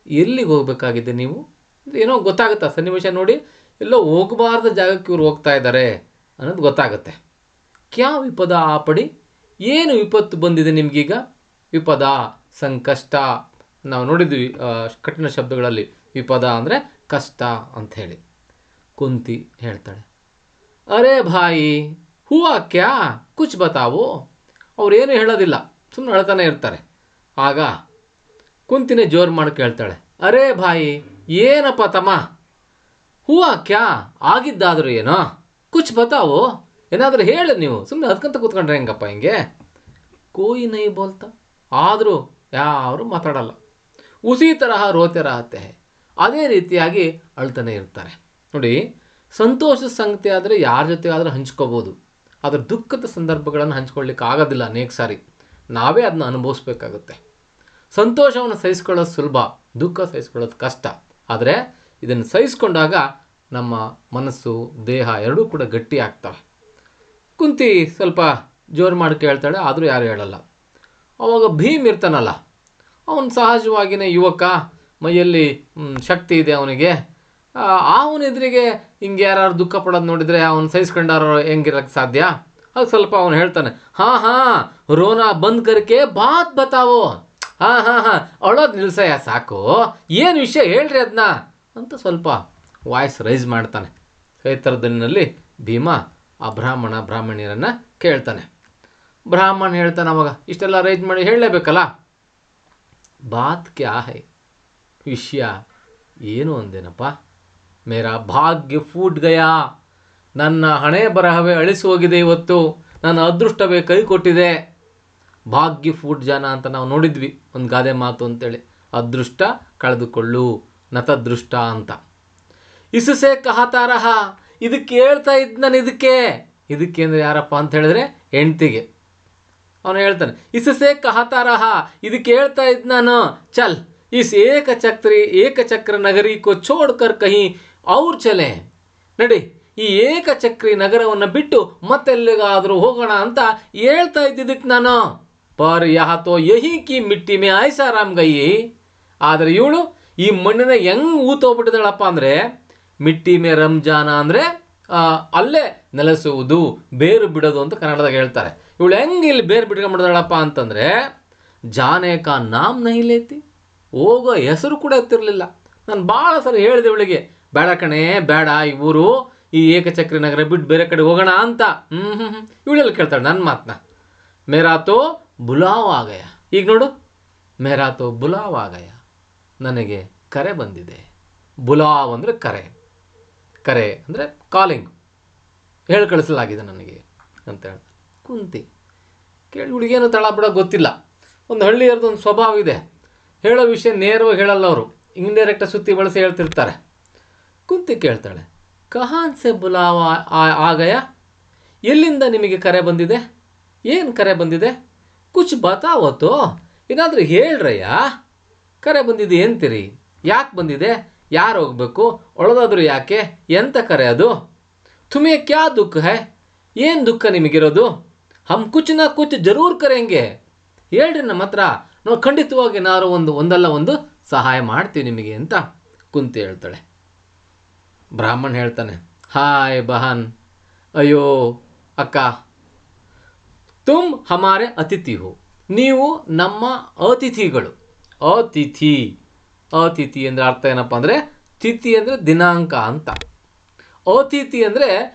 A: ಎಲ್ಲಿಗೆ ಹೋಗಬೇಕಾಗಿದೆ ನೀವು? ಏನೋ ಗೊತ್ತಾಗುತ್ತೆ ಸನ್ನಿವೇಶ ನೋಡಿ, ಎಲ್ಲೋ ಹೋಗಬಾರ್ದ ಜಾಗಕ್ಕೆ ಇವ್ರು ಹೋಗ್ತಾ ಇದ್ದಾರೆ ಅನ್ನೋದು ಗೊತ್ತಾಗುತ್ತೆ. ಕ್ಯಾ ವಿಪದ ಆಪಡಿ, ಏನು ವಿಪತ್ತು ಬಂದಿದೆ ನಿಮಗೀಗ? ವಿಪದ, ಸಂಕಷ್ಟ, ನಾವು ನೋಡಿದ್ವಿ ಕಠಿಣ ಶಬ್ದಗಳಲ್ಲಿ. ವಿಪದ ಅಂದರೆ ಕಷ್ಟ ಅಂಥೇಳಿ. ಕುಂತಿ ಹೇಳ್ತಾಳೆ, ಅರೇ ಭಾಯಿ ಹೂವಾ ಕ್ಯಾ, ಕುಚ್ ಬತಾವು. ಅವ್ರೇನು ಹೇಳೋದಿಲ್ಲ, ಸುಮ್ಮನೆ ಹೇಳ್ತಾನೆ ಇರ್ತಾರೆ. ಆಗ ಕುಂತಿನೇ ಜೋರು ಮಾಡಿ ಕೇಳ್ತಾಳೆ, ಅರೇ ಭಾಯಿ ಏನಪ್ಪ ತಮ್ಮ, ಹೂವಾ ಕ್ಯಾ, ಆಗಿದ್ದಾದರೂ ಏನೋ, ಕುಚ್ ಬತಾವು, ಏನಾದರೂ ಹೇಳಿ ನೀವು, ಸುಮ್ಮನೆ ಅದಕ್ಕಂತ ಕೂತ್ಕೊಂಡ್ರೆ ಹೆಂಗಪ್ಪ ಹಿಂಗೆ. ಕೋಯಿ ನೈ ಬೋಲ್ತಾ, ಆದರೂ ಯಾರು ಮಾತಾಡಲ್ಲ. ಉಸಿ ತರಹ ರೋತೆ ರಹತೆ, ಅದೇ ರೀತಿಯಾಗಿ ಅಳ್ತಾನೆ ಇರ್ತಾರೆ. ನೋಡಿ, ಸಂತೋಷದ ಸಂಗತಿ ಆದರೆ ಯಾರ ಜೊತೆ ಆದರೂ ಹಂಚ್ಕೋಬೋದು, ಆದರೆ ದುಃಖದ ಸಂದರ್ಭಗಳನ್ನು ಹಂಚ್ಕೊಳ್ಳಿಕ್ಕೆ ಆಗೋದಿಲ್ಲ. ಅನೇಕ ಸಾರಿ ನಾವೇ ಅದನ್ನ ಅನುಭವಿಸ್ಬೇಕಾಗುತ್ತೆ. ಸಂತೋಷವನ್ನು ಸಹಿಸ್ಕೊಳ್ಳೋದು ಸುಲಭ, ದುಃಖ ಸಹಿಸ್ಕೊಳ್ಳೋದು ಕಷ್ಟ. ಆದರೆ ಇದನ್ನು ಸಹಿಸ್ಕೊಂಡಾಗ ನಮ್ಮ ಮನಸ್ಸು, ದೇಹ ಎರಡೂ ಕೂಡ ಗಟ್ಟಿ ಆಗ್ತವೆ. ಕುಂತಿ ಸ್ವಲ್ಪ ಜೋರು ಮಾಡಿ ಕೇಳ್ತಾಳೆ, ಆದರೂ ಯಾರು ಹೇಳಲ್ಲ. ಅವಾಗ ಭೀಮ್ ಇರ್ತಾನಲ್ಲ, ಅವನು ಸಹಜವಾಗಿಯೇ ಯುವಕ, ಮೈಯಲ್ಲಿ ಶಕ್ತಿ ಇದೆ ಅವನಿಗೆ. ಅವನ ಎದುರಿಗೆ ಹಿಂಗೆ ಯಾರು ದುಃಖ ಪಡೋದು ನೋಡಿದರೆ ಅವನು ಸಹಿಸ್ಕೊಂಡಾರೋ ಹೆಂಗಿರಕ್ಕೆ ಸಾಧ್ಯ? ಅದು ಸ್ವಲ್ಪ ಅವನು ಹೇಳ್ತಾನೆ, ಹಾಂ ರೋನಾ ಬಂದ್ ಕರ್ಕೆ ಬಾತ್ ಬತಾವೋ, ಹಾಂ ಅವಳೋದು ನಿಲ್ಸಯ್ಯ ಸಾಕು, ಏನು ವಿಷಯ ಹೇಳ್ರಿ ಅದನ್ನ ಅಂತ ಸ್ವಲ್ಪ ವಾಯ್ಸ್ ರೈಸ್ ಮಾಡ್ತಾನೆ. ರೈತರ ದನಿನಲ್ಲಿ ಭೀಮ ಆ ಬ್ರಾಹ್ಮಣಿಯರನ್ನು ಕೇಳ್ತಾನೆ. ಬ್ರಾಹ್ಮಣ ಹೇಳ್ತಾನೆ ಅವಾಗ, ಇಷ್ಟೆಲ್ಲ ಅರೇಂಜ್ ಮಾಡಿ ಹೇಳಲೇಬೇಕಲ್ಲ. ಬಾತ್ ಕ್ಯಾ ಹೈ, ವಿಷಯ ಏನು ಅಂದೇನಪ್ಪ. ಮೇರಾ ಭಾಗ್ಯ ಫೂಟ್ ಗಯಾ, ನನ್ನ ಹಣೆ ಬರಹವೇ ಅಳಿಸಿ ಹೋಗಿದೆ ಇವತ್ತು, ನನ್ನ ಅದೃಷ್ಟವೇ ಕೈ ಕೊಟ್ಟಿದೆ. ಭಾಗ್ಯ ಫೂಟ್ ಜನ ಅಂತ ನಾವು ನೋಡಿದ್ವಿ ಒಂದು ಗಾದೆ ಮಾತು ಅಂತೇಳಿ, ಅದೃಷ್ಟ ಕಳೆದುಕೊಳ್ಳು ನತದೃಷ್ಟ ಅಂತ. ಇಸುಸೆ ಕಹತಾರಹ, ಇದಕ್ಕೆ ಹೇಳ್ತಾ ಇದ್ದು ನಾನು ಇದಕ್ಕೆ ಅಂದರೆ ಯಾರಪ್ಪ ಅಂತ ಹೇಳಿದ್ರೆ ಹೆಂಡ್ತಿಗೆ. ಅವನು ಹೇಳ್ತಾನೆ, ಇಸುಸೆ ಕಹತಾರಹ, ಇದಕ್ಕೆ ಹೇಳ್ತಾ ಇದ್ದು ನಾನು, ಚಲ್ ಇಸ್ ಏಕಚಕ್ರ ನಗರಿ ಕೋ ಚೋಡ್ಕರ್ ಕಹಿ ಅವ್ರು ಚಲೆ, ನಡಿ ಈ ಏಕಚಕ್ರಿ ನಗರವನ್ನು ಬಿಟ್ಟು ಮತ್ತೆಲ್ಲಿಗಾದರೂ ಹೋಗೋಣ ಅಂತ ಹೇಳ್ತಾ ಇದ್ದಿದ್ದಕ್ಕೆ ನಾನು. ಪರ್ ಯಹಾತೋ ಯಹಿ ಕಿ ಮಿಟ್ಟಿ ಮೇ ಐಸಾರಾಮ್ ಗಯಿ, ಆದರೆ ಇವಳು ಈ ಮಣ್ಣಿನ ಹೆಂಗೆ ಊತೋಗ್ಬಿಟ್ಟಿದ್ದಾಳಪ್ಪ ಅಂದರೆ, ಮಿಟ್ಟಿ ಮೇ ರಂಜಾನ ಅಂದರೆ ಅಲ್ಲೇ ನೆಲೆಸುವುದು, ಬೇರು ಬಿಡೋದು ಅಂತ ಕನ್ನಡದಾಗ ಹೇಳ್ತಾರೆ. ಇವಳು ಹೆಂಗೆ ಇಲ್ಲಿ ಬೇರು ಬಿಟ್ಕೊಂಡ್ಬಿಡ್ದಾಳಪ್ಪ ಅಂತಂದರೆ, ಜಾನೆ ಕಾ ನಾಮ್ ನಹಿ ಲೇತಿ, ಹೋಗೋ ಹೆಸರು ಕೂಡ ಎತ್ತಿರಲಿಲ್ಲ. ನಾನು ಭಾಳ ಸರಿ ಹೇಳಿದೆ ಇವಳಿಗೆ, ಬೇಡ ಕಣೆ ಬೇಡ, ಈ ಊರು ಈ ಏಕಚಕ್ರಿ ನಗರ ಬಿಟ್ಟು ಬೇರೆ ಕಡೆ ಹೋಗೋಣ ಅಂತ. ಇವಳೆಲ್ಲ ಕೇಳ್ತಾಳೆ ನನ್ನ ಮಾತನ್ನ. ಮೇರಾತೋ ಬುಲಾವ್ ಆಗಯ, ಈಗ ನೋಡು, ಮೇರಾತೋ ಬುಲಾವ್ ಆಗಯ, ನನಗೆ ಕರೆ ಬಂದಿದೆ. ಬುಲಾವ್ ಅಂದರೆ ಕರೆ ಅಂದರೆ ಕಾಲಿಂಗ್, ಹೇಳಿ ಕಳಿಸಲಾಗಿದೆ ನನಗೆ ಅಂತ ಹೇಳ್ತಾರೆ. ಕುಂತಿ ಕೇಳಿ, ಹುಡುಗೇನು ತಳ ಬಿಡೋ ಗೊತ್ತಿಲ್ಲ. ಒಂದು ಹಳ್ಳಿಯರ್ದು ಒಂದು ಸ್ವಭಾವ ಇದೆ, ಹೇಳೋ ವಿಷಯ ನೇರವಾಗಿ ಹೇಳಲ್ಲ ಅವರು, ಇಂಡೈರೆಕ್ಟಾಗಿ ಸುತ್ತಿ ಬಳಸಿ ಹೇಳ್ತಿರ್ತಾರೆ. ಕುಂತಿ ಕೇಳ್ತಾಳೆ, ಕಹಾನ್ ಸೆ ಬುಲಾವ್ ಆಗಯ, ಎಲ್ಲಿಂದ ನಿಮಗೆ ಕರೆ ಬಂದಿದೆ, ಏನು ಕರೆ ಬಂದಿದೆ, ಕುಚ್ ಬತಾವತ್ತೋ, ಏನಾದರೂ ಹೇಳ್ರಯ್ಯ, ಕರೆ ಬಂದಿದೆ ಅಂತೀರಿ, ಯಾಕೆ ಬಂದಿದೆ, ಯಾರು ಹೋಗಬೇಕು, ಒಳದಾದ್ರು ಯಾಕೆ, ಎಂಥ ಕರೆ ಅದು, ತುಮೇ ಕ್ಯಾ ದುಃಖ ಹೈ, ಏನು ದುಃಖ ನಿಮಗಿರೋದು, ಹಮ್ ಕುಚ್ ನಾ ಕುಚ್ ಜರೂರ್ ಕರೆಂಗೆ, ಹೇಳ್ರಿ ನಮ್ಮ ಹತ್ರ, ನಾವು ಖಂಡಿತವಾಗಿ ಏನಾದ್ರು ಒಂದಲ್ಲ ಒಂದು ಸಹಾಯ ಮಾಡ್ತೀವಿ ನಿಮಗೆ ಅಂತ ಕುಂತಿ ಹೇಳ್ತಾಳೆ. ಬ್ರಾಹ್ಮಣ ಹೇಳ್ತಾನೆ, ಹಾಯ್ ಬಹನ್, ಅಯ್ಯೋ ಅಕ್ಕ, ತುಮ್ ಹಮಾರೆ ಅತಿಥಿ ಹೋ, ನೀವು ನಮ್ಮ ಅತಿಥಿಗಳು. ಅತಿಥಿ ಅಂದರೆ ಅರ್ಥ ಏನಪ್ಪ ಅಂದರೆ, ತಿಥಿ ಅಂದರೆ ದಿನಾಂಕ ಅಂತ, ಅತಿಥಿ ಅಂದರೆ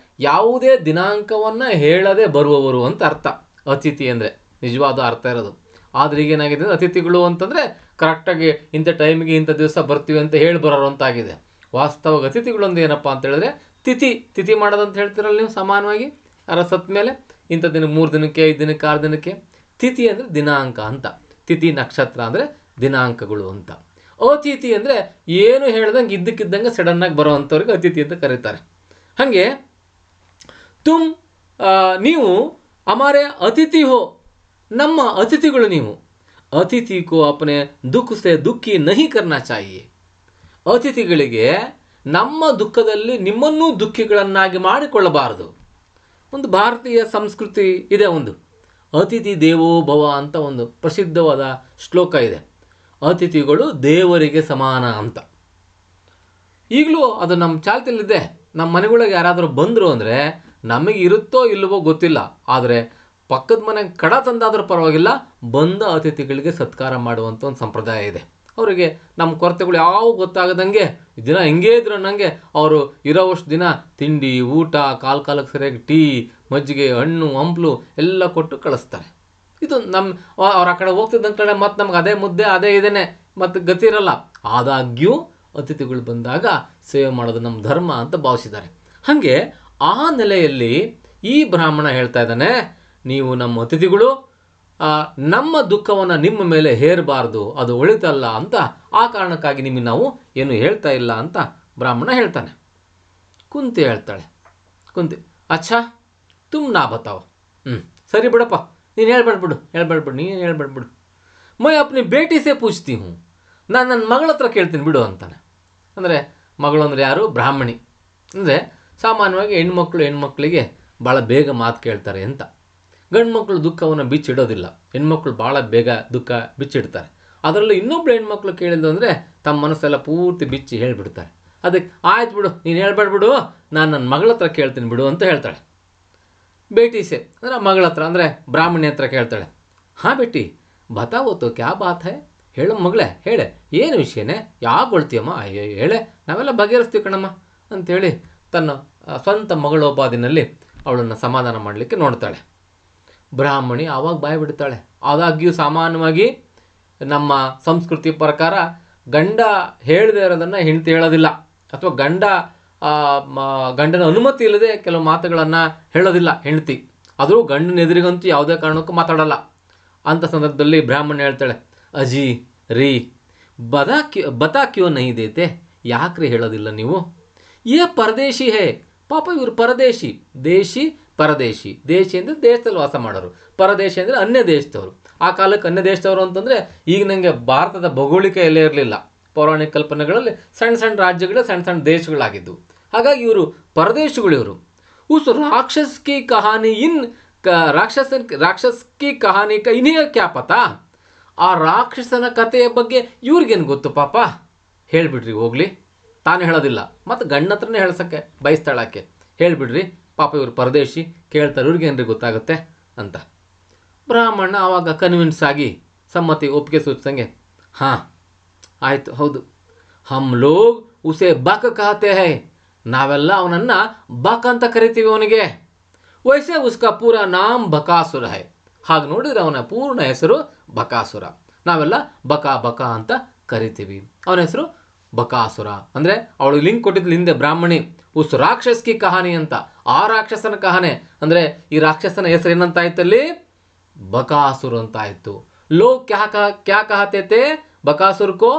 A: ಯಾವುದೇ ದಿನಾಂಕವನ್ನು ಹೇಳದೆ ಬರುವವರು ಅಂತ ಅರ್ಥ ಅತಿಥಿ ಅಂದರೆ, ನಿಜವಾದ ಅರ್ಥ ಇರೋದು. ಆದರೆ ಈಗೇನಾಗಿದೆ, ಅತಿಥಿಗಳು ಅಂತಂದರೆ ಕರೆಕ್ಟಾಗಿ ಇಂಥ ಟೈಮಿಗೆ ಇಂಥ ದಿವಸ ಬರ್ತೀವಿ ಅಂತ ಹೇಳಿ ಬರೋರು ಅಂತಾಗಿದೆ. ವಾಸ್ತವವಾಗಿ ಅತಿಥಿಗಳೊಂದು ಏನಪ್ಪ ಅಂತ ಹೇಳಿದ್ರೆ, ತಿಥಿ ಮಾಡೋದಂತ ಹೇಳ್ತಿರಲ್ಲ ನೀವು ಸಾಮಾನ್ಯವಾಗಿ, ಯಾರ ಸತ್ ಮೇಲೆ ಇಂಥ ದಿನ 3 ದಿನಕ್ಕೆ 5 ದಿನಕ್ಕೆ 6 ದಿನಕ್ಕೆ. ತಿಥಿ ಅಂದರೆ ದಿನಾಂಕ ಅಂತ, ತಿಥಿ ನಕ್ಷತ್ರ ಅಂದರೆ ದಿನಾಂಕಗಳು ಅಂತ. ಅತಿಥಿ ಅಂದರೆ ಏನು ಹೇಳ್ದಂಗೆ ಇದ್ದಕ್ಕಿದ್ದಂಗೆ ಸಡನ್ನಾಗಿ ಬರೋ ಅಂಥವ್ರಿಗೆ ಅತಿಥಿ ಅಂತ ಕರೀತಾರೆ. ಹಾಗೆ ನೀವು ಹಮಾರೆ ಅತಿಥಿ ಹೋ, ನಮ್ಮ ಅತಿಥಿಗಳು ನೀವು. ಅತಿಥಿ ಕೋ ಅಪನೆ ದುಃಖ ಸೆ ದುಃಖಿ ನಹಿ ಕರ್ನಾ ಚಾಹಿಯೆ, ಅತಿಥಿಗಳಿಗೆ ನಮ್ಮ ದುಃಖದಲ್ಲಿ ನಿಮ್ಮನ್ನೂ ದುಃಖಿಗಳನ್ನಾಗಿ ಮಾಡಿಕೊಳ್ಳಬಾರದು. ಒಂದು ಭಾರತೀಯ ಸಂಸ್ಕೃತಿ ಇದೆ, ಒಂದು ಅತಿಥಿ ದೇವೋ ಭವ ಅಂತ ಒಂದು ಪ್ರಸಿದ್ಧವಾದ ಶ್ಲೋಕ ಇದೆ. ಅತಿಥಿಗಳು ದೇವರಿಗೆ ಸಮಾನ ಅಂತ. ಈಗಲೂ ಅದು ನಮ್ಮ ಚಾಲ್ತಿಯಲ್ಲಿದೆ. ನಮ್ಮ ಮನೆಗಳಿಗೆ ಯಾರಾದರೂ ಬಂದರು ಅಂದರೆ ನಮಗೆ ಇರುತ್ತೋ ಇಲ್ಲವೋ ಗೊತ್ತಿಲ್ಲ, ಆದರೆ ಪಕ್ಕದ ಮನೆಗೆ ಕಡ ತಂದಾದರೂ ಪರವಾಗಿಲ್ಲ, ಬಂದ ಅತಿಥಿಗಳಿಗೆ ಸತ್ಕಾರ ಮಾಡುವಂಥ ಒಂದು ಸಂಪ್ರದಾಯ ಇದೆ. ಅವರಿಗೆ ನಮ್ಮ ಕೊರತೆಗಳು ಯಾವ ಗೊತ್ತಾಗದಂಗೆ ದಿನ ಹೆಂಗೇ ಇದ್ರು ಅನ್ನಂಗೆ ಅವರು ಇರೋವಷ್ಟು ದಿನ ತಿಂಡಿ ಊಟ ಕಾಲಕ್ಕೆ ಸರಿಯಾಗಿ ಟೀ ಮಜ್ಜಿಗೆ ಹಣ್ಣು ಹಂಪಲು ಎಲ್ಲ ಕೊಟ್ಟು ಕಳಿಸ್ತಾರೆ. ಇದು ಅವ್ರು ಆ ಕಡೆ ಹೋಗ್ತಿದ್ದಂಥ ಕಡೆ ಮತ್ತು ನಮ್ಗೆ ಅದೇ ಮುದ್ದೆ ಅದೇ ಇದೇನೆ ಮತ್ತು ಗತಿ ಇರಲ್ಲ. ಆದಾಗ್ಯೂ ಅತಿಥಿಗಳು ಬಂದಾಗ ಸೇವೆ ಮಾಡೋದು ನಮ್ಮ ಧರ್ಮ ಅಂತ ಭಾವಿಸಿದ್ದಾರೆ. ಹಾಗೆ ಆ ನೆಲೆಯಲ್ಲಿ ಈ ಬ್ರಾಹ್ಮಣ ಹೇಳ್ತಾ ಇದ್ದಾನೆ, ನೀವು ನಮ್ಮ ಅತಿಥಿಗಳು, ನಮ್ಮ ದುಃಖವನ್ನು ನಿಮ್ಮ ಮೇಲೆ ಹೇರಬಾರ್ದು, ಅದು ಒಳಿತಲ್ಲ ಅಂತ, ಆ ಕಾರಣಕ್ಕಾಗಿ ನಿಮಗೆ ನಾವು ಏನು ಹೇಳ್ತಾ ಇಲ್ಲ ಅಂತ ಬ್ರಾಹ್ಮಣ ಹೇಳ್ತಾನೆ. ಕುಂತಿ ಹೇಳ್ತಾಳೆ, ಕುಂತಿ ಅಚ್ಛಾ ತುಮ್ ನಾ ಬತಾವ್, ಸರಿ ಬಿಡಪ್ಪ, ನೀನು ಹೇಳ್ಬೇಡ್ಬಿಡು ನೀನು ಹೇಳ್ಬೇಡ್ಬಿಡು. ಮೈ ಅಪ್ನಿ ಬೇಟಿ ಸೇ ಪೂಜ್ತಿ ಹೂँ, ನಾನು ನನ್ನ ಮಗಳ ಹತ್ರ ಕೇಳ್ತೀನಿ ಬಿಡು ಅಂತಾನೆ. ಅಂದರೆ ಮಗಳು ಅಂದರೆ ಯಾರು, ಬ್ರಾಹ್ಮಣಿ. ಅಂದರೆ ಸಾಮಾನ್ಯವಾಗಿ ಹೆಣ್ಮಕ್ಳಿಗೆ ಭಾಳ ಬೇಗ ಮಾತು ಕೇಳ್ತಾರೆ ಅಂತ. ಗಂಡು ಮಕ್ಕಳು ದುಃಖವನ್ನು ಬಿಚ್ಚಿಡೋದಿಲ್ಲ, ಹೆಣ್ಮಕ್ಳು ಭಾಳ ಬೇಗ ದುಃಖ ಬಿಚ್ಚಿಡ್ತಾರೆ. ಅದರಲ್ಲೂ ಇನ್ನೊಬ್ಳು ಹೆಣ್ಮಕ್ಳು ಕೇಳಿದ್ದು ಅಂದರೆ ತಮ್ಮ ಮನಸ್ಸೆಲ್ಲ ಪೂರ್ತಿ ಬಿಚ್ಚಿ ಹೇಳಿಬಿಡ್ತಾರೆ. ಅದಕ್ಕೆ ಆಯ್ತು ಬಿಡು, ನೀನು ಹೇಳ್ಬೇಡ್ಬಿಡು, ನಾನು ನನ್ನ ಮಗಳ ಹತ್ರ ಕೇಳ್ತೀನಿ ಬಿಡು ಅಂತ ಹೇಳ್ತಾಳೆ. ಬೇಟಿಸೆ ಅಂದರೆ ಮಗಳ ಹತ್ರ, ಅಂದರೆ ಬ್ರಾಹ್ಮಣಿ ಹತ್ರ ಕೇಳ್ತಾಳೆ. ಹಾಂ ಬೇಟಿ ಬತಾವತ್ತು ಕ್ಯಾ ಬಾತ್ ಹೈ, ಹೇಳು ಮಗಳೇ, ಹೇಳೆ ಏನು ವಿಷಯನೇ, ಯಾಕೆ ಹೊಳ್ತೀಯಮ್ಮ, ಅಯ್ಯೋ ಹೇಳೆ, ನಾವೆಲ್ಲ ಬಗೆಹರಿಸ್ತೀವಿ ಕಣಮ್ಮ ಅಂಥೇಳಿ ತನ್ನ ಸ್ವಂತ ಮಗಳೋಪಾದಿನಲ್ಲಿ ಅವಳನ್ನು ಸಮಾಧಾನ ಮಾಡಲಿಕ್ಕೆ ನೋಡ್ತಾಳೆ. ಬ್ರಾಹ್ಮಣಿ ಆವಾಗ ಬಾಯಿ ಬಿಡ್ತಾಳೆ. ಆದಾಗ್ಯೂ ಸಾಮಾನ್ಯವಾಗಿ ನಮ್ಮ ಸಂಸ್ಕೃತಿ ಪ್ರಕಾರ ಗಂಡ ಹೇಳದೇ ಇರೋದನ್ನು ಹೆಂಡತಿ ಹೇಳೋದಿಲ್ಲ, ಅಥವಾ ಗಂಡನ ಅನುಮತಿ ಇಲ್ಲದೆ ಕೆಲವು ಮಾತುಗಳನ್ನು ಹೇಳೋದಿಲ್ಲ ಹೆಂಡತಿ. ಆದರೂ ಗಂಡನ ಎದುರಿಗಂತೂ ಯಾವುದೇ ಕಾರಣಕ್ಕೂ ಮಾತಾಡಲ್ಲ. ಅಂಥ ಸಂದರ್ಭದಲ್ಲಿ ಬ್ರಾಹ್ಮಣ ಹೇಳ್ತಾಳೆ, ಅಜಿ ರೀ ಬತಾ ಕ್ಯೋ ನಹಿ ದೇತೆ, ಯಾಕ್ರಿ ಹೇಳೋದಿಲ್ಲ ನೀವು? ಏ ಪರದೇಶಿ ಹೇ, ಪಾಪ ಇವರು ಪರದೇಶಿ. ಪರದೇಶಿ ಅಂದರೆ ದೇಶದಲ್ಲಿ ವಾಸ ಮಾಡೋರು, ಪರದೇಶಿ ಅಂದರೆ ಅನ್ಯ ದೇಶದವರು. ಆ ಕಾಲಕ್ಕೆ ಅನ್ಯ ದೇಶದವರು ಅಂತಂದರೆ ಈಗ ನನಗೆ ಭಾರತದ ಭೌಗೋಳಿಕ ಎಲ್ಲೇ ಇರಲಿಲ್ಲ. ಪೌರಾಣಿಕ ಕಲ್ಪನೆಗಳಲ್ಲಿ ಸಣ್ಣ ಸಣ್ಣ ರಾಜ್ಯಗಳು, ಸಣ್ಣ ಸಣ್ಣ ದೇಶಗಳಾಗಿದ್ದವು. ಹಾಗಾಗಿ ಇವರು ಪರದೇಶಿಗಳು. ಇವರು ಉಸ್ ರಾಕ್ಷಸ್ ಕಿ ಕಹಾನಿ ರಾಕ್ಷಸ್ ಕಿ ಕಹಾನಿ ಇನ್ಹೇ ಕ್ಯಾ ಪತಾ, ಆ ರಾಕ್ಷಸನ ಕಥೆಯ ಬಗ್ಗೆ ಇವ್ರಿಗೇನು ಗೊತ್ತು ಪಾಪ, ಹೇಳಿಬಿಡ್ರಿ ಹೋಗ್ಲಿ. ತಾನು ಹೇಳೋದಿಲ್ಲ, ಮತ್ತು ಗಂಡ ಹತ್ರನೇ ಹೇಳ್ಸೋಕ್ಕೆ ಬಯಸ್ತಾಳಕ್ಕೆ. ಹೇಳಿಬಿಡ್ರಿ ಪಾಪ ಇವರು ಪರದೇಶಿ, ಕೇಳ್ತಾರೆ, ಇವ್ರಿಗೇನ್ರಿ ಗೊತ್ತಾಗುತ್ತೆ ಅಂತ. ಬ್ರಾಹ್ಮಣ ಆವಾಗ ಕನ್ವಿನ್ಸ್ ಆಗಿ ಸಮ್ಮತಿ ಒಪ್ಪಿಗೆ ಸೂಚಿಸಂಗೆ, ಹಾಂ ಆಯಿತು, ಹೌದು, ಹಮ್ ಲೋಗ್ ಉಸೆ ಬಕ್ ಕಹತೆ ಹೈ, ನಾವೆಲ್ಲ ಅವನನ್ನು ಬಕ್ ಅಂತ ಕರಿತೀವಿ. ಅವನಿಗೆ ವೈಸೆ ಉಸ್ಕಾ ಪೂರ ನಾಮ್ ಬಕಾಸುರ ಹೈ, ಹಾಗೆ ನೋಡಿದರೆ ಅವನ ಪೂರ್ಣ ಹೆಸರು ಬಕಾಸುರ. ನಾವೆಲ್ಲ ಬಕ ಅಂತ ಕರಿತೀವಿ. ಅವನ ಹೆಸರು ಬಕಾಸುರ. ಅಂದರೆ ಅವಳು ಲಿಂಕ್ ಕೊಟ್ಟಿದ್ಲು ಹಿಂದೆ ಬ್ರಾಹ್ಮಣಿ, ಉಸ್ ರಾಕ್ಷಸ್ ಕಿ ಕಹಾನಿ ಅಂತ. ಆ ರಾಕ್ಷಸನ ಕಹಾನೆ ಅಂದರೆ ಈ ರಾಕ್ಷಸನ ಹೆಸರು ಏನಂತಾಯ್ತಲ್ಲಿ? ಬಕಾಸುರ ಅಂತ ಆಯಿತು. ಲೋಗ್ ಕ್ಯಾ ಕಹತೆ ತೆ, बकासुर को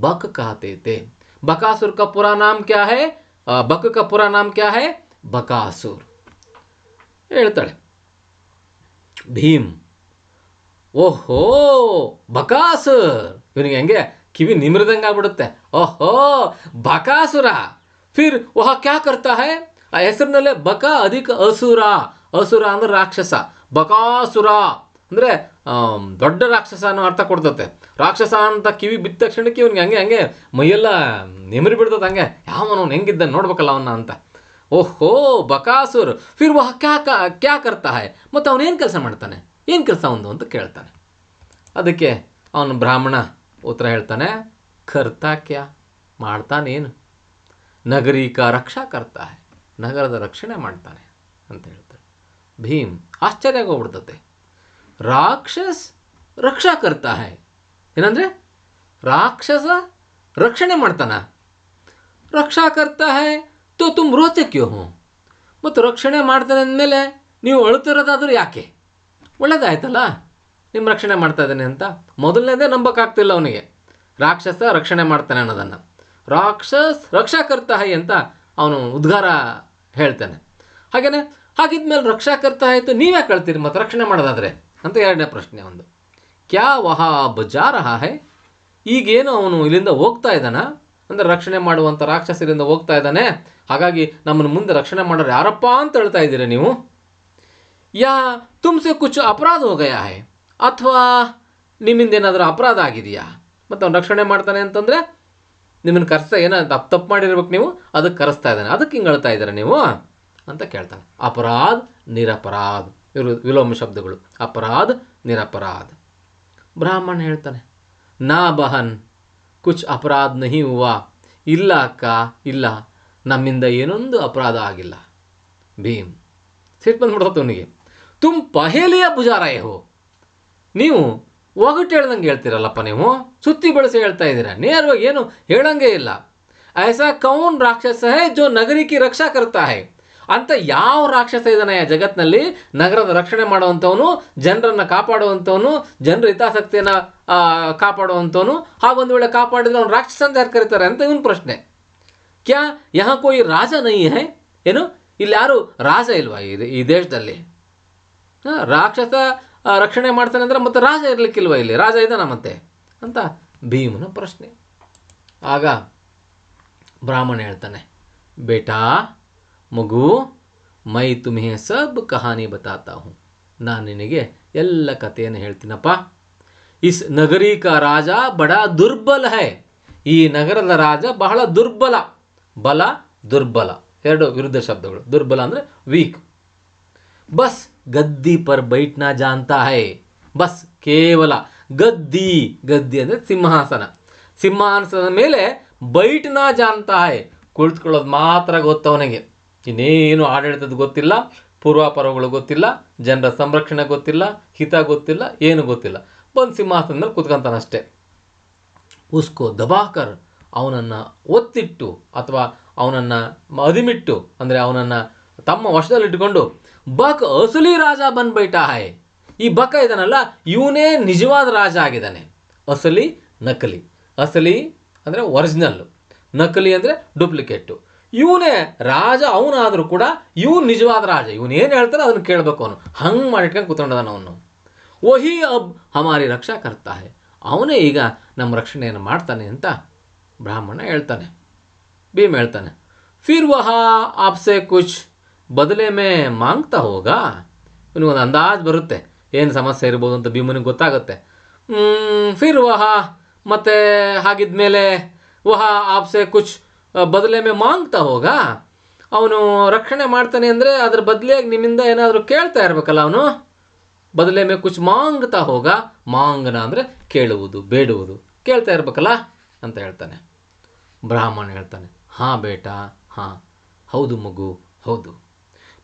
A: बक कहते थे. बकासुर का पूरा नाम क्या है? बक का पूरा नाम क्या है? बकासुर. ಹೇಳ್ತಾಳೆ ಭೀಮ್, ಓಹೋ ಬಕಾಸುರ್. ಇವನಿಗೆ ಹೆಂಗೆ ಕಿವಿ ನಿಮ್ರದಂಗೆ ಆಗ್ಬಿಡುತ್ತೆ. ಓಹೋ ಬಕಾಸುರ. ಫಿರ್ ವಹ ಕ್ಯಾ ಕರ್ತಾ ಹೈ? ಆ ಹೆಸರಿನಲ್ಲೇ ಬಕ ಅಧಿಕ ಅಸುರ. ಅಸುರ ಅಂದ್ರೆ ರಾಕ್ಷಸ, ಬಕಾಸುರ ಅಂದರೆ ದೊಡ್ಡ ರಾಕ್ಷಸ ಅನ್ನೋ ಅರ್ಥ ಕೊಡ್ತತೆ. ರಾಕ್ಷಸ ಅಂತ ಕಿವಿ ಬಿದ್ದ ತಕ್ಷಣಕ್ಕೆ ಇವ್ನಿಗೆ ಹಂಗೆ ಮೈಯೆಲ್ಲ ನೆಮರಿ ಬಿಡ್ತದೆ. ಹಂಗೆ ಯಾವನು ಹೆಂಗಿದ್ದ ನೋಡ್ಬೇಕಲ್ಲ ಅವನ್ನ ಅಂತ. ಓಹೋ ಬಕಾಸುರ್. ಫಿರ್ ವಹ ಕ್ಯಾ ಕರ್ತಾ ಹೈ, ಮತ್ತು ಅವನೇನು ಕೆಲಸ ಮಾಡ್ತಾನೆ, ಏನು ಕೆಲಸ ಒಂದು ಅಂತ ಕೇಳ್ತಾನೆ. ಅದಕ್ಕೆ ಅವನು ಬ್ರಾಹ್ಮಣ ಉತ್ತರ ಹೇಳ್ತಾನೆ, ಕರ್ತಾ ಕ್ಯಾ, ಮಾಡ್ತಾನೇನು? ನಗರೀಕ ರಕ್ಷಾ ಕರ್ತಾ ಹೈ, ನಗರದ ರಕ್ಷಣೆ ಮಾಡ್ತಾನೆ ಅಂತ ಹೇಳ್ತಾನೆ. ಭೀಮ್ ಆಶ್ಚರ್ಯ ಆಗೋಗ್ಬಿಡ್ತತೆ. ರಾಕ್ಷಸ್ ರಕ್ಷಾ ಕರ್ತಾ ಹೈ, ಏನಂದರೆ ರಾಕ್ಷಸ ರಕ್ಷಣೆ ಮಾಡ್ತಾನ? ರಕ್ಷಾ ಕರ್ತಾ ಹೈ ತೋ ತುಮ್ ರೋತೆ ಕ್ಯೋ ಹೋ, ಮತ್ತು ರಕ್ಷಣೆ ಮಾಡ್ತಾನೆ ಅಂದಮೇಲೆ ನೀವು ಅಳುತ್ತಿರೋದಾದ್ರೂ ಯಾಕೆ? ಒಳ್ಳೇದಾಯ್ತಲ್ಲ, ನಿಮ್ಮ ರಕ್ಷಣೆ ಮಾಡ್ತಾ ಇದ್ದಾನೆ ಅಂತ. ಮೊದಲನೇದೇ ನಂಬಕ್ಕಾಗ್ತಿಲ್ಲ ಅವನಿಗೆ, ರಾಕ್ಷಸ ರಕ್ಷಣೆ ಮಾಡ್ತಾನೆ ಅನ್ನೋದನ್ನು. ರಾಕ್ಷಸ್ ರಕ್ಷಾ ಕರ್ತಾ ಹೈ ಅಂತ ಅವನು ಉದ್ಗಾರ ಹೇಳ್ತಾನೆ. ಹಾಗಿದ್ಮೇಲೆ ರಕ್ಷಾ ಕರ್ತಾ ಆಯಿತು, ನೀವೇ ಕಳ್ತೀರಿ ಮತ್ತು ರಕ್ಷಣೆ ಮಾಡೋದಾದರೆ ಅಂತ ಎರಡನೇ ಪ್ರಶ್ನೆ ಒಂದು. ಕ್ಯಾ ವಹ ಬಜಾ ರಹಾ ಹೈ, ಈಗೇನು ಅವನು ಇಲ್ಲಿಂದ ಹೋಗ್ತಾ ಇದ್ದಾನ ಅಂದರೆ ರಕ್ಷಣೆ ಮಾಡುವಂಥ ರಾಕ್ಷಸರಿಂದ ಹೋಗ್ತಾ ಇದ್ದಾನೆ, ಹಾಗಾಗಿ ನಮ್ಮನ್ನು ಮುಂದೆ ರಕ್ಷಣೆ ಮಾಡೋರು ಯಾರಪ್ಪ ಅಂತ ಹೇಳ್ತಾ ಇದ್ದೀರಾ ನೀವು? ಯಾ ತುಮ್ಸೆ ಕುಚ್ ಅಪರಾಧ ಹೋಗಯಾ ಹೈ, ಅಥವಾ ನಿಮ್ಮಿಂದ ಏನಾದರೂ ಅಪರಾಧ ಆಗಿದೆಯಾ? ಮತ್ತು ಅವ್ನು ರಕ್ಷಣೆ ಮಾಡ್ತಾನೆ ಅಂತಂದರೆ ನಿಮ್ಮನ್ನು ಕರೆಸ್ತಾ ಏನೋ ತಪ್ಪು ಮಾಡಿರ್ಬೇಕು ನೀವು, ಅದಕ್ಕೆ ಕರೆಸ್ತಾ ಇದ್ದಾನೆ, ಅದಕ್ಕೆ ಹಿಂಗೆ ಹೇಳ್ತಾ ಇದ್ದೀರಾ ನೀವು ಅಂತ ಕೇಳ್ತಾನೆ. ಅಪರಾಧ್ ನಿರಪರಾಧ್ ಇವರು ವಿಲೋಮ ಶಬ್ದಗಳು. ಅಪರಾಧ್ ನಿರಪರಾಧ್. ಬ್ರಾಹ್ಮಣ ಹೇಳ್ತಾನೆ, ನಾ ಬಹನ್ ಕುಚ್ ಅಪರಾಧ ನಹಿ ಹುವಾ, ಇಲ್ಲ ಅಕ್ಕ, ಇಲ್ಲ, ನಮ್ಮಿಂದ ಏನೊಂದು ಅಪರಾಧ ಆಗಿಲ್ಲ. ಭೀಮ್ ಸಿಟ್ಟು ಬಂದ್ಬಿಡ್ತದೆ ಅವನಿಗೆ. ತುಮ್ ಪಹೇಲಿಯ ಬುಜಾರಾಯ ಹೋ, ನೀವು ಒಗಟು ಹೇಳ್ದಂಗೆ ಹೇಳ್ತೀರಲ್ಲಪ್ಪ, ನೀವು ಸುತ್ತಿ ಬೆಳೆಸಿ ಹೇಳ್ತಾ ಇದ್ದೀರಾ, ನೇರವಾಗಿ ಏನು ಹೇಳಂಗೆ ಇಲ್ಲ. ಐಸಾ ಕೌನ್ ರಾಕ್ಷಸ ಹೈ ಜೋ ನಗರಿ ಕಿ ರಕ್ಷಾ ಕರ್ತಾ ಹೈ, ಅಂತ ಯಾವ ರಾಕ್ಷಸ ಇದ್ದಾನೆ ಜಗತ್ತಿನಲ್ಲಿ ನಗರದ ರಕ್ಷಣೆ ಮಾಡುವಂಥವನು, ಜನರನ್ನು ಕಾಪಾಡುವಂಥವನು, ಜನರ ಹಿತಾಸಕ್ತಿಯನ್ನು ಕಾಪಾಡುವಂಥವನು? ಹಾಗೊಂದು ವೇಳೆ ಕಾಪಾಡಿದ್ರೆ ಅವ್ನು ರಾಕ್ಷಸ ಅಂತ ಯಾರು ಕರೀತಾರೆ ಅಂತ ಇವನು ಪ್ರಶ್ನೆ. ಕ್ಯಾ ಯಹಾ ಕೋಯಿ ರಾಜ ನಹೀ ಹೈ, ಏನು ಇಲ್ಲಿ ಯಾರು ರಾಜ ಇಲ್ವಾ ಈ ದೇಶದಲ್ಲಿ? ರಾಕ್ಷಸ ರಕ್ಷಣೆ ಮಾಡ್ತಾನೆ ಅಂದರೆ ಮತ್ತೆ ರಾಜ ಇರಲಿಕ್ಕಿಲ್ವ ಇಲ್ಲಿ? ರಾಜ ಇದ್ದಾನ ಮತ್ತೆ ಅಂತ ಭೀಮನ ಪ್ರಶ್ನೆ. ಆಗ ಬ್ರಾಹ್ಮಣ ಹೇಳ್ತಾನೆ, ಬೇಟಾ ಮಗು, ಮೈ ತುಮ್ಹೆ ಸಬ್ ಕಹಾನಿ ಬತಾತಾ ಹೂँ, ನಾನು ನಿನಗೆ ಎಲ್ಲ ಕಥೆಯನ್ನು ಹೇಳ್ತೀನಪ್ಪ. ಇಸ್ ನಗರಿ ಕಾ ರಾಜ ಬಡ ದುರ್ಬಲ ಹೈ, ಈ ನಗರದ ರಾಜ ಬಹಳ ದುರ್ಬಲ. ಬಲ ದುರ್ಬಲ ಎರಡು ವಿರುದ್ಧ ಶಬ್ದಗಳು. ದುರ್ಬಲ ಅಂದರೆ ವೀಕ್. ಬಸ್ ಗದ್ದಿ ಪರ್ ಬೈಟ್ನಾ ಜಾನ್ತಾ ಹೈ, ಬಸ್ ಕೇವಲ ಗದ್ದಿ, ಗದ್ದಿ ಅಂದರೆ ಸಿಂಹಾಸನ, ಸಿಂಹಾಸನದ ಮೇಲೆ ಬೈಟ್ನಾ ಜಾನ್ತಾ ಹೈ, ಕುಳಿತುಕೊಳ್ಳೋದು ಮಾತ್ರ ಗೊತ್ತವನಿಗೆ, ಇನ್ನೇನು ಆಡಳಿತದ ಗೊತ್ತಿಲ್ಲ, ಪೂರ್ವಾಪರಗಳು ಗೊತ್ತಿಲ್ಲ, ಜನರ ಸಂರಕ್ಷಣೆ ಗೊತ್ತಿಲ್ಲ, ಹಿತ ಗೊತ್ತಿಲ್ಲ, ಏನು ಗೊತ್ತಿಲ್ಲ. ಬಂದು ಸಿಂಹಾಸನದ ಮೇಲೆ ಕೂತ್ಕೊಂತಾನಷ್ಟೇ. ಉಸ್ಕೋ ದಬಾಕರ್, ಅವನನ್ನು ಒತ್ತಿಟ್ಟು ಅಥವಾ ಅವನನ್ನು ಅದಿಮಿಟ್ಟು, ಅಂದರೆ ಅವನನ್ನು ತಮ್ಮ ವಶದಲ್ಲಿಟ್ಟುಕೊಂಡು ಬಕ್ ಅಸಲಿ ರಾಜ ಬಂದ್ಬೈಟಾ ಹೈ. ಈ ಬಕ ಇದನ್ನಲ್ಲ, ಇವನೇ ನಿಜವಾದ ರಾಜ ಆಗಿದ್ದಾನೆ. ಅಸಲಿ, ನಕಲಿ. ಅಸಲಿ ಅಂದರೆ ಒರಿಜಿನಲ್ಲು, ನಕಲಿ ಅಂದರೆ ಡೂಪ್ಲಿಕೇಟು. ಇವನೇ ರಾಜ ಅವನಾದರೂ ಕೂಡ ಇವನು ನಿಜವಾದ ರಾಜ. ಇವನು ಏನು ಹೇಳ್ತಾನೆ ಅದನ್ನು ಕೇಳಬೇಕು. ಅವನು ಹಂಗೆ ಮಾಡಿಟ್ಕೊಂಡು ಕೂತ್ಕೊಂಡದಾನ. ಅವನು ವಹಿ ಅಬ್ ಹಮಾರಿ ರಕ್ಷಾ ಕರ್ತಾ ಹೈ, ಅವನೇ ಈಗ ನಮ್ಮ ರಕ್ಷಣೆಯನ್ನು ಮಾಡ್ತಾನೆ ಅಂತ ಬ್ರಾಹ್ಮಣ ಹೇಳ್ತಾನೆ. ಭೀಮ್ ಹೇಳ್ತಾನೆ, ಫಿರ್ ವಹ ಆಪ್ಸೆ ಕುಚ್ ಬದಲೆ ಮೇ ಮಾಂಗ್ತಾ ಹೋಗಾ. ಇವನಿಗೊಂದು ಅಂದಾಜು ಬರುತ್ತೆ ಏನು ಸಮಸ್ಯೆ ಇರ್ಬೋದು ಅಂತ ಭೀಮನಿಗೆ ಗೊತ್ತಾಗುತ್ತೆ. ಫಿರ್ ವಹ, ಮತ್ತು ಹಾಗಿದ್ಮೇಲೆ ವಹ ಆಪ್ಸೆ ಕುಚ್ ಬದಲೆ ಮೇ ಮಾಂಗ್ತಾ ಹೋಗಾ, ಅವನು ರಕ್ಷಣೆ ಮಾಡ್ತಾನೆ ಅಂದರೆ ಅದ್ರ ಬದಲಿಯಾಗಿ ನಿಮ್ಮಿಂದ ಏನಾದರೂ ಕೇಳ್ತಾ ಇರಬೇಕಲ್ಲ. ಅವನು ಬದಲೆ ಮೇ ಕುಚ್ ಮಾಂಗ್ತಾ ಹೋಗಾ, ಮಾಂಗನ ಅಂದರೆ ಕೇಳುವುದು, ಬೇಡುವುದು, ಕೇಳ್ತಾ ಇರ್ಬೇಕಲ್ಲ ಅಂತ ಹೇಳ್ತಾನೆ. ಬ್ರಾಹ್ಮಣ ಹೇಳ್ತಾನೆ, ಹಾಂ ಬೇಟಾ, ಹಾಂ, ಹೌದು ಮಗು, ಹೌದು.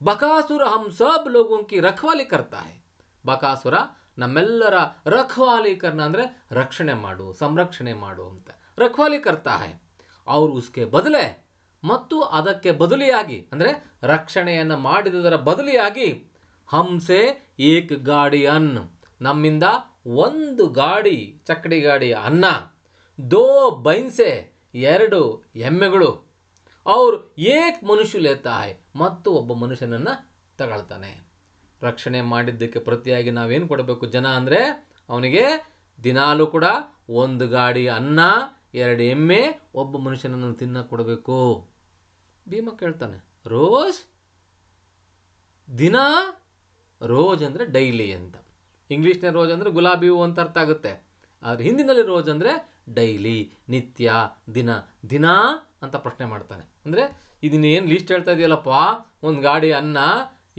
A: ಬಕಾಸುರ ಹಮ್ ಸಬ್ ಲೋಗೋಂ ಕಿ ರಖವಾಲಿ ಕರ್ತಾ ಹೈ. ಬಕಾಸುರ ನಮ್ಮೆಲ್ಲರ ರಖವಾಲೀಕರಣ ಅಂದರೆ ರಕ್ಷಣೆ ಮಾಡು, ಸಂರಕ್ಷಣೆ ಮಾಡು ಅಂತ. ರಖವಾಲಿ ಕರ್ತಾ ಹೈ. ಅವರು ಉಸ್ಕೆ ಬದಲೆ, ಮತ್ತು ಅದಕ್ಕೆ ಬದಲಿಯಾಗಿ ಅಂದರೆ ರಕ್ಷಣೆಯನ್ನು ಮಾಡಿದುದರ ಬದಲಿಯಾಗಿ ಹಂಸೆ ಏಕ್ ಗಾಡಿ ಅನ್ನ, ನಮ್ಮಿಂದ ಒಂದು ಗಾಡಿ, ಚಕ್ಕಡಿ ಗಾಡಿ ಅನ್ನ, ದೋ ಬೈನ್ಸೆ, ಎರಡು ಎಮ್ಮೆಗಳು, ಅವ್ರು ಏಕ್ ಮನುಷ್ಯ ಲೇತಾ ಹೈ, ಮತ್ತು ಒಬ್ಬ ಮನುಷ್ಯನನ್ನು ತಗೊಳ್ತಾನೆ. ರಕ್ಷಣೆ ಮಾಡಿದ್ದಕ್ಕೆ ಪ್ರತಿಯಾಗಿ ನಾವೇನು ಕೊಡಬೇಕು ಜನ ಅಂದರೆ, ಅವನಿಗೆ ದಿನಾಲೂ ಕೂಡ ಒಂದು ಗಾಡಿ ಅನ್ನ, ಎರಡು ಎಮ್ಮೆ, ಒಬ್ಬ ಮನುಷ್ಯನನ್ನು ತಿನ್ನ ಕೊಡಬೇಕು. ಭೀಮ ಕೇಳ್ತಾನೆ, ರೋಜ್, ದಿನ, ರೋಜ್ ಅಂದರೆ ಡೈಲಿ ಅಂತ. ಇಂಗ್ಲೀಷ್ನ ರೋಜ್ ಅಂದರೆ ಗುಲಾಬಿ ಹೂವು ಅಂತ ಅರ್ಥ ಆಗುತ್ತೆ. ಆದರೆ ಹಿಂದಿನಲ್ಲಿ ರೋಜ್ ಅಂದರೆ ಡೈಲಿ, ನಿತ್ಯ, ದಿನ. ದಿನ ಅಂತ ಪ್ರಶ್ನೆ ಮಾಡ್ತಾನೆ. ಅಂದರೆ ಇದನ್ನ ಏನು ಲೀಸ್ಟ್ ಹೇಳ್ತಾ ಇದೆಯಲ್ಲಪ್ಪ, ಒಂದು ಗಾಡಿ ಅನ್ನ,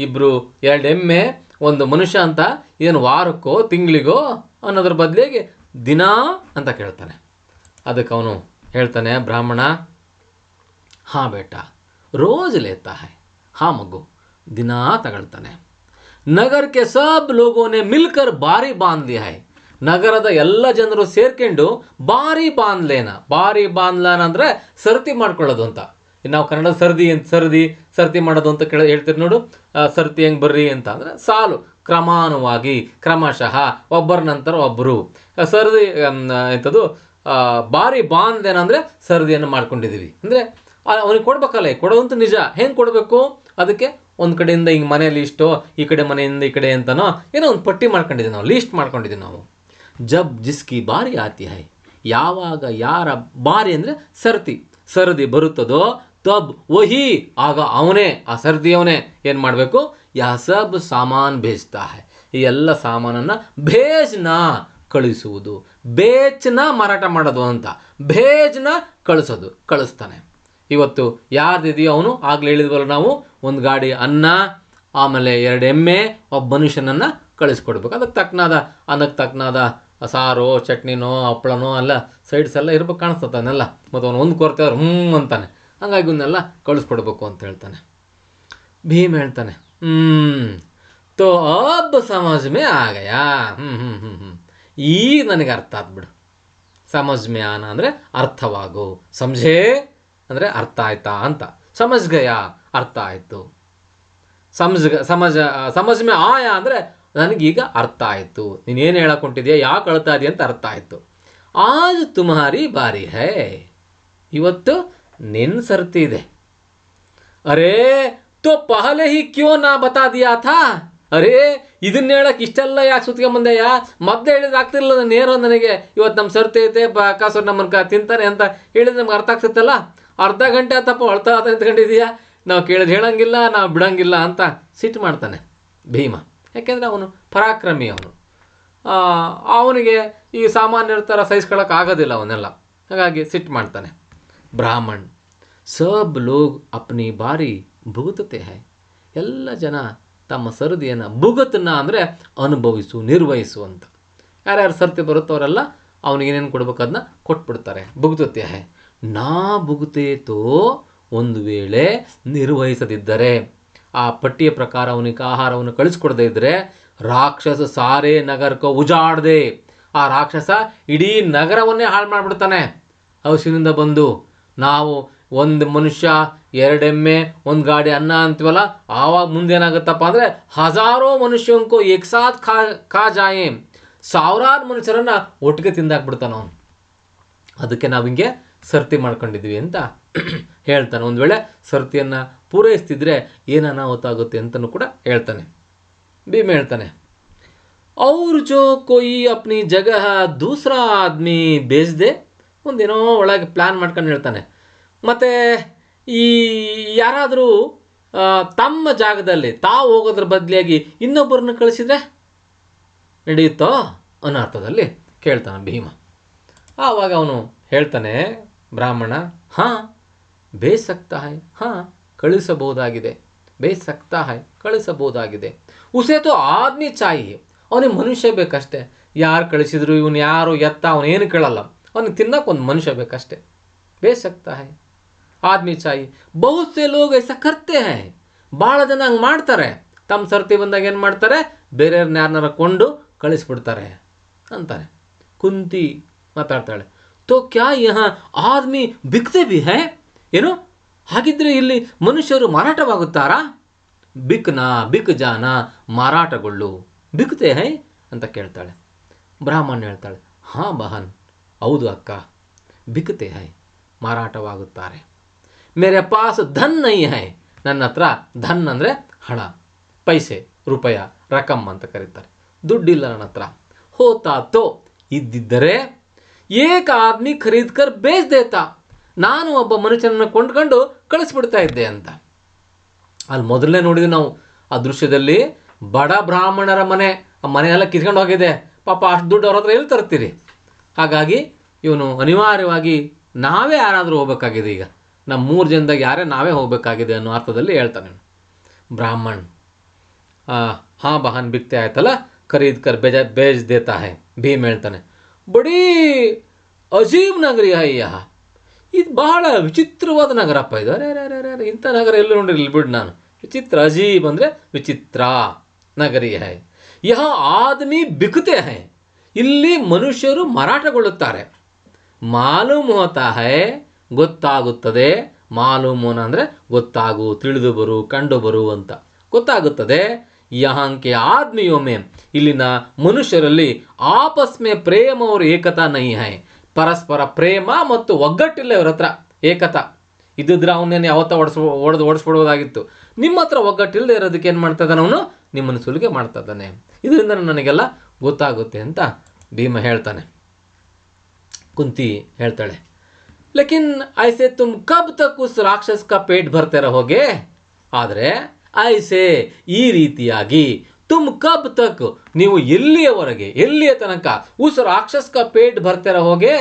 A: ಇಬ್ಬರು, ಎರಡು ಎಮ್ಮೆ, ಒಂದು ಮನುಷ್ಯ ಅಂತ, ಏನು ವಾರಕ್ಕೋ ತಿಂಗಳಿಗೋ ಅನ್ನೋದ್ರ ಬದಲಿಗೆ ದಿನ ಅಂತ ಕೇಳ್ತಾನೆ. ಅದಕ್ಕೆ ಅವನು ಹೇಳ್ತಾನೆ ಬ್ರಾಹ್ಮಣ, ಹಾಂ ಬೇಟಾ, ರೋಜ್ ಲೇತಾ ಹೈ, ಹಾಂ ಮಗು, ದಿನ ತಗೊಳ್ತಾನೆ. ನಗರಕ್ಕೆ ಸಬ್ ಲೋಗೋನೆ ಮಿಲ್ಕರ್ ಬಾರಿ ಬಾಂಧ್ಲಿ ಹೈ, ನಗರದ ಎಲ್ಲ ಜನರು ಸೇರ್ಕೊಂಡು ಬಾರಿ ಬಾಂಧ್ಲೇನ. ಬಾರಿ ಬಾಂಧ್ಲಾನ ಅಂದರೆ ಸರತಿ ಮಾಡ್ಕೊಳ್ಳೋದು ಅಂತ. ನಾವು ಕನ್ನಡದ ಸರತಿ ಮಾಡೋದು ಅಂತ ಹೇಳ್ತೀರಿ ನೋಡು. ಸರತಿ ಹೆಂಗೆ ಬರ್ರಿ ಅಂತ ಅಂದರೆ ಸಾಲು, ಕ್ರಮಾನುವಾಗಿ, ಕ್ರಮಶಃ, ಒಬ್ಬರ ನಂತರ ಒಬ್ಬರು ಸರದಿ ಎಂಥದ್ದು. ಬಾರಿ ಬಾಂಧ್ಲೇನ ಅಂದರೆ ಸರದಿಯನ್ನು ಮಾಡ್ಕೊಂಡಿದ್ದೀವಿ ಅಂದರೆ ಅವನಿಗೆ ಕೊಡ್ಬೇಕಲ್ಲ. ಕೊಡೋದಂತೂ ನಿಜ. ಹೆಂಗೆ ಕೊಡಬೇಕು, ಅದಕ್ಕೆ ಒಂದು ಕಡೆಯಿಂದ ಹಿಂಗೆ ಮನೆಯಲ್ಲಿ ಇಷ್ಟೋ, ಈ ಕಡೆ ಮನೆಯಿಂದ ಈ ಕಡೆ ಅಂತನೋ ಏನೋ ಒಂದು ಪಟ್ಟಿ ಮಾಡ್ಕೊಂಡಿದ್ದೀವಿ ನಾವು, ಲೀಸ್ಟ್ ಮಾಡ್ಕೊಂಡಿದ್ದೀವಿ ನಾವು. ಜಬ್ ಜಿಸ್ಕಿ ಬಾರಿ ಆತಿ ಹೈ, ಯಾವಾಗ ಯಾರ ಬಾರಿ ಅಂದರೆ ಸರದಿ ಬರುತ್ತದೋ, ತಬ್ ವಹಿ, ಆಗ ಅವನೇ, ಆ ಸರದಿಯವನೇ ಏನು ಮಾಡಬೇಕು, ಯಾ ಸಬ್ ಸಾಮಾನ್ ಭೇಜ್ತಾ ಹೈ, ಈ ಎಲ್ಲ ಸಾಮಾನನ್ನು ಭೇಜ್ನ ಕಳಿಸುವುದು, ಬೇಚ್ನ ಮಾರಾಟ ಮಾಡೋದು ಅಂತ, ಭೇಜ್ನ ಕಳಿಸ್ತಾನೆ. ಇವತ್ತು ಯಾರ್ದಿದೆಯೋ ಅವನು, ಆಗಲೇ ಹೇಳಿದ್ವಲ್ಲ ನಾವು, ಒಂದು ಗಾಡಿ ಅನ್ನ, ಆಮೇಲೆ ಎರಡು ಎಮ್ಮೆ, ಒಬ್ಬ ಮನುಷ್ಯನನ್ನು ಕಳಿಸ್ಕೊಡ್ಬೇಕು. ಅನ್ನಕ್ಕೆ ತಕ್ಕನಾದ ಸಾರೋ, ಚಟ್ನಿನೋ, ಹಪ್ಪಳನೋ ಎಲ್ಲ ಸೈಡ್ಸ್ ಎಲ್ಲ ಇರ್ಬೇಕು, ಕಾಣಿಸ್ತತಾನೆಲ್ಲ. ಮತ್ತು ಅವನು ಒಂದು ಕೊರತೆ ಅವ್ರು ಅಂತಾನೆ. ಹಂಗಾಗಿ ಇವನ್ನೆಲ್ಲ ಕಳಿಸ್ಕೊಡ್ಬೇಕು ಅಂತ ಹೇಳ್ತಾನೆ. ಭೀಮ್ ಹೇಳ್ತಾನೆ, ತೋ ಅಬ್ ಸಮಜ್ ಮೇ ಆಗಯಾ. ಈಗ ನನಗೆ ಅರ್ಥ ಆತ್ಬಿಡು. ಸಮಜ್ ಮೇ ಆನ ಅಂದರೆ ಅರ್ಥವಾಗು, ಸಮಜೇ ಅಂದರೆ ಅರ್ಥ ಆಯ್ತಾ ಅಂತ. ಸಮಜ್ ಗಯಾ, ಅರ್ಥ ಆಯಿತು. ಸಮಜ್ ಮೇ ಆಯಾ ಅಂದರೆ ನನಗೀಗ ಅರ್ಥ ಆಯಿತು, ನೀನೇನು ಹೇಳಕ್ಕೊಂಡಿದ್ಯಾ, ಯಾಕೆ ಅಳ್ತಾ ಇದೆಯಾ ಅಂತ ಅರ್ಥ ಆಯಿತು. ಆಜ್ ತುಮ್ಹಾರಿ ಬಾರಿ ಹೈ, ಇವತ್ತು ನಿನ್ನ ಸರ್ತಿ ಇದೆ. ಅರೇ ತೋ ಪಹಲೆ ಹಿ ಕ್ಯೋ ನಾ ಬತಾ ದಿಯಾ ಥಾ, ಅರೇ ಇದನ್ನ ಹೇಳಕ್ಕೆ ಇಷ್ಟೆಲ್ಲ ಯಾಕೆ ಸುತ್ಕೊಂಬಂದೆಯ, ಮೊದಲೇ ಹೇಳಿದ್ರೆ ಆಗ್ತಿರಲಿಲ್ಲ ನೇರ ನನಗೆ. ಇವತ್ತು ನಮ್ಮ ಸರ್ತಿ ಐತೆ, ಕಾಸು ನಮ್ಮನ್ನ ತಿಂತಾರೆ ಅಂತ ಹೇಳಿದ್ರೆ ನಮ್ಗೆ ಅರ್ಥ ಆಗ್ತಿತ್ತಲ್ಲ. ಅರ್ಧ ಗಂಟೆ ಆತಪ್ಪ ಅಳ್ತಾ ನಿಂತ್ಕೊಂಡಿದೀಯಾ, ನಾವು ಕೇಳಿದ್ರೆ ಹೇಳಂಗಿಲ್ಲ, ನಾವು ಬಿಡಂಗಿಲ್ಲ ಅಂತ ಸಿಟ್ಟು ಮಾಡ್ತಾನೆ ಭೀಮ. ಯಾಕೆಂದರೆ ಅವನು ಪರಾಕ್ರಮಿ. ಅವನಿಗೆ ಈ ಸಾಮಾನ್ಯರ ಥರ ಸಹಿಸ್ಕೊಳ್ಳೋಕೆ ಆಗೋದಿಲ್ಲ ಅವನ್ನೆಲ್ಲ. ಹಾಗಾಗಿ ಸಿಟ್ಟು ಮಾಡ್ತಾನೆ. ಬ್ರಾಹ್ಮಣ್, ಸಬ್ ಲೋಗ್ ಅಪ್ನಿ ಬಾರಿ ಭುಗತತೆ ಹೈ, ಎಲ್ಲ ಜನ ತಮ್ಮ ಸರದಿಯನ್ನು ಭುಗತನ ಅಂದರೆ ಅನುಭವಿಸು, ನಿರ್ವಹಿಸು ಅಂತ. ಯಾರ್ಯಾರು ಸರ್ತಿ ಬರುತ್ತವರೆಲ್ಲ ಅವನಿಗೇನೇನು ಕೊಡ್ಬೇಕು ಅದನ್ನ ಕೊಟ್ಬಿಡ್ತಾರೆ. ಭುಗತತೆ ಹೈ, ನಾ ಭುಗತೇತೋ, ಒಂದು ವೇಳೆ ನಿರ್ವಹಿಸದಿದ್ದರೆ, ಆ ಪಟ್ಟಿಯ ಪ್ರಕಾರ ಅವನಿಗೆ ಆಹಾರವನ್ನು ಕಳಿಸ್ಕೊಡದೇ ಇದ್ದರೆ ರಾಕ್ಷಸ ಸಾರೇ ನಗರಕ್ಕೆ ಉಜಾಡದೆ, ಆ ರಾಕ್ಷಸ ಇಡೀ ನಗರವನ್ನೇ ಹಾಳು ಮಾಡಿಬಿಡ್ತಾನೆ. ಹೌಸಿನಿಂದ ಬಂದು ನಾವು ಒಂದು ಮನುಷ್ಯ 2 ಎಮ್ಮೆ 1 ಗಾಡಿ ಅನ್ನ ಅಂತೀವಲ್ಲ, ಆವಾಗ ಮುಂದೇನಾಗುತ್ತಪ್ಪ ಅಂದರೆ ಹಜಾರೋ ಮನುಷ್ಯಂಕೋ ಏಕ್ಸಾತ್ ಖಾ ಜಾಯೆ, ಸಾವಿರಾರು ಮನುಷ್ಯರನ್ನು ಒಟ್ಟಿಗೆ ತಿಂದಾಕ್ಬಿಡ್ತಾನೆ ಅವನು. ಅದಕ್ಕೆ ನಾವು ಹಿಂಗೆ ಸರ್ತಿ ಮಾಡ್ಕೊಂಡಿದ್ವಿ ಅಂತ ಹೇಳ್ತಾನೆ. ಒಂದು ವೇಳೆ ಸರ್ತಿಯನ್ನು ಪೂರೈಸ್ತಿದ್ರೆ ಏನು ಅನಾಹುತ ಅಂತಲೂ ಕೂಡ ಹೇಳ್ತಾನೆ. ಭೀಮ ಹೇಳ್ತಾನೆ, ಅವ್ರು ಜೋ ಕೊಯ್ ಅಪ್ನಿ ಜಗಹ ದೂಸರಾ ಆದ್ಮಿ ಬೇಸ್ದೆ, ಒಂದೇನೋ ಒಳಗೆ ಪ್ಲ್ಯಾನ್ ಮಾಡ್ಕೊಂಡು ಹೇಳ್ತಾನೆ. ಮತ್ತು ಈ ಯಾರಾದರೂ ತಮ್ಮ ಜಾಗದಲ್ಲಿ ತಾವು ಹೋಗೋದ್ರ ಬದಲಿಯಾಗಿ ಇನ್ನೊಬ್ಬರನ್ನ ಕಳಿಸಿದ್ರೆ ನಡೆಯುತ್ತೋ ಅನ್ನೋ ಅರ್ಥದಲ್ಲಿ ಕೇಳ್ತಾನೆ ಭೀಮ. ಆವಾಗ ಅವನು ಹೇಳ್ತಾನೆ ಬ್ರಾಹ್ಮಣ, ಹಾಂ ಬೇಸಕ್ತಾ ಹೈ, ಹಾಂ ಕಳಿಸಬಹುದಾಗಿದೆ, ಬೇಸಕ್ತಾ ಹೈ ಕಳಿಸಬಹುದಾಗಿದೆ. ಉಸೇತೋ ಆದ್ಮಿ ಚಾಯಿ, ಅವನಿಗೆ ಮನುಷ್ಯ ಬೇಕಷ್ಟೇ. ಯಾರು ಕಳಿಸಿದ್ರು ಇವನು ಯಾರು ಎತ್ತ ಅವನೇನು ಕೇಳಲ್ಲ, ಅವನಿಗೆ ತಿನ್ನಕ್ಕೆ ಒಂದು ಮನುಷ್ಯ ಬೇಕಷ್ಟೇ. ಬೇಸಕ್ತಾ ಹೈ ಆದ್ಮಿ ಚಾಯಿ. ಬಹುತ್ ಸೇ ಲೋಗ್ ಐಸಾ ಕರ್ತೆ ಹೈ, ಭಾಳ ಜನ ಹಂಗೆ ಮಾಡ್ತಾರೆ. ತಮ್ಮ ಸರ್ತಿ ಬಂದಾಗ ಏನು ಮಾಡ್ತಾರೆ, ಬೇರೆಯವ್ರನ್ನ ಯಾರನ್ನಾರ ಕೊಂಡು ಕಳಿಸ್ಬಿಡ್ತಾರೆ ಅಂತಾನೆ. ಕುಂತಿ ಮಾತಾಡ್ತಾಳೆ, ತೋ ಕ್ಯಾ ಯಹಾ ಆದ್ಮಿ ಬಿಕ್ತೆ ಬಿ ಹೈ, ಏನು ಹಾಗಿದ್ರೆ ಇಲ್ಲಿ ಮನುಷ್ಯರು ಮಾರಾಟವಾಗುತ್ತಾರಾ? ಬಿಕ್ ಜಾನ ಮಾರಾಟಗೊಳ್ಳು, ಬಿಕ್ತೆ ಹೈ ಅಂತ ಕೇಳ್ತಾಳೆ. ಬ್ರಾಹ್ಮಣ ಹೇಳ್ತಾಳೆ, ಹಾಂ ಬಹನ್, ಹೌದು ಅಕ್ಕ, ಬಿಕ್ತೆ ಹೈ ಮಾರಾಟವಾಗುತ್ತಾರೆ. ಮೇರೆ ಪಾಸ್ ಧನ್ ನೈ ಹೈ, ನನ್ನ ಹತ್ರ ಧನ್ ಅಂದರೆ ಹಣ, ಪೈಸೆ, ರೂಪಾಯ, ರಕಮ್ ಅಂತ ಕರೀತಾರೆ. ದುಡ್ಡಿಲ್ಲ ನನ್ನ ಹತ್ರ. ಹೋತಾ ತೋ ಇದ್ದಿದ್ದರೆ ಏಕ ಆದ್ಮಿ ಖರೀದ್ ಕರ್ ಬೇಚ್ ದೇತಾ, ನಾನು ಒಬ್ಬ ಮನುಷ್ಯನನ್ನು ಕೊಂಡ್ಕೊಂಡು ಕಳಿಸ್ಬಿಡ್ತಾ ಇದ್ದೆ ಅಂತ. ಅಲ್ಲಿ ಮೊದಲನೇ ನೋಡಿದ್ವಿ ನಾವು ಆ ದೃಶ್ಯದಲ್ಲಿ, ಬಡ ಬ್ರಾಹ್ಮಣರ ಮನೆಯೆಲ್ಲ ಕಿತ್ಕೊಂಡು ಹೋಗಿದೆ. ಪಾಪ ಅಷ್ಟು ದುಡ್ಡು ಅವ್ರ ಹತ್ರ ಎಲ್ಲಿ ತರ್ತೀರಿ? ಹಾಗಾಗಿ ಇವನು ಅನಿವಾರ್ಯವಾಗಿ ನಾವೇ ಯಾರಾದರೂ ಹೋಗ್ಬೇಕಾಗಿದೆ. ಈಗ ನಮ್ಮ 3 ಜನದಾಗ ಯಾರೇ ನಾವೇ ಹೋಗಬೇಕಾಗಿದೆ ಅನ್ನೋ ಅರ್ಥದಲ್ಲಿ ಹೇಳ್ತಾನೆ ಬ್ರಾಹ್ಮಣ್. ಹಾಂ ಬಹನ್ ಬಿಕ್ತೆ ಆಯ್ತಲ್ಲ, ಖರೀದ್ ಕರ್ ಬೇಜ್ ದೇತಾ ಹೈ. ಭೀಮ್ ಹೇಳ್ತಾನೆ, ಬಡೀ ಅಜೀಬ್ ನಗರಿ ಹೈ ಯಹ, ಇದು ಬಹಳ ವಿಚಿತ್ರವಾದ ನಗರಪ್ಪ ಇದು. ಅರೆ ಇಂಥ ನಗರ ಎಲ್ಲೂ ನೋಡಿರಲಿಲ್ಲ ಬಿಡು ನಾನು. ವಿಚಿತ್ರ, ಅಜೀಬ್ ಅಂದರೆ ವಿಚಿತ್ರ, ನಗರಿ ಹೈ. ಯಹ ಆದ್ಮಿ ಬಿಕ್ತೆ ಹೈ, ಇಲ್ಲಿ ಮನುಷ್ಯರು ಮಾರಾಟಗೊಳ್ಳುತ್ತಾರೆ. ಮಾಲೂಮ್ ಹೋತಾ ಹೈ, ಗೊತ್ತಾಗುತ್ತದೆ. ಮಾಲೂಮ್ ಹೋನ ಅಂದರೆ ಗೊತ್ತಾಗು, ತಿಳಿದು ಬರು, ಕಂಡು ಬರು ಅಂತ ಗೊತ್ತಾಗುತ್ತದೆ. ಯಹಾಂಕೆ ಆದ್ಮಿಯೊಮ್ಮೆ, ಇಲ್ಲಿನ ಮನುಷ್ಯರಲ್ಲಿ ಆಪಸ್ ಮೇ ಪ್ರೇಮ ಅವರು ಏಕತಾ ನೈ ಹೈ, ಪರಸ್ಪರ ಪ್ರೇಮ ಮತ್ತು ಒಗ್ಗಟ್ಟಿಲ್ಲ ಇವ್ರ ಹತ್ರ. ಏಕತಾ ಇದ್ದಿದ್ರೆ ಅವನೇನು ಯಾವತ್ತ ಓಡಿಸ್ಬಿಡೋದಾಗಿತ್ತು. ನಿಮ್ಮ ಹತ್ರ ಒಗ್ಗಟ್ಟಿಲ್ಲದೆ ಇರೋದಕ್ಕೆ ಏನು ಮಾಡ್ತಾ ಇದ್ದಾನೆ ಅವನು, ನಿಮ್ಮನ್ನು ಸುಲಿಗೆ ಮಾಡ್ತಾ ಇದ್ದಾನೆ. ಇದರಿಂದ ನನಗೆಲ್ಲ ಗೊತ್ತಾಗುತ್ತೆ ಅಂತ ಭೀಮ ಹೇಳ್ತಾನೆ. ಕುಂತಿ ಹೇಳ್ತಾಳೆ, ಲೇಕಿನ್ ಐಸೆ ತುಮ್ ಕಬ್ ತಕ್ ಉಸ್ ರಾಕ್ಷಸ್ ಕಾ ಪೇಟ್ ಭರ್ತೆ ರಹೋಗೆ, ಆದರೆ ಐಸೆ ಈ ರೀತಿಯಾಗಿ ತುಮ್ ಕಬ್ ತಕ್, ನೀವು ಎಲ್ಲಿಯ ತನಕ ಉಸ್ ರಾಕ್ಷಸ್ ಕಾ ಪೇಟ್ ಭರ್ತೆ ರಹೋಗೆ,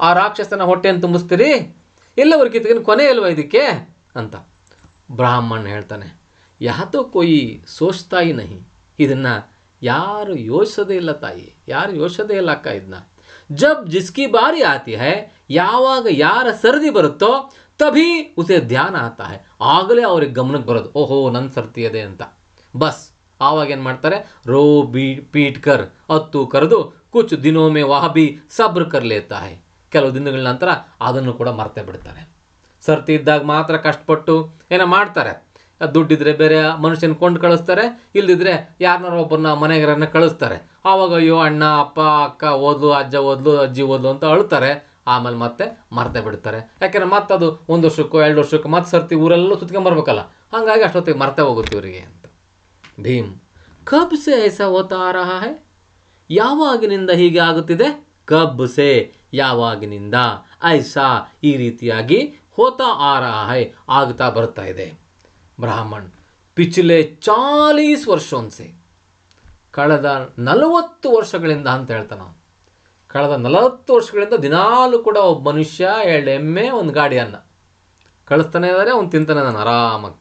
A: ಆ ರಾಕ್ಷಸನ ಹೊಟ್ಟೆಯನ್ನು ತುಂಬಿಸ್ತೀರಿ, ಎಲ್ಲವರೆಗೆ ಕಿತ್ಕೊಂಡು ಕೊನೆ ಇಲ್ವಾ ಇದಕ್ಕೆ ಅಂತ. ಬ್ರಾಹ್ಮಣ ಹೇಳ್ತಾನೆ, ಯಾತೋ ಕೊಯ್ ಸೋಚ್ತಾಯಿ ನಹಿ, ಇದನ್ನು ಯಾರು ಯೋಚಿಸೋದೇ ಇಲ್ಲ ತಾಯಿ, ಯಾರು ಯೋಚಿಸೋದೇ ಇಲ್ಲ ಅಕ್ಕ. ಇದನ್ನ ಜಬ್ ಜಿಸ್ಕಿ ಬಾರಿ ಆತಿ ಹೈ, ಯಾವಾಗ ಯಾರ ಸರ್ದಿ ಬರುತ್ತೋ ತಭಿ ಉಸೆ ಧ್ಯಾನ ಆತಾ ಹೈ, ಆಗಲೇ ಅವ್ರಿಗೆ ಗಮನಕ್ಕೆ ಬರೋದು, ಓಹೋ ನನ್ನ ಸರ್ತಿ ಇದೆ ಅಂತ. ಬಸ್ ಆವಾಗ ಏನು ಮಾಡ್ತಾರೆ, ರೋ ಪೀಟ್ ಕರ್, ಹತ್ತು ಕರೆದು ಕುಚ್ ದಿನೋಮೆ ವಾಹ ಬಿ ಸಬ್ರ್ ಕರ್ ಲೇತಾ ಹೈ, ಕೆಲವು ದಿನಗಳ ನಂತರ ಅದನ್ನು ಕೂಡ ಮರ್ತೇ ಬಿಡ್ತಾರೆ. ಸರ್ತಿ ಇದ್ದಾಗ ಮಾತ್ರ ಕಷ್ಟಪಟ್ಟು ಏನೋ ಮಾಡ್ತಾರೆ. ದುಡ್ಡಿದ್ರೆ ಬೇರೆ ಮನುಷ್ಯನ ಕೊಂಡು ಕಳಿಸ್ತಾರೆ, ಇಲ್ದಿದ್ರೆ ಯಾರನ್ನಾರ ಒಬ್ಬರನ್ನ ಮನೆಗಾರನ್ನ ಕಳಿಸ್ತಾರೆ. ಆವಾಗ ಅಯ್ಯೋ ಅಣ್ಣ ಅಪ್ಪ ಅಕ್ಕ ಓದ್ಲು, ಅಜ್ಜ ಓದ್ಲು, ಅಜ್ಜಿ ಓದ್ಲು ಅಂತ ಅಳ್ತಾರೆ. ಆಮೇಲೆ ಮತ್ತೆ ಮರ್ತೇ ಬಿಡ್ತಾರೆ. ಯಾಕೆಂದ್ರೆ ಮತ್ತೆ ಅದು 1 ವರ್ಷಕ್ಕೋ 2 ವರ್ಷಕ್ಕೋ ಮತ್ತೆ ಸರ್ತಿ ಊರೆಲ್ಲ ಸುತ್ಕೊಂಬರ್ಬೇಕಲ್ಲ, ಹಾಗಾಗಿ ಅಷ್ಟೊತ್ತಿಗೆ ಮರ್ತೇ ಹೋಗುತ್ತೆ ಇವರಿಗೆ ಅಂತ. ಭೀಮ್, ಕಬ್ ಸೆ ಐಸಾ ಹೋತಾ ಆ ರಹಾ ಹೈ, ಯಾವಾಗಿನಿಂದ ಹೀಗೆ ಆಗುತ್ತಿದೆ? ಕಬ್ ಸೆ ಯಾವಾಗಿನಿಂದ, ಐಸಾ ಈ ರೀತಿಯಾಗಿ, ಹೋತಾ ಆ ರಹಾ ಹೈ ಆಗ್ತಾ ಬರ್ತಾ ಇದೆ. ಬ್ರಾಹ್ಮಣ್, ಪಿಚ್ಲೆ 40 ವರ್ಷೋನ್ಸೆ, ಕಳೆದ 40 ವರ್ಷಗಳಿಂದ ಅಂತ ಹೇಳ್ತಾನೆ ನಾವು. ಕಳೆದ 40 ವರ್ಷಗಳಿಂದ ದಿನಾಲೂ ಕೂಡ ಒಬ್ಬ ಮನುಷ್ಯ 2 ಎಮ್ಮೆ 1 ಗಾಡಿ ಅನ್ನ ಕಳಿಸ್ತಾನೆ ಇದ್ದಾರೆ, ಅವ್ನು ತಿಂತಾನೆ ನಾನು ಆರಾಮಾಗಿ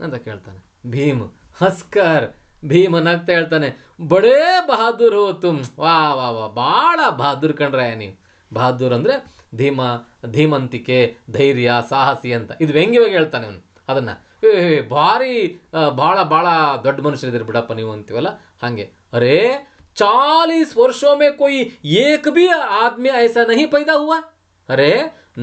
A: ಅಂತ ಕೇಳ್ತಾನೆ. ಭೀಮ್ ಹಸ್ಕರ್, ಭೀಮ ನಗ್ತಾ ಹೇಳ್ತಾನೆ, ಬಡೇ ಬಹಾದೂರ್ ಹೋ ತುಮ್, ವಾ ವಾ ವಾ, ಭಾಳ ಬಹಾದೂರ್ ಕಂಡ್ರೆ ನೀವು. ಬಹಾದೂರ್ ಅಂದರೆ ಧೀಮಂತಿಕೆ, ಧೈರ್ಯ, ಸಾಹಸಿ ಅಂತ. ಇದು ವ್ಯಂಗ್ಯವಾಗಿ ಹೇಳ್ತಾನೆ ಅವನು. ಅದನ್ನು ಭಾರಿ ಭಾಳ ಭಾಳ ದೊಡ್ಡ ಮನುಷ್ಯರಿದ್ದೀರಿ ಬಿಡಪ್ಪ ನೀವು ಅಂತೀವಲ್ಲ ಹಾಗೆ. ಅರೇ 40 ವರ್ಷೋं में कोई एक भी आदमी ऐसा नहीं पैदा हुआ. ಅರೇ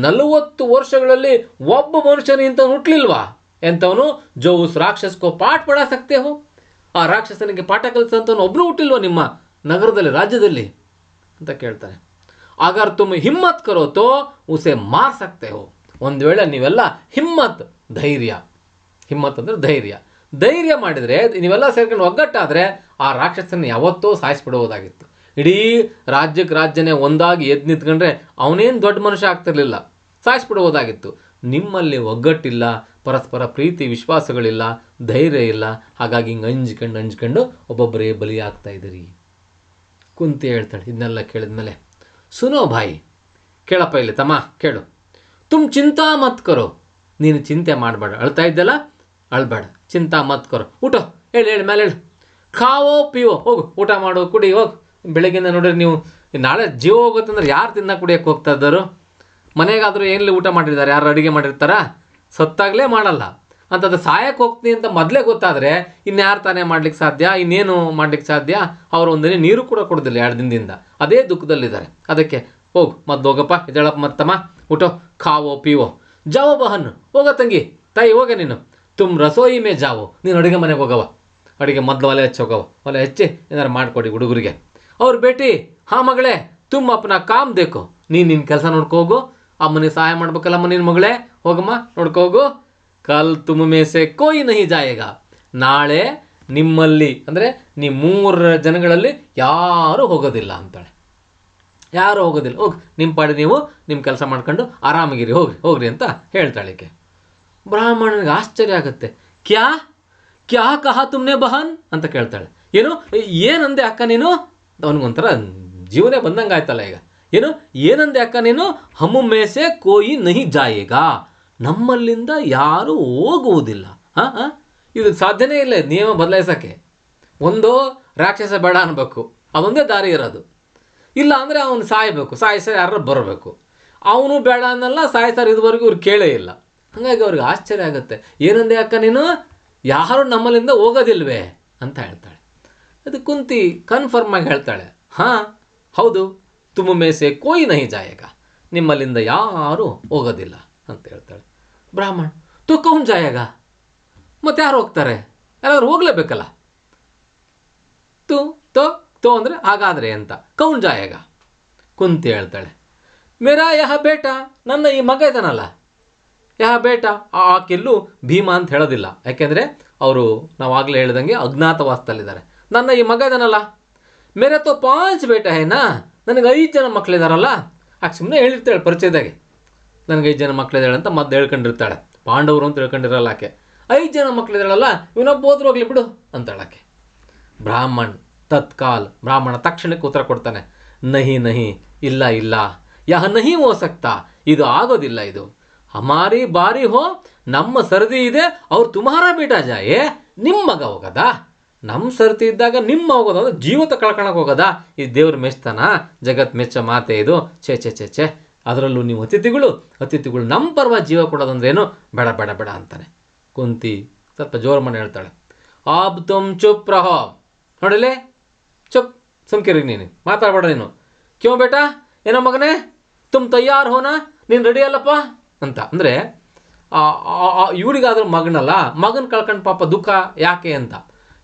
A: 40 ವರ್ಷಗಳಲ್ಲಿ ಒಬ್ಬ ಮನುಷ್ಯನ ಇಂಥವ್ನು ಹುಟ್ಲಿಲ್ವಾ ಎಂಥವನು? ಜೋ ಉಸ್ ರಾಕ್ಷಸಕೋ ಪಾಠ ಪಡಾ ಸಕ್ತೆ ಹೋ, ಆ ರಾಕ್ಷಸನಿಗೆ ಪಾಠ ಕಲಿಸಂತವನು ಒಬ್ಬರು ಹುಟ್ಟಿಲ್ವ ನಿಮ್ಮ ನಗರದಲ್ಲಿ, ರಾಜ್ಯದಲ್ಲಿ ಅಂತ ಕೇಳ್ತಾನೆ. ಅಗರ್ ತುಮ್ ಹಿಮ್ಮತ್ ಕರೋ ತೋ ಉಸೆ ಮಾರ್ ಸಕ್ತೆ ಹೋ. ಒಂದು ವೇಳೆ ನೀವೆಲ್ಲ ಹಿಮ್ಮತ್, ಧೈರ್ಯ, ಹಿಮ್ಮತ್ ಅಂದರೆ ಧೈರ್ಯ ಮಾಡಿದರೆ, ನೀವೆಲ್ಲ ಸೇರ್ಕೊಂಡು ಒಗ್ಗಟ್ಟಾದರೆ ಆ ರಾಕ್ಷಸನ ಯಾವತ್ತೋ ಸಾಯಿಸ್ಬಿಡುವುದಾಗಿತ್ತು. ಇಡೀ ರಾಜ್ಯನೇ ಒಂದಾಗಿ ಎದ್ದು ನಿಂತ್ಕೊಂಡ್ರೆ ಅವನೇನು ದೊಡ್ಡ ಮನುಷ್ಯ ಆಗ್ತಿರ್ಲಿಲ್ಲ, ಸಾಯಿಸ್ಬಿಡುವುದಾಗಿತ್ತು. ನಿಮ್ಮಲ್ಲಿ ಒಗ್ಗಟ್ಟಿಲ್ಲ, ಪರಸ್ಪರ ಪ್ರೀತಿ ವಿಶ್ವಾಸಗಳಿಲ್ಲ, ಧೈರ್ಯ ಇಲ್ಲ. ಹಾಗಾಗಿ ಹಿಂಗೆ ಅಂಜ್ಕೊಂಡು ಒಬ್ಬೊಬ್ಬರೇ ಬಲಿ ಆಗ್ತಾ ಇದ್ದೀರಿ. ಕುಂತಿ ಹೇಳ್ತಾಳೆ ಇದನ್ನೆಲ್ಲ ಕೇಳಿದ್ಮೇಲೆ, ಸುನೋ ಭಾಯಿ, ಕೇಳಪ್ಪ ಇಲ್ಲಿ ತಮ್ಮ ಕೇಳು, ತುಮ್ ಚಿಂತಾ ಮತ್ ಕರೋ, ನೀನು ಚಿಂತೆ ಮಾಡಬೇಡ, ಅಳ್ತಾ ಇದ್ದಲ್ಲ ಅಳ್ಬೇಡ, ಚಿಂತಾ ಮತ್ ಕರೋ, ಊಟ ಹೇಳಿ ಮೇಲೆ ಹೇಳು, ಖಾವೋ ಪಿವೋ, ಹೋಗು ಊಟ ಮಾಡು, ಕುಡಿ ಹೋಗು. ಬೆಳಗ್ಗಿಂದ ನೋಡ್ರಿ ನೀವು, ನಾಳೆ ಜೀವ ಹೋಗುತ್ತಂದ್ರೆ ಯಾರು ತಿನ್ನ ಕುಡಿಯೋಕ್ಕೆ ಹೋಗ್ತಾ ಇದ್ದರು? ಮನೆಗಾದರೂ ಏನಲ್ಲಿ ಊಟ ಮಾಡಿರ್ತಾರೆ, ಯಾರು ಅಡುಗೆ ಮಾಡಿರ್ತಾರ? ಸತ್ತಾಗಲೇ ಮಾಡಲ್ಲ. ಅಂಥದ್ದು ಸಾಯಕ್ಕೆ ಹೋಗ್ತೀನಿ ಅಂತ ಮೊದಲೇ ಗೊತ್ತಾದರೆ ಇನ್ಯಾರು ತಾನೇ ಮಾಡ್ಲಿಕ್ಕೆ ಸಾಧ್ಯ, ಇನ್ನೇನು ಮಾಡ್ಲಿಕ್ಕೆ ಸಾಧ್ಯ? ಅವರು ಒಂದಿನ ನೀರು ಕೂಡ ಕೊಡೋದಿಲ್ಲ 2 ದಿನದಿಂದ, ಅದೇ ದುಃಖದಲ್ಲಿದ್ದಾರೆ. ಅದಕ್ಕೆ ಹೋಗು ಮೊದಲು ಹೋಗಪ್ಪ, ಇದಳಪ್ಪ ಮತ್ತಮ್ಮ, ಊಟ ಖಾವೋ ಪಿವೋ, ಜಾವೋ ಬಹನ್, ಹೋಗ ತಂಗಿ ತಾಯಿ ಹೋಗ ನೀನು, ತುಮ್ ರಸೋಯಿ ಮೇ ಜಾವೋ, ನೀನು ಅಡುಗೆ ಮನೆಗೆ ಹೋಗವ, ಅಡುಗೆ ಮೊದಲು ಒಲೆ ಹಚ್ಚಿ ಹೋಗವ, ಒಲೆ ಹಚ್ಚಿ ಏನಾರು ಮಾಡಿಕೊಡಿ ಹುಡುಗರಿಗೆ. ಅವ್ರು ಬೇಟಿ, ಹಾಂ ಮಗಳೇ, ತುಮ್ ಅಪ್ಪನ ಕಾಮ್ ದೇಕೋ, ನೀನು ನಿನ್ನ ಕೆಲಸ ನೋಡ್ಕೋಗು, ಅಮ್ಮನಿಗೆ ಸಹಾಯ ಮಾಡ್ಬೇಕಲ್ಲಮ್ಮ ನಿನ್ನ ಮಗಳೇ, ಹೋಗಮ್ಮ ನೋಡ್ಕೋಗು. ಕಲ್ ತುಮ್ ಮೇಸೆ ಕೋಯಿ ನಹಿ ಜಾಯೇಗ, ನಾಳೆ ನಿಮ್ಮಲ್ಲಿ ಅಂದರೆ ನಿಮ್ಮ 3 ಜನಗಳಲ್ಲಿ ಯಾರೂ ಹೋಗೋದಿಲ್ಲ ಅಂತಾಳೆ. ಯಾರೂ ಹೋಗೋದಿಲ್ಲ, ಹೋಗಿ ನಿಮ್ಮ ಪಾಡಿ ನೀವು ನಿಮ್ಮ ಕೆಲಸ ಮಾಡ್ಕೊಂಡು ಆರಾಮಾಗಿರಿ, ಹೋಗ್ರಿ ಅಂತ ಹೇಳ್ತಾಳಿಕೆ. ಬ್ರಾಹ್ಮಣನಿಗೆ ಆಶ್ಚರ್ಯ ಆಗುತ್ತೆ. ಕ್ಯಾ ಕಹಾ ತುಮ್ನೆ ಬಹನ್ ಅಂತ ಕೇಳ್ತಾಳೆ. ಏನಂದೆ ಅಕ್ಕ ನೀನು? ಅವನಿಗೊಂಥರ ಜೀವನೇ ಬಂದಂಗೆ ಆಯ್ತಲ್ಲ ಈಗ. ಏನಂದೆ ಅಕ್ಕ ನೀನು? ಹಮ್ಮು ಮೇಸೆ ಕೋಯಿ ನಹಿ ಜಾಯೇಗಾ, ನಮ್ಮಲ್ಲಿಂದ ಯಾರೂ ಹೋಗುವುದಿಲ್ಲ. ಇದು ಸಾಧ್ಯನೇ ಇಲ್ಲ, ನಿಯಮ ಬದಲಾಯಿಸೋಕ್ಕೆ. ಒಂದು ರಾಕ್ಷಸ ಬೇಡ ಅನ್ಬೇಕು, ಅದೊಂದೇ ದಾರಿ ಇರೋದು. ಇಲ್ಲ ಅಂದರೆ ಅವನು ಸಾಯಬೇಕು, ಸಾಯಿಸ ಯಾರು ಬರಬೇಕು. ಅವನು ಬೇಡ ಅನ್ನಲ್ಲ, ಸಾಯಿಸಾರ ಇದುವರೆಗೂ ಇವ್ರು ಕೇಳೇ ಇಲ್ಲ. ಹಾಗಾಗಿ ಅವ್ರಿಗೆ ಆಶ್ಚರ್ಯ ಆಗುತ್ತೆ. ಏನಂದೆ ಅಕ್ಕ ನೀನು? ಯಾರು ನಮ್ಮಲ್ಲಿಂದ ಹೋಗೋದಿಲ್ವೇ ಅಂತ ಹೇಳ್ತಾಳೆ. ಅದು ಕುಂತಿ ಕನ್ಫರ್ಮ್ ಆಗಿ ಹೇಳ್ತಾಳೆ, ಹಾಂ ಹೌದು, ತುಮ್ ಮೇಸೆ ಕೋಯಿ ನಹಿ ಜಾಯೇಗ, ನಿಮ್ಮಲ್ಲಿಂದ ಯಾರೂ ಹೋಗೋದಿಲ್ಲ ಅಂತ ಹೇಳ್ತಾಳೆ. ಬ್ರಾಹ್ಮಣ, ತು ಕೌನ್ ಜಾಯೇಗ, ಮತ್ತೆ ಯಾರು ಹೋಗ್ತಾರೆ? ಯಾರಾದ್ರು ಹೋಗ್ಲೇಬೇಕಲ್ಲ. ತೋ ಅಂದರೆ ಹಾಗಾದರೆ ಅಂತ, ಕೌನ್ ಜಾಯೇಗ. ಕುಂತಿ ಹೇಳ್ತಾಳೆ, ಮೇರಾ ಯಹ ಬೇಟ, ನನ್ನ ಈ ಮಗ ಇದ್ದಾನಲ್ಲ, ಯಹ ಬೇಟ. ಆಕೆಲ್ಲೂ ಭೀಮ ಅಂತ ಹೇಳೋದಿಲ್ಲ, ಯಾಕೆಂದರೆ ಅವರು ನಾವಾಗಲೇ ಹೇಳ್ದಂಗೆ ಅಜ್ಞಾತವಾಸದಲ್ಲಿದ್ದಾರೆ. ನನ್ನ ಈ ಮಗ ಇದ್ದಾನಲ್ಲ, ಮೇರೆ ತೋ 5 ಬೇಟ ಹೇನಾ, ನನಗೆ 5 ಜನ ಮಕ್ಕಳಿದಾರಲ್ಲ. ಆಕೆ ಸುಮ್ಮನೆ ಹೇಳಿರ್ತಾಳೆ ಪರಿಚಯದಾಗೆ, ನನಗೆ 5 ಜನ ಮಕ್ಕಳಿದ್ದಾಳೆ ಅಂತ ಮತ್ತೆ ಹೇಳ್ಕೊಂಡಿರ್ತಾಳೆ. ಪಾಂಡವರು ಅಂತ ಹೇಳ್ಕೊಂಡಿರಲ್ಲ ಆಕೆ. 5 ಜನ ಮಕ್ಕಳಿದಾಳಲ್ಲ, ಇವನೊಬ್ಬ ಹೋದ್ರೂ ಹೋಗ್ಲಿ ಬಿಡು ಅಂತಾಳಾಕೆ. ಬ್ರಾಹ್ಮಣ ತಕ್ಷಣಕ್ಕೆ ಉತ್ತರ ಕೊಡ್ತಾನೆ, ನಹಿ ಇಲ್ಲ, ಯಹ ನಹಿ ಹೋ ಸಕ್ತಾ, ಇದು ಆಗೋದಿಲ್ಲ, ಇದು ಹಮಾರಿ ಬಾರಿ ಹೋ, ನಮ್ಮ ಸರದಿ ಇದೆ, ಅವ್ರು ತುಮಾರ ಬೇಟ ಜಾಯೇ, ನಿಮ್ಮ ಮಗ ಹೋಗದ, ನಮ್ಮ ಸರತಿ ಇದ್ದಾಗ ನಿಮ್ಮ ಹೋಗೋದು, ಅಂದ್ರೆ ಜೀವತ ಕಳ್ಕೊಳಕ್ಕೆ ಹೋಗೋದ? ಈ ದೇವ್ರ ಮೆಚ್ತಾನ? ಜಗತ್ ಮೆಚ್ಚ ಮಾತೆ ಇದು, ಛೇ. ಅದರಲ್ಲೂ ನೀವು ಅತಿಥಿಗಳು ನಮ್ಮ ಪರವಾಗಿ ಜೀವ ಕೊಡೋದಂದ್ರೇನು? ಬೇಡ ಅಂತಾನೆ. ಕುಂತಿ ಸ್ವಲ್ಪ ಜೋರು ಮಾಡಿ ಹೇಳ್ತಾಳೆ, ಆಬ್ ತುಮ್ ಚುಪ್ ರಹೋ, ನೋಡಲೇ ಚುಪ್, ಸುಮ್ಕಿರಿ, ನೀನು ಮಾತಾಡಬೇಡ ನೀನು. ಕ್ಯೋ ಬೇಟಾ, ಏನೋ ಮಗನೇ, ತುಮ್ ತಯ್ಯಾರ್ ಹೋನಾ, ನೀನು ರೆಡಿ ಅಲ್ಲಪ್ಪ ಅಂತ. ಅಂದರೆ ಇವಳಿಗಾದ್ರೂ ಮಗನಲ್ಲ, ಮಗನ ಕಳ್ಕೊಂಡು ಪಾಪ ದುಃಖ ಯಾಕೆ ಅಂತ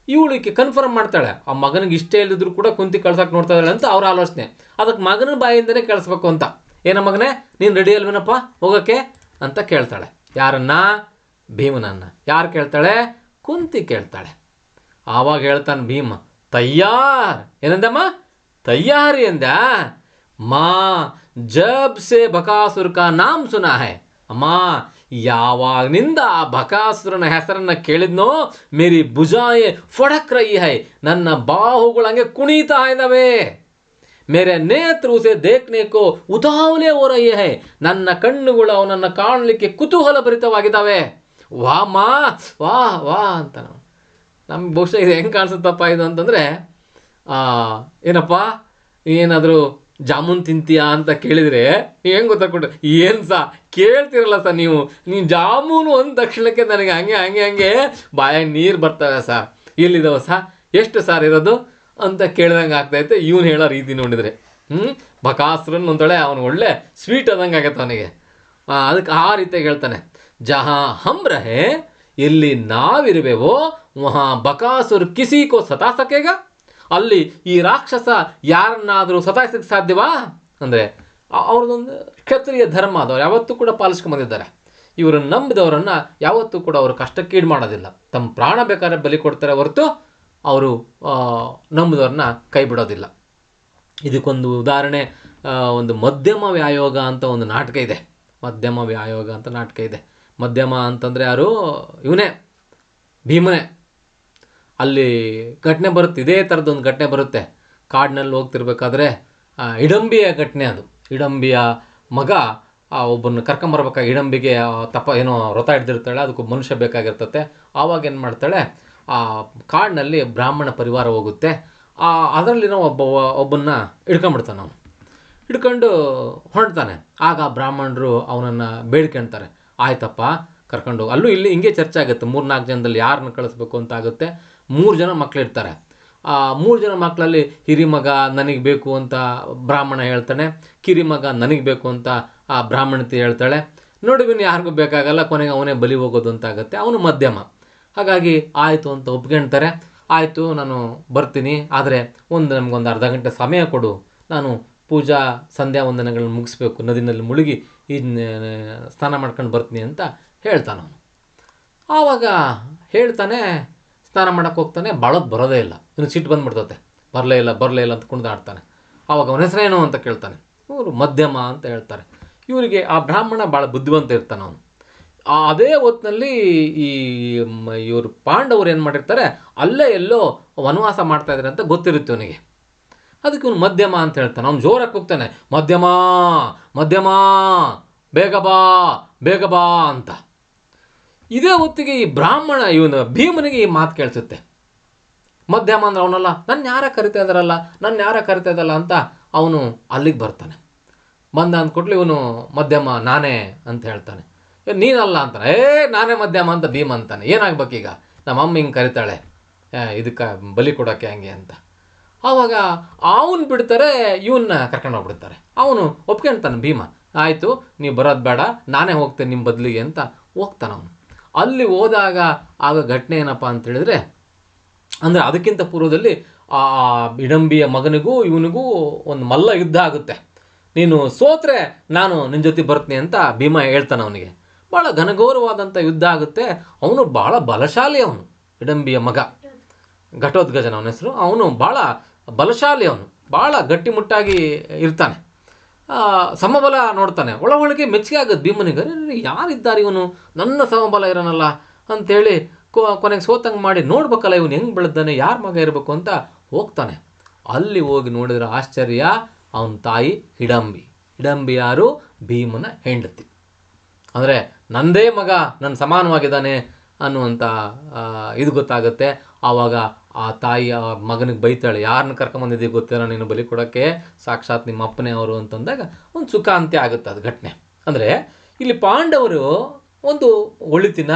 A: ಇವಳಿಗೆ ಕನ್ಫರ್ಮ್ ಮಾಡ್ತಾಳೆ. ಆ ಮಗನಿಗೆ ಇಷ್ಟ ಇಲ್ಲದಿದ್ರು ಕೂಡ ಕುಂತಿ ಕಳ್ಸಕ್ಕೆ ನೋಡ್ತಾ ಇದ್ದಾಳೆ ಅಂತ ಅವ್ರ ಆಲೋಚನೆ. ಅದಕ್ಕೆ ಮಗನ ಬಾಯಿಂದನೇ ಕೇಳಿಸ್ಬೇಕು ಅಂತ. ಏನೋ ಮಗನೇ, ನೀನು ರೆಡಿ ಅಲ್ವೇನಪ್ಪ ಹೋಗೋಕ್ಕೆ ಅಂತ ಕೇಳ್ತಾಳೆ. ಯಾರನ್ನ? ಭೀಮನನ್ನ. ಯಾರು ಕೇಳ್ತಾಳೆ? ಕುಂತಿ ಕೇಳ್ತಾಳೆ. ಆವಾಗ ಹೇಳ್ತಾನೆ ಭೀಮ, ತಯ್ಯಾರ್. ಏನಂದಮ್ಮ? ತಯ್ಯಾರಿ ಅಂದ. ಮಾ ಜಬ್ ಸೆ ಬಕಾಸುರ ಕಾ ನಾಮ್ ಸುನಾ ಹೈ, ಅಮ್ಮ ಯಾವಾಗಿನಿಂದ ಆ ಬಕಾಸುರನ ಹೆಸರನ್ನ ಕೇಳಿದ್ನೋ, ಮೇರಿ ಭುಜಾಯೇ ಫಡಕ್ ರಹಿ ಹೈ, ನನ್ನ ಬಾಹುಗಳು ಹಂಗೆ ಕುಣಿತಾ ಇದ್ದಾವೆ. ಮೇರೆ ನೇತ್ರ ಉಸೆ ದೇಖ್ನೆ ಕೋ ಉತಾವಲೆ ಹೋ ರಹಿ ಹೈ, ನನ್ನ ಕಣ್ಣುಗಳು ಅವನನ್ನು ಕಾಣಲಿಕ್ಕೆ ಕುತೂಹಲ ಭರಿತವಾಗಿದ್ದಾವೆ. ವಾ ಅಂತ. ನಮ್ಗೆ ಬಹುಶಃ ಇದು ಹೆಂಗೆ ಕಾಣಿಸುತ್ತಪ್ಪ ಇದು ಅಂತಂದರೆ, ಏನಪ್ಪ ಏನಾದರೂ ಜಾಮೂನ್ ತಿಂತೀಯಾ ಅಂತ ಕೇಳಿದರೆ ಹೆಂಗೆ ಗೊತ್ತಾಗ್ಬಿಟ್ರೆ, ಏನು ಸಾ ಕೇಳ್ತಿರಲ್ಲ ಸರ್ ನೀವು ಜಾಮೂನು ಒಂದು ತಕ್ಷಣಕ್ಕೆ ನನಗೆ ಹಂಗೆ ಹಂಗೆ ಹಂಗೆ ಬಾಯಾಗ ನೀರು ಬರ್ತವೆ ಸಾ, ಎಲ್ಲಿದ್ದಾವೆ ಸಾ, ಎಷ್ಟು ಸಾರ್ ಇರೋದು ಅಂತ ಕೇಳ್ದಂಗೆ ಆಗ್ತೈತೆ. ಇವನು ಹೇಳೋ ರೀತಿ ನೋಡಿದರೆ ಬಕಾಸುರನ್ ಅಂತೇಳೆ ಅವನು ಒಳ್ಳೆ ಸ್ವೀಟ್ ಆದಂಗೆ ಆಗತ್ತೆ ಅವನಿಗೆ. ಅದಕ್ಕೆ ಆ ರೀತಿಯಾಗಿ ಹೇಳ್ತಾನೆ, ಜಹಾ ಹಮ್ ರಹೆ, ಎಲ್ಲಿ ನಾವಿರುವೆವೋ ವಹಾ ಬಕಾಸುರ್ ಕಿಸಿಕೋ ಸತಾ ಸಕೇಗ, ಅಲ್ಲಿ ಈ ರಾಕ್ಷಸ ಯಾರನ್ನಾದರೂ ಸತಾಯಿಸಕ್ಕೆ ಸಾಧ್ಯವಾ? ಅಂದರೆ ಅವ್ರದ್ದೊಂದು ಕ್ಷತ್ರಿಯ ಧರ್ಮ ಅದವ್ರು ಯಾವತ್ತೂ ಕೂಡ ಪಾಲಿಸ್ಕೊಂಬಂದಿದ್ದಾರೆ. ಇವರನ್ನು ನಂಬಿದವರನ್ನು ಯಾವತ್ತೂ ಕೂಡ ಅವರು ಕಷ್ಟಕ್ಕೀಡು ಮಾಡೋದಿಲ್ಲ, ತಮ್ಮ ಪ್ರಾಣ ಬೇಕಾದ್ರೆ ಬಲಿ ಕೊಡ್ತಾರೆ ಹೊರತು ಅವರು ನಂಬಿದವ್ರನ್ನ ಕೈ ಬಿಡೋದಿಲ್ಲ. ಇದಕ್ಕೊಂದು ಉದಾಹರಣೆ, ಒಂದು ಮಧ್ಯಮ ವ್ಯಾಯೋಗ ಅಂತ ಒಂದು ನಾಟಕ ಇದೆ. ಮಧ್ಯಮ ವ್ಯಾಯೋಗ ಅಂತ ನಾಟಕ ಇದೆ. ಮಧ್ಯಮ ಅಂತಂದರೆ ಯಾರು? ಇವನೇ, ಭೀಮನೇ. ಅಲ್ಲಿ ಘಟನೆ ಬರುತ್ತೆ, ಇದೇ ಥರದ್ದೊಂದು ಘಟನೆ ಬರುತ್ತೆ. ಕಾಡಿನಲ್ಲಿ ಹೋಗ್ತಿರ್ಬೇಕಾದ್ರೆ ಇಡಂಬಿಯ ಘಟನೆ ಅದು. ಇಡಂಬಿಯ ಮಗ ಒಬ್ಬನ ಕರ್ಕೊಂಬರ್ಬೇಕಾಗಿ, ಇಡಂಬಿಗೆ ಏನೋ ವ್ರತ ಹಿಡ್ದಿರ್ತಾಳೆ, ಅದಕ್ಕೊಬ್ಬ ಮನುಷ್ಯ ಬೇಕಾಗಿರ್ತತೆ. ಆವಾಗ ಏನು ಮಾಡ್ತಾಳೆ, ಆ ಕಾಡಿನಲ್ಲಿ ಬ್ರಾಹ್ಮಣ ಪರಿವಾರ ಹೋಗುತ್ತೆ. ಅದರಲ್ಲಿನೋ ಒಬ್ಬನ್ನ ಹಿಡ್ಕೊಂಬಿಡ್ತಾನೆ. ಅವನು ಹಿಡ್ಕೊಂಡು ಹೊರಡ್ತಾನೆ. ಆಗ ಬ್ರಾಹ್ಮಣರು ಅವನನ್ನು ಬೇಡ್ಕೊಳ್ತಾರೆ, ಆಯ್ತಪ್ಪ ಕರ್ಕೊಂಡು. ಅಲ್ಲೂ ಇಲ್ಲಿ ಹಿಂಗೆ ಚರ್ಚೆ ಆಗುತ್ತೆ, 3-4 ಜನದಲ್ಲಿ ಯಾರನ್ನ ಕಳಿಸ್ಬೇಕು ಅಂತ ಆಗುತ್ತೆ. 3 ಜನ ಮಕ್ಕಳಿರ್ತಾರೆ. ಆ 3 ಜನ ಮಕ್ಕಳಲ್ಲಿ ಹಿರಿಮಗ ನನಗೆ ಬೇಕು ಅಂತ ಬ್ರಾಹ್ಮಣ ಹೇಳ್ತಾನೆ, ಕಿರಿಮಗ ನನಗೆ ಬೇಕು ಅಂತ ಆ ಬ್ರಾಹ್ಮಣತಿ ಹೇಳ್ತಾಳೆ. ನೋಡುವಿನ ಯಾರಿಗೂ ಬೇಕಾಗಲ್ಲ, ಕೊನೆಗೆ ಅವನೇ ಬಲಿ ಹೋಗೋದು ಅಂತ ಆಗುತ್ತೆ. ಅವನು ಮಧ್ಯಮ. ಹಾಗಾಗಿ ಆಯಿತು ಅಂತ ಒಪ್ಕೊಳ್ತಾರೆ. ಆಯಿತು ನಾನು ಬರ್ತೀನಿ, ಆದರೆ ನಮಗೊಂದು ಅರ್ಧ ಗಂಟೆ ಸಮಯ ಕೊಡು, ನಾನು ಪೂಜಾ ಸಂಧ್ಯಾ ವಂದನೆಗಳನ್ನ ಮುಗಿಸ್ಬೇಕು, ನದಿನಲ್ಲಿ ಮುಳುಗಿ ಈ ಸ್ನಾನ ಮಾಡ್ಕೊಂಡು ಬರ್ತೀನಿ ಅಂತ ಹೇಳ್ತಾನೆ ಅವನು. ಆವಾಗ ಹೇಳ್ತಾನೆ, ಸ್ನಾನ ಮಾಡೋಕ್ಕೆ ಹೋಗ್ತಾನೆ, ಬಾಳೋದು ಬರೋದೇ ಇಲ್ಲ. ಇನ್ನು ಸಿಟ್ಟು ಬಂದುಬಿಡ್ತತೆ, ಬರಲೇ ಇಲ್ಲ ಅಂತ ಕುಣಿದಾಡ್ತಾನೆ. ಆವಾಗ ಅವನ ಹೆಸರೇನು ಅಂತ ಕೇಳ್ತಾನೆ. ಇವರು ಮಧ್ಯಮ ಅಂತ ಹೇಳ್ತಾರೆ. ಇವರಿಗೆ ಆ ಬ್ರಾಹ್ಮಣ ಭಾಳ ಬುದ್ಧಿವಂತ ಇರ್ತಾನೆ ಅವನು. ಅದೇ ಹೊತ್ತಿನಲ್ಲಿ ಇವರು ಪಾಂಡವರು ಏನು ಮಾಡಿರ್ತಾರೆ, ಅಲ್ಲೇ ಎಲ್ಲೋ ವನವಾಸ ಮಾಡ್ತಾಯಿದ್ದಾರೆ ಅಂತ ಗೊತ್ತಿರುತ್ತೆ ಅವನಿಗೆ. ಅದಕ್ಕೆ ಇವನು ಮಧ್ಯಮ ಅಂತ ಹೇಳ್ತಾನೆ. ಅವ್ನು ಜೋರಾಗಿ ಹೋಗ್ತಾನೆ, ಮಧ್ಯಮ ಮಧ್ಯಮ ಬೇಗ ಬಾ ಅಂತ. ಇದೇ ಹೊತ್ತಿಗೆ ಈ ಬ್ರಾಹ್ಮಣ ಇವನು ಭೀಮನಿಗೆ ಈ ಮಾತು ಕೇಳಿಸುತ್ತೆ. ಮಧ್ಯಮ ಅಂದ್ರೆ ಅವನಲ್ಲ, ನನ್ನ ಯಾರ ಕರಿತಾ ಇದ್ದಾರಲ್ಲ ಅಂತ ಅವನು ಅಲ್ಲಿಗೆ ಬರ್ತಾನೆ. ಬಂದ ಅಂದ್ಕೊಟ್ಲು ಇವನು ಮಧ್ಯಮ ನಾನೇ ಅಂತ ಹೇಳ್ತಾನೆ. ನೀನಲ್ಲ ಅಂತಾನೆ. ನಾನೇ ಮಧ್ಯಮ ಅಂತ ಭೀಮ ಅಂತಾನೆ. ಏನಾಗ್ಬೇಕೀಗ, ನಮ್ಮ ಅಮ್ಮ ಹಿಂಗೆ ಕರಿತಾಳೆ ಇದಕ್ಕೆ ಬಲಿ ಕೊಡೋಕ್ಕೆ ಹಂಗೆ ಅಂತ. ಆವಾಗ ಅವನು ಬಿಡ್ತಾರೆ, ಇವನ್ನ ಕರ್ಕೊಂಡು ಹೋಗ್ಬಿಡ್ತಾರೆ. ಅವನು ಒಪ್ಕೊಂತಾನೆ ಭೀಮ, ಆಯಿತು ನೀವು ಬರೋದು ಬೇಡ, ನಾನೇ ಹೋಗ್ತೇನೆ ನಿಮ್ಮ ಬದಲಿಗೆ ಅಂತ ಹೋಗ್ತಾನೆ ಅವನು. ಅಲ್ಲಿ ಹೋದಾಗ ಆಗ ಘಟನೆ ಏನಪ್ಪ ಅಂತ ಹೇಳಿದ್ರೆ, ಅಂದರೆ ಅದಕ್ಕಿಂತ ಪೂರ್ವದಲ್ಲಿ ಆ ಇಡಂಬಿಯ ಮಗನಿಗೂ ಇವನಿಗೂ ಒಂದು ಮಲ್ಲ ಯುದ್ಧ ಆಗುತ್ತೆ. ನೀನು ಸೋತ್ರೆ ನಾನು ನಿನ್ನ ಜೊತೆ ಬರ್ತೀನಿ ಅಂತ ಭೀಮ ಹೇಳ್ತಾನೆ ಅವನಿಗೆ. ಭಾಳ ಘನಘೋರವಾದಂಥ ಯುದ್ಧ ಆಗುತ್ತೆ. ಅವನು ಭಾಳ ಬಲಶಾಲಿ, ಅವನು ಇಡಂಬಿಯ ಮಗ ಘಟೋತ್ಕಚನ ಅವನ ಹೆಸರು. ಅವನು ಭಾಳ ಬಲಶಾಲಿ, ಅವನು ಭಾಳ ಗಟ್ಟಿಮುಟ್ಟಾಗಿ ಇರ್ತಾನೆ, ಸಮಬಲ ನೋಡ್ತಾನೆ. ಒಳಗೆ ಮೆಚ್ಚುಗೆ ಆಗುತ್ತೆ ಭೀಮನಿಗೆ, ಯಾರಿದ್ದಾರೆ ಇವನು, ನನ್ನ ಸಮಬಲ ಇರೋನಲ್ಲ ಅಂಥೇಳಿ ಕೊನೆಗೆ ಸೋತಂಗೆ ಮಾಡಿ ನೋಡ್ಬೇಕಲ್ಲ ಇವನು ಹೆಂಗೆ ಬೆಳೆದಾನೆ, ಯಾರ ಮಗ ಇರಬೇಕು ಅಂತ ಹೋಗ್ತಾನೆ. ಅಲ್ಲಿ ಹೋಗಿ ನೋಡಿದ್ರೆ ಆಶ್ಚರ್ಯ, ಅವನ ತಾಯಿ ಹಿಡಂಬಿ ಯಾರು? ಭೀಮನ ಹೆಂಡತಿ. ಅಂದರೆ ನಂದೇ ಮಗ ನನ್ನ ಸಮಾನವಾಗಿದ್ದಾನೆ ಅನ್ನುವಂಥ ಇದು ಗೊತ್ತಾಗುತ್ತೆ. ಆವಾಗ ಆ ತಾಯಿ ಆ ಮಗನಿಗೆ ಬೈತಾಳೆ, ಯಾರನ್ನ ಕರ್ಕೊಂಬಂದಿದ್ದೀವಿ ಗೊತ್ತಿಲ್ಲ ನೀನು ಬಲಿ ಕೊಡೋಕ್ಕೆ, ಸಾಕ್ಷಾತ್ ನಿಮ್ಮ ಅಪ್ಪನೇ ಅವರು ಅಂತಂದಾಗ ಒಂದು ಸುಖ ಅಂತ್ಯ ಆಗುತ್ತೆ ಅದು ಘಟನೆ. ಅಂದರೆ ಇಲ್ಲಿ ಪಾಂಡವರು ಒಂದು ಒಳಿತಿನ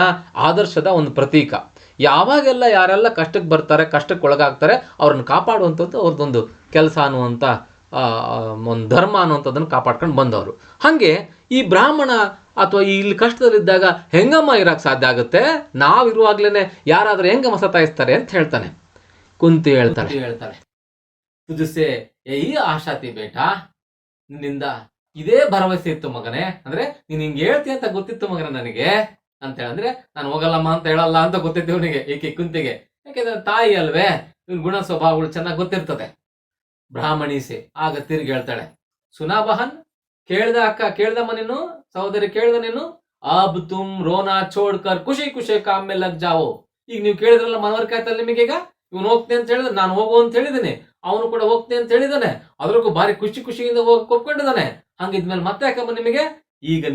A: ಆದರ್ಶದ ಒಂದು ಪ್ರತೀಕ. ಯಾವಾಗೆಲ್ಲ ಯಾರೆಲ್ಲ ಕಷ್ಟಕ್ಕೆ ಬರ್ತಾರೆ, ಕಷ್ಟಕ್ಕೆ ಒಳಗಾಗ್ತಾರೆ, ಅವ್ರನ್ನ ಕಾಪಾಡುವಂಥದ್ದು ಅವ್ರದ್ದೊಂದು ಕೆಲಸ ಅನ್ನುವಂಥ ಒಂದು ಧರ್ಮ ಅನ್ನುವಂಥದ್ದನ್ನು ಕಾಪಾಡ್ಕೊಂಡು ಬಂದವರು. ಹಾಗೆ ಈ ಬ್ರಾಹ್ಮಣ ಅಥವಾ ಇಲ್ಲಿ ಕಷ್ಟದಲ್ಲಿದ್ದಾಗ ಹೆಂಗಮ್ಮ ಇರೋಕ್ಕೆ ಸಾಧ್ಯ ಆಗುತ್ತೆ? ನಾವಿರುವಾಗಲೇ ಯಾರಾದರೂ ಹೆಂಗಮ್ಮ ಸತಾಯಿಸ್ತಾರೆ ಅಂತ ಹೇಳ್ತಾನೆ. ಕುಂತಿ ಹೇಳ್ತಾಳೆ ತುದುಸೆ ಈ ಆಶಾತಿ ಬೇಟಾ, ನಿನ್ನಿಂದ ಇದೇ ಭರವಸೆ ಇತ್ತು ಮಗನೇ, ಅಂದ್ರೆ ನೀನು ಹಿಂಗೆ ಹೇಳ್ತೀಯ ಅಂತ ಗೊತ್ತಿತ್ತು ಮಗನೇ ನನಗೆ ಅಂತ ಹೇಳಿದ್ರೆ, ನಾನು ಹೋಗಲ್ಲಮ್ಮ ಅಂತ ಹೇಳಲ್ಲ ಅಂತ ಗೊತ್ತಿತ್ತು ಇವನಿಗೆ, ಏಕೆ ಕುಂತಿಗೆ. ಯಾಕೆಂದ್ರೆ ತಾಯಿ ಅಲ್ವೇ, ಇವನ್ ಗುಣ ಸ್ವಭಾವಗಳು ಚೆನ್ನಾಗಿ ಗೊತ್ತಿರ್ತದೆ. ಬ್ರಾಹ್ಮಣೀಸೆ ಆಗ ತಿರುಗಿ ಹೇಳ್ತಾಳೆ, ಸುನಾಬಹನ್, ಕೇಳ್ದಮ್ಮ ನೀನು ಸಹೋದರಿ, ಕೇಳ್ದ ನೀನು, ಅಬ್ ತುಮ್ ರೋನಾ ಚೋಡ್ಕರ್ ಖುಷಿ ಕಾಮ್ ಮೇಲೆ ಲಗ್ ಜಾವೋ. ಈಗ ನೀವು ಕೇಳಿದ್ರಲ್ಲ ಮನವರಿಕೆ ಆಯ್ತಲ್ಲ ನಿಮಗೆ. ಈಗ ಇವನು ಹೋಗ್ತೀನಿ ಅಂತ ಹೇಳಿದ್ರೆ, ನಾನು ಹೋಗು ಅಂತ ಹೇಳಿದ್ದೀನಿ, ಅವನು ಕೂಡ ಹೋಗ್ತೀನಿ ಅಂತ ಹೇಳಿದಾನೆ, ಅದ್ರಿಗೂ ಭಾರಿ ಖುಷಿಯಿಂದ ಹೋಗಿ ಒಪ್ಕೊಂಡಿದ್ದಾನೆ. ಹಂಗಿದ್ಮೇಲೆ ಮತ್ತೆ ಯಾಕಮ್ಮ ನಿಮಗೆ? ಈಗ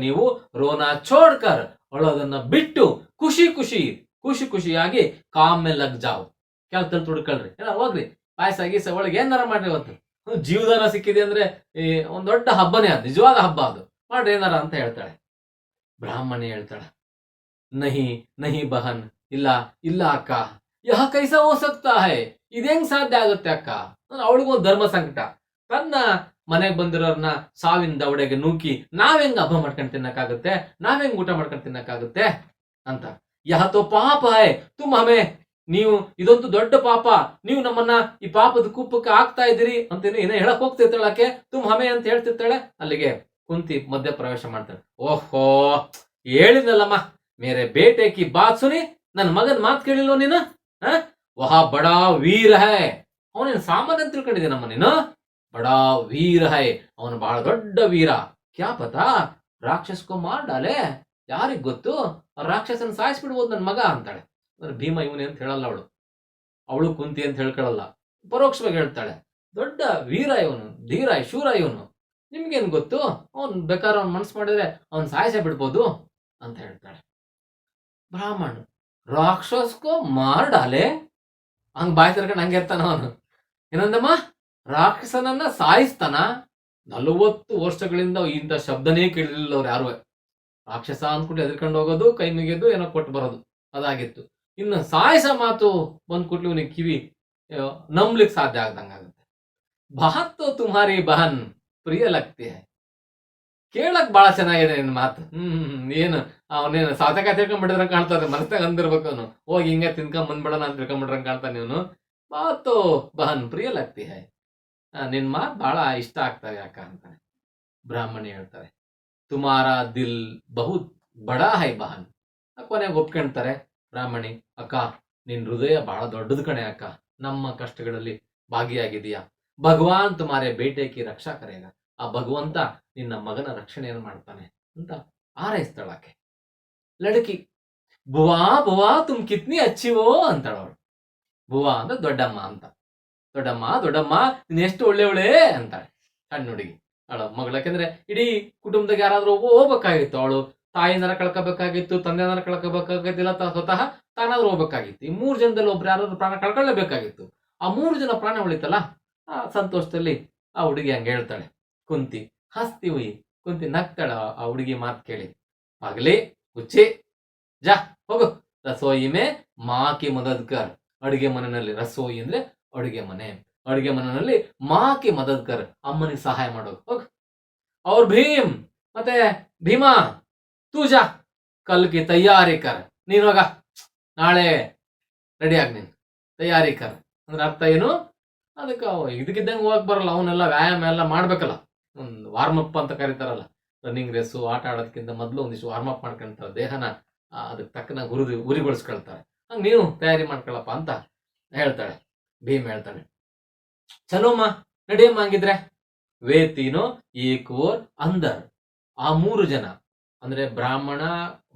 A: ನೀವು ರೋನಾ ಚೋಡ್ಕರ್, ಅಳೋದನ್ನ ಬಿಟ್ಟು ಖುಷಿಯಾಗಿ ಕಾಮ್ ಮೇಲೆ ಲಗ್ ಜಾವ್, ಕೆಲಸದಲ್ಲಿ ತುಡ್ಕೊಳ್ರಿ, ಹೋಗ್ರಿ, ಪಾಯಸ ಗೀಸ ಒಳಗೆ ಏನಾರ ಮಾಡ್ರಿ ಇವತ್ತು ಜೀವದಾನ ಸಿಕ್ಕಿದೆ ಅಂದ್ರೆ ಈ ಒಂದ್ ದೊಡ್ಡ ಹಬ್ಬನೇ ಅದು, ನಿಜವಾದ ಹಬ್ಬ ಅದು, ಮಾಡ್ರಿ ಏನಾರ ಅಂತ ಹೇಳ್ತಾಳೆ. ಬ್ರಾಹ್ಮಣಿ ಹೇಳ್ತಾಳೆ, ನಹಿ ನಹಿ ಬಹನ್, ಇಲ್ಲ ಇಲ್ಲ ಅಕ್ಕ, ಯಹ ಕೈಸ ಹೋ ಸಕ್ತಾ ಹೈ, ಇದೇಂಗ್ ಸಾಧ್ಯ ಆಗುತ್ತೆ ಅಕ್ಕ. ಅವಳಿಗೊಂದು ಧರ್ಮ ಸಂಕಟ, ತನ್ನ ಮನೆಗೆ ಬಂದಿರೋರ್ನ ಸಾವಿನ ದವಡೆಗೆ ನೂಕಿ ನಾವೆಂಗ್ ಹಬ್ಬ ಮಾಡ್ಕೊಂಡು ತಿನ್ನಕ್ಕಾಗುತ್ತೆ, ನಾವೆಂಗ್ ಊಟ ಮಾಡ್ಕೊಂಡು ತಿನ್ನಕ್ಕಾಗುತ್ತೆ ಅಂತ. ಯಹ ತೋ ಪಾಪ ಹೈ ತುಮ್ ಹಮೆ, ನೀವು ಇದೊಂದು ದೊಡ್ಡ ಪಾಪ, ನೀವು ನಮ್ಮನ್ನ ಈ ಪಾಪದ ಕೂಪಕ್ಕೆ ಹಾಕ್ತಾ ಇದ್ದೀರಿ ಅಂತ ಏನೋ ಹೇಳಕ್ ಹೋಗ್ತಿರ್ತಾಳಕ್ಕೆ, ತುಮ್ ಹಮೆ ಅಂತ ಹೇಳ್ತಿರ್ತಾಳೆ. ಅಲ್ಲಿಗೆ ಕುಂತಿ ಮಧ್ಯ ಪ್ರವೇಶ ಮಾಡ್ತಾಳೆ. ಓಹೋ, ಹೇಳಿದ್ನಲ್ಲಮ್ಮ, ಮೇರೆ ಬೇಟೆ ಕಿ ಬಾತ್ ಸುನಿ, ನನ್ನ ಮಗನ್ ಮಾತು ಕೇಳಿಲ್ವ ನೀನು? ವಹಾ ಬಡಾ ವೀರ ಹೈ, ಅವನೇನು ಸಾಮಾನ್ಯ ತಿಳ್ಕೊಂಡಿದ್ದೀನಮ್ಮ ನೀನು? ಬಡಾ ವೀರ ಹೈ, ಅವನು ಬಹಳ ದೊಡ್ಡ ವೀರ. ಕ್ಯಾ ಪತಾ ರಾಕ್ಷಸ್ಕೋ ಮಾರ್ ಡಾಲೆ, ಯಾರಿಗ್ ಗೊತ್ತು, ರಾಕ್ಷಸನ ಸಾಯಿಸ್ಬಿಡ್ಬೋದು ನನ್ ಮಗ ಅಂತಾಳೆ. ಭೀಮ ಇವನೇ ಅಂತ ಹೇಳಲ್ಲ ಅವಳು ಕುಂತಿ ಅಂತ ಹೇಳ್ಕೊಳ್ಳಲ್ಲ, ಪರೋಕ್ಷವಾಗಿ ಹೇಳ್ತಾಳೆ, ದೊಡ್ಡ ವೀರ ಇವನು, ಧೀರ ಶೂರ ಇವನು, ನಿಮ್ಗೇನ್ ಗೊತ್ತು, ಅವ್ನ್ ಬೇಕಾದ್ರೆ ಅವ್ನ್ ಮನ್ಸು ಮಾಡಿದ್ರೆ ಅವ್ನ್ ಸಾಯಿಸೇ ಬಿಡ್ಬೋದು ಅಂತ ಹೇಳ್ತಾಳೆ. ಬ್ರಾಹ್ಮಣ, ರಾಕ್ಷಸ್ಕೋ ಮಾರ್ ಡಾಲೆ, ಹಂಗ್ ಬಾಯಿ ತರ್ಕೊಂಡು ಹಂಗೆ ಇರ್ತಾನ ಅವನು. ಏನಂದಮ್ಮ, ರಾಕ್ಷಸನನ್ನ ಸಾಯಿಸ್ತಾನ? 40 ವರ್ಷಗಳಿಂದ ಇಂಥ ಶಬ್ದನೇ ಕೇಳಿಲ್ಲ ಅವ್ರು ಯಾರು. ರಾಕ್ಷಸ ಅಂದ್ಬಿಟ್ಟು ಎದ್ಕೊಂಡು ಹೋಗೋದು, ಕೈ ಮುಗಿಯೋದು, ಏನೋ ಕೊಟ್ಟು ಬರೋದು, ಅದಾಗಿತ್ತು. ಇನ್ನು ಸಾಯಿಸ ಮಾತು ಬಂದ್ ಕುಟ್ಲಿ ಇವನಿಗೆ ಕಿವಿ ನಂಬ್ಲಿಕ್ಕೆ ಸಾಧ್ಯ ಆಗ್ದಂಗಾಗುತ್ತೆ. ಬಾತ್ ತುಮಾರಿ ಬಹನ್ ಪ್ರಿಯ ಲಗ್ತಿ ಹೈ, ಕೇಳಕ್ ಬಹಳ ಚೆನ್ನಾಗಿದೆ ನಿನ್ ಮಾತು. ಏನು ಅವನೇನು ಸಾತಕ ತಿಳ್ಕೊಂಡ್ಬಿಟ್ಟಿದ್ರ ಕಾಣ್ತಾರೆ, ಮನಸ್ನಾಗ ಅಂದಿರ್ಬೇಕು ಅವನು, ಹೋಗಿ ಹಿಂಗ ತಿನ್ಕೊಂಡ್ ಬಂದ್ಬಿಡೋಣ ಅಂತ ತಿಳ್ಕೊಂಡ್ಬಿಟ್ರಂಗ್ ಕಾಣ್ತಾನೆ ಇವನು. ಬಾತು ಬಹನ್ ಪ್ರಿಯ ಲಗ್ತಿ ಹೈ, ನಿನ್ ಮಾತು ಬಹಳ ಇಷ್ಟ ಆಗ್ತವೆ ಅಕ್ಕ ಅಂತಾನೆ. ಬ್ರಾಹ್ಮಣಿ ಹೇಳ್ತಾರೆ, ತುಮಾರಾ ದಿಲ್ ಬಹುತ್ ಬಡಾ ಹೈ ಬಹನ್. ಕೊನೆಗೆ ಒಪ್ಕೊಂತಾರೆ ಬ್ರಾಹ್ಮಣಿ, ಅಕ್ಕ ನಿನ್ ಹೃದಯ ಬಹಳ ದೊಡ್ಡದು ಕಣೆ ಅಕ್ಕ, ನಮ್ಮ ಕಷ್ಟಗಳಲ್ಲಿ ಭಾಗಿಯಾಗಿದೀಯಾ. ಭಗವಾನ್ ತುಮಾರೆ ಬೇಟೆ ಕಿ ರಕ್ಷಾ ಕರೇಗ, ಆ ಭಗವಂತ ನಿನ್ನ ಮಗನ ರಕ್ಷಣೆಯನ್ನು ಮಾಡ್ತಾನೆ ಅಂತ ಆರೈಸ್ತಾಳಾಕೆ. ಲಡಕಿ, ಬುವಾ ಬುವಾ ತುಮ್ ಕಿತ್ನಿ ಅಚ್ಚಿವೋ ಅಂತಾಳ ಅವಳು. ಬುವಾ ಅಂದ್ರೆ ದೊಡ್ಡಮ್ಮ ಅಂತ. ದೊಡ್ಡಮ್ಮ ದೊಡ್ಡಮ್ಮ ನೀನ್ ಎಷ್ಟು ಒಳ್ಳೆ ಅಂತಾಳೆ ಸಣ್ಣ ಹುಡುಗಿ ಅವಳ ಮಗಳು. ಯಾಕೆಂದ್ರೆ ಇಡೀ ಕುಟುಂಬದಾಗ ಯಾರಾದ್ರೂ ಹೋಗ್ಬೇಕಾಗಿತ್ತು, ಅವಳು ತಾಯಿನಾರ ಕಳ್ಕೋಬೇಕಾಗಿತ್ತು, ತಂದೆನಾರ ಕಳ್ಕೋಬೇಕಾಗಿತ್ತಿಲ್ಲ, ಸ್ವತಃ ತಾನಾದ್ರೂ ಹೋಗ್ಬೇಕಾಗಿತ್ತು. ಈ 3 ಜನದಲ್ಲಿ ಒಬ್ರು ಯಾರಾದ್ರೂ ಪ್ರಾಣ ಕಳ್ಕೊಳ್ಳೇಬೇಕಾಗಿತ್ತು. ಆ 3 ಜನ ಪ್ರಾಣ ಉಳಿತಲ್ಲ, ಆ ಸಂತೋಷದಲ್ಲಿ ಆ ಹುಡುಗಿ ಹಂಗೆ ಹೇಳ್ತಾಳೆ. ಕುಂತಿ ಹಸ್ತಿ ಹುಯಿ, ಕುಂತಿ ನಗ್ತಾಳ ಆ ಹುಡುಗಿ ಮಾತು ಕೇಳಿ. ಆಗ್ಲಿ ಹುಚ್ಚಿ, ಜಾ ಹೋಗು, ರಸೋಯಿ ಮೇ ಮಾಕಿ ಮದದ್ ಕರ್, ಅಡುಗೆ ಮನೆಯಲ್ಲಿ, ರಸೋಯಿ ಅಂದ್ರೆ ಅಡುಗೆ ಮನೆ, ಅಡುಗೆ ಮನೆಯಲ್ಲಿ ಮಾಕಿ ಮದದ್ ಕರ್, ಅಮ್ಮನಿಗೆ ಸಹಾಯ ಮಾಡೋದು ಹೋಗ್. ಅವ್ರ ಭೀಮ್ ಮತ್ತೆ ಭೀಮಾ ತೂಜಾ ಕಲ್ಕಿ ತಯಾರಿ ಕರ್, ನೀನ್ ಹೋಗ, ನಾಳೆ ರೆಡಿ ಆಗಿ ನೀನ್ ತಯಾರಿ ಕರ್. ಅಂದ್ರೆ ಅರ್ಥ ಏನು, ಅದಕ್ಕೆ ಇದಕ್ಕಿದ್ದಂಗೆ ಹೋಗಕ್ ಬರಲ್ಲ, ಅವನ್ನೆಲ್ಲ ವ್ಯಾಯಾಮ ಎಲ್ಲ ಮಾಡ್ಬೇಕಲ್ಲ, ಒಂದು ವಾರ್ಮ್ ಅಪ್ ಅಂತ ಕರೀತಾರಲ್ಲ, ರನ್ನಿಂಗ್ ರೇಸು ಆಟ ಆಡೋದಕ್ಕಿಂತ ಮೊದಲು ಒಂದಿಷ್ಟು ವಾರ್ಮ್ ಅಪ್ ಮಾಡ್ಕೊಂತಾರೆ, ದೇಹನ ಅದಕ್ಕೆ ತಕ್ಕನಾಗಿ ಉರಿಗೊಳಿಸ್ಕೊಳ್ತಾರೆ. ಹಂಗೆ ನೀನು ತಯಾರಿ ಮಾಡ್ಕೊಳಪ್ಪ ಅಂತ ಹೇಳ್ತಾಳೆ. ಭೀಮ್ ಹೇಳ್ತಾನೆ, ಚಲೋಮ್ಮ ನಡಿಯಮ್ಮ ಹಂಗಿದ್ರೆ. ವೇತಿನೋ ಏಕೋರ್ ಅಂದರ್, ಆ 3 ಜನ ಅಂದ್ರೆ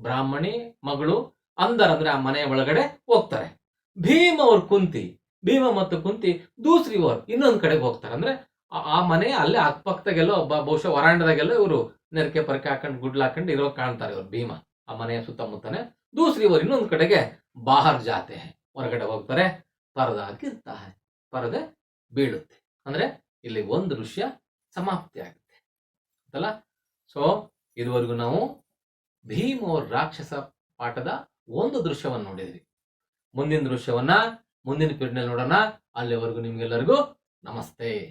A: ಬ್ರಾಹ್ಮಣಿ ಮಗಳು, ಅಂದರ್ ಅಂದ್ರೆ ಆ ಮನೆಯ ಒಳಗಡೆ ಹೋಗ್ತಾರೆ. ಭೀಮ್ ಅವ್ರ ಕುಂತಿ, ಭೀಮ ಮತ್ತು ಕುಂತಿ ದೂಸರಿ ಓರ್ ಇನ್ನೊಂದ್ ಕಡೆಗೆ ಹೋಗ್ತಾರೆ. ಅಂದ್ರೆ ಆ ಮನೆ ಅಲ್ಲೇ ಅಕ್ಕಪಕ್ಕದಾಗೆಲ್ಲೋ ಬಹುಶಃ ವರಾಂಡದಾಗೆಲ್ಲ ಇವರು ನೆರಕೆ ಪರಕೆ ಹಾಕೊಂಡು ಗುಡ್ಲು ಹಾಕೊಂಡು ಇರೋ ಕಾಣ್ತಾರೆ ಇವ್ರು ಭೀಮ ಆ ಮನೆಯ ಸುತ್ತಮುತ್ತನೆ. ದೂಸರಿ ಓರ್ ಇನ್ನೊಂದ್ ಕಡೆಗೆ ಬಾಹರ್ ಜಾತೆ, ಹೊರಗಡೆ ಹೋಗ್ತಾರೆ. ಪರದಾ ಗಿರ್ತಾ ಹೈ, ಪರದೆ ಬೀಳುತ್ತೆ. ಅಂದ್ರೆ ಇಲ್ಲಿ ಒಂದು ದೃಶ್ಯ ಸಮಾಪ್ತಿ ಆಗುತ್ತೆ ಅಂತಲ್ಲ. ಸೊ ಇದುವರೆಗೂ ನಾವು ಭೀಮ್ ಅವ್ರ ರಾಕ್ಷಸ ಪಾಠದ ಒಂದು ದೃಶ್ಯವನ್ನು ನೋಡಿದ್ವಿ. ಮುಂದಿನ ದೃಶ್ಯವನ್ನ ಮುಂದಿನ ಪೀರಿಯಡ್ ನೋಡೋಣ. ಅಲ್ಲಿವರೆಗೂ ನಿಮ್ಗೆಲ್ಲರಿಗೂ ನಮಸ್ತೆ.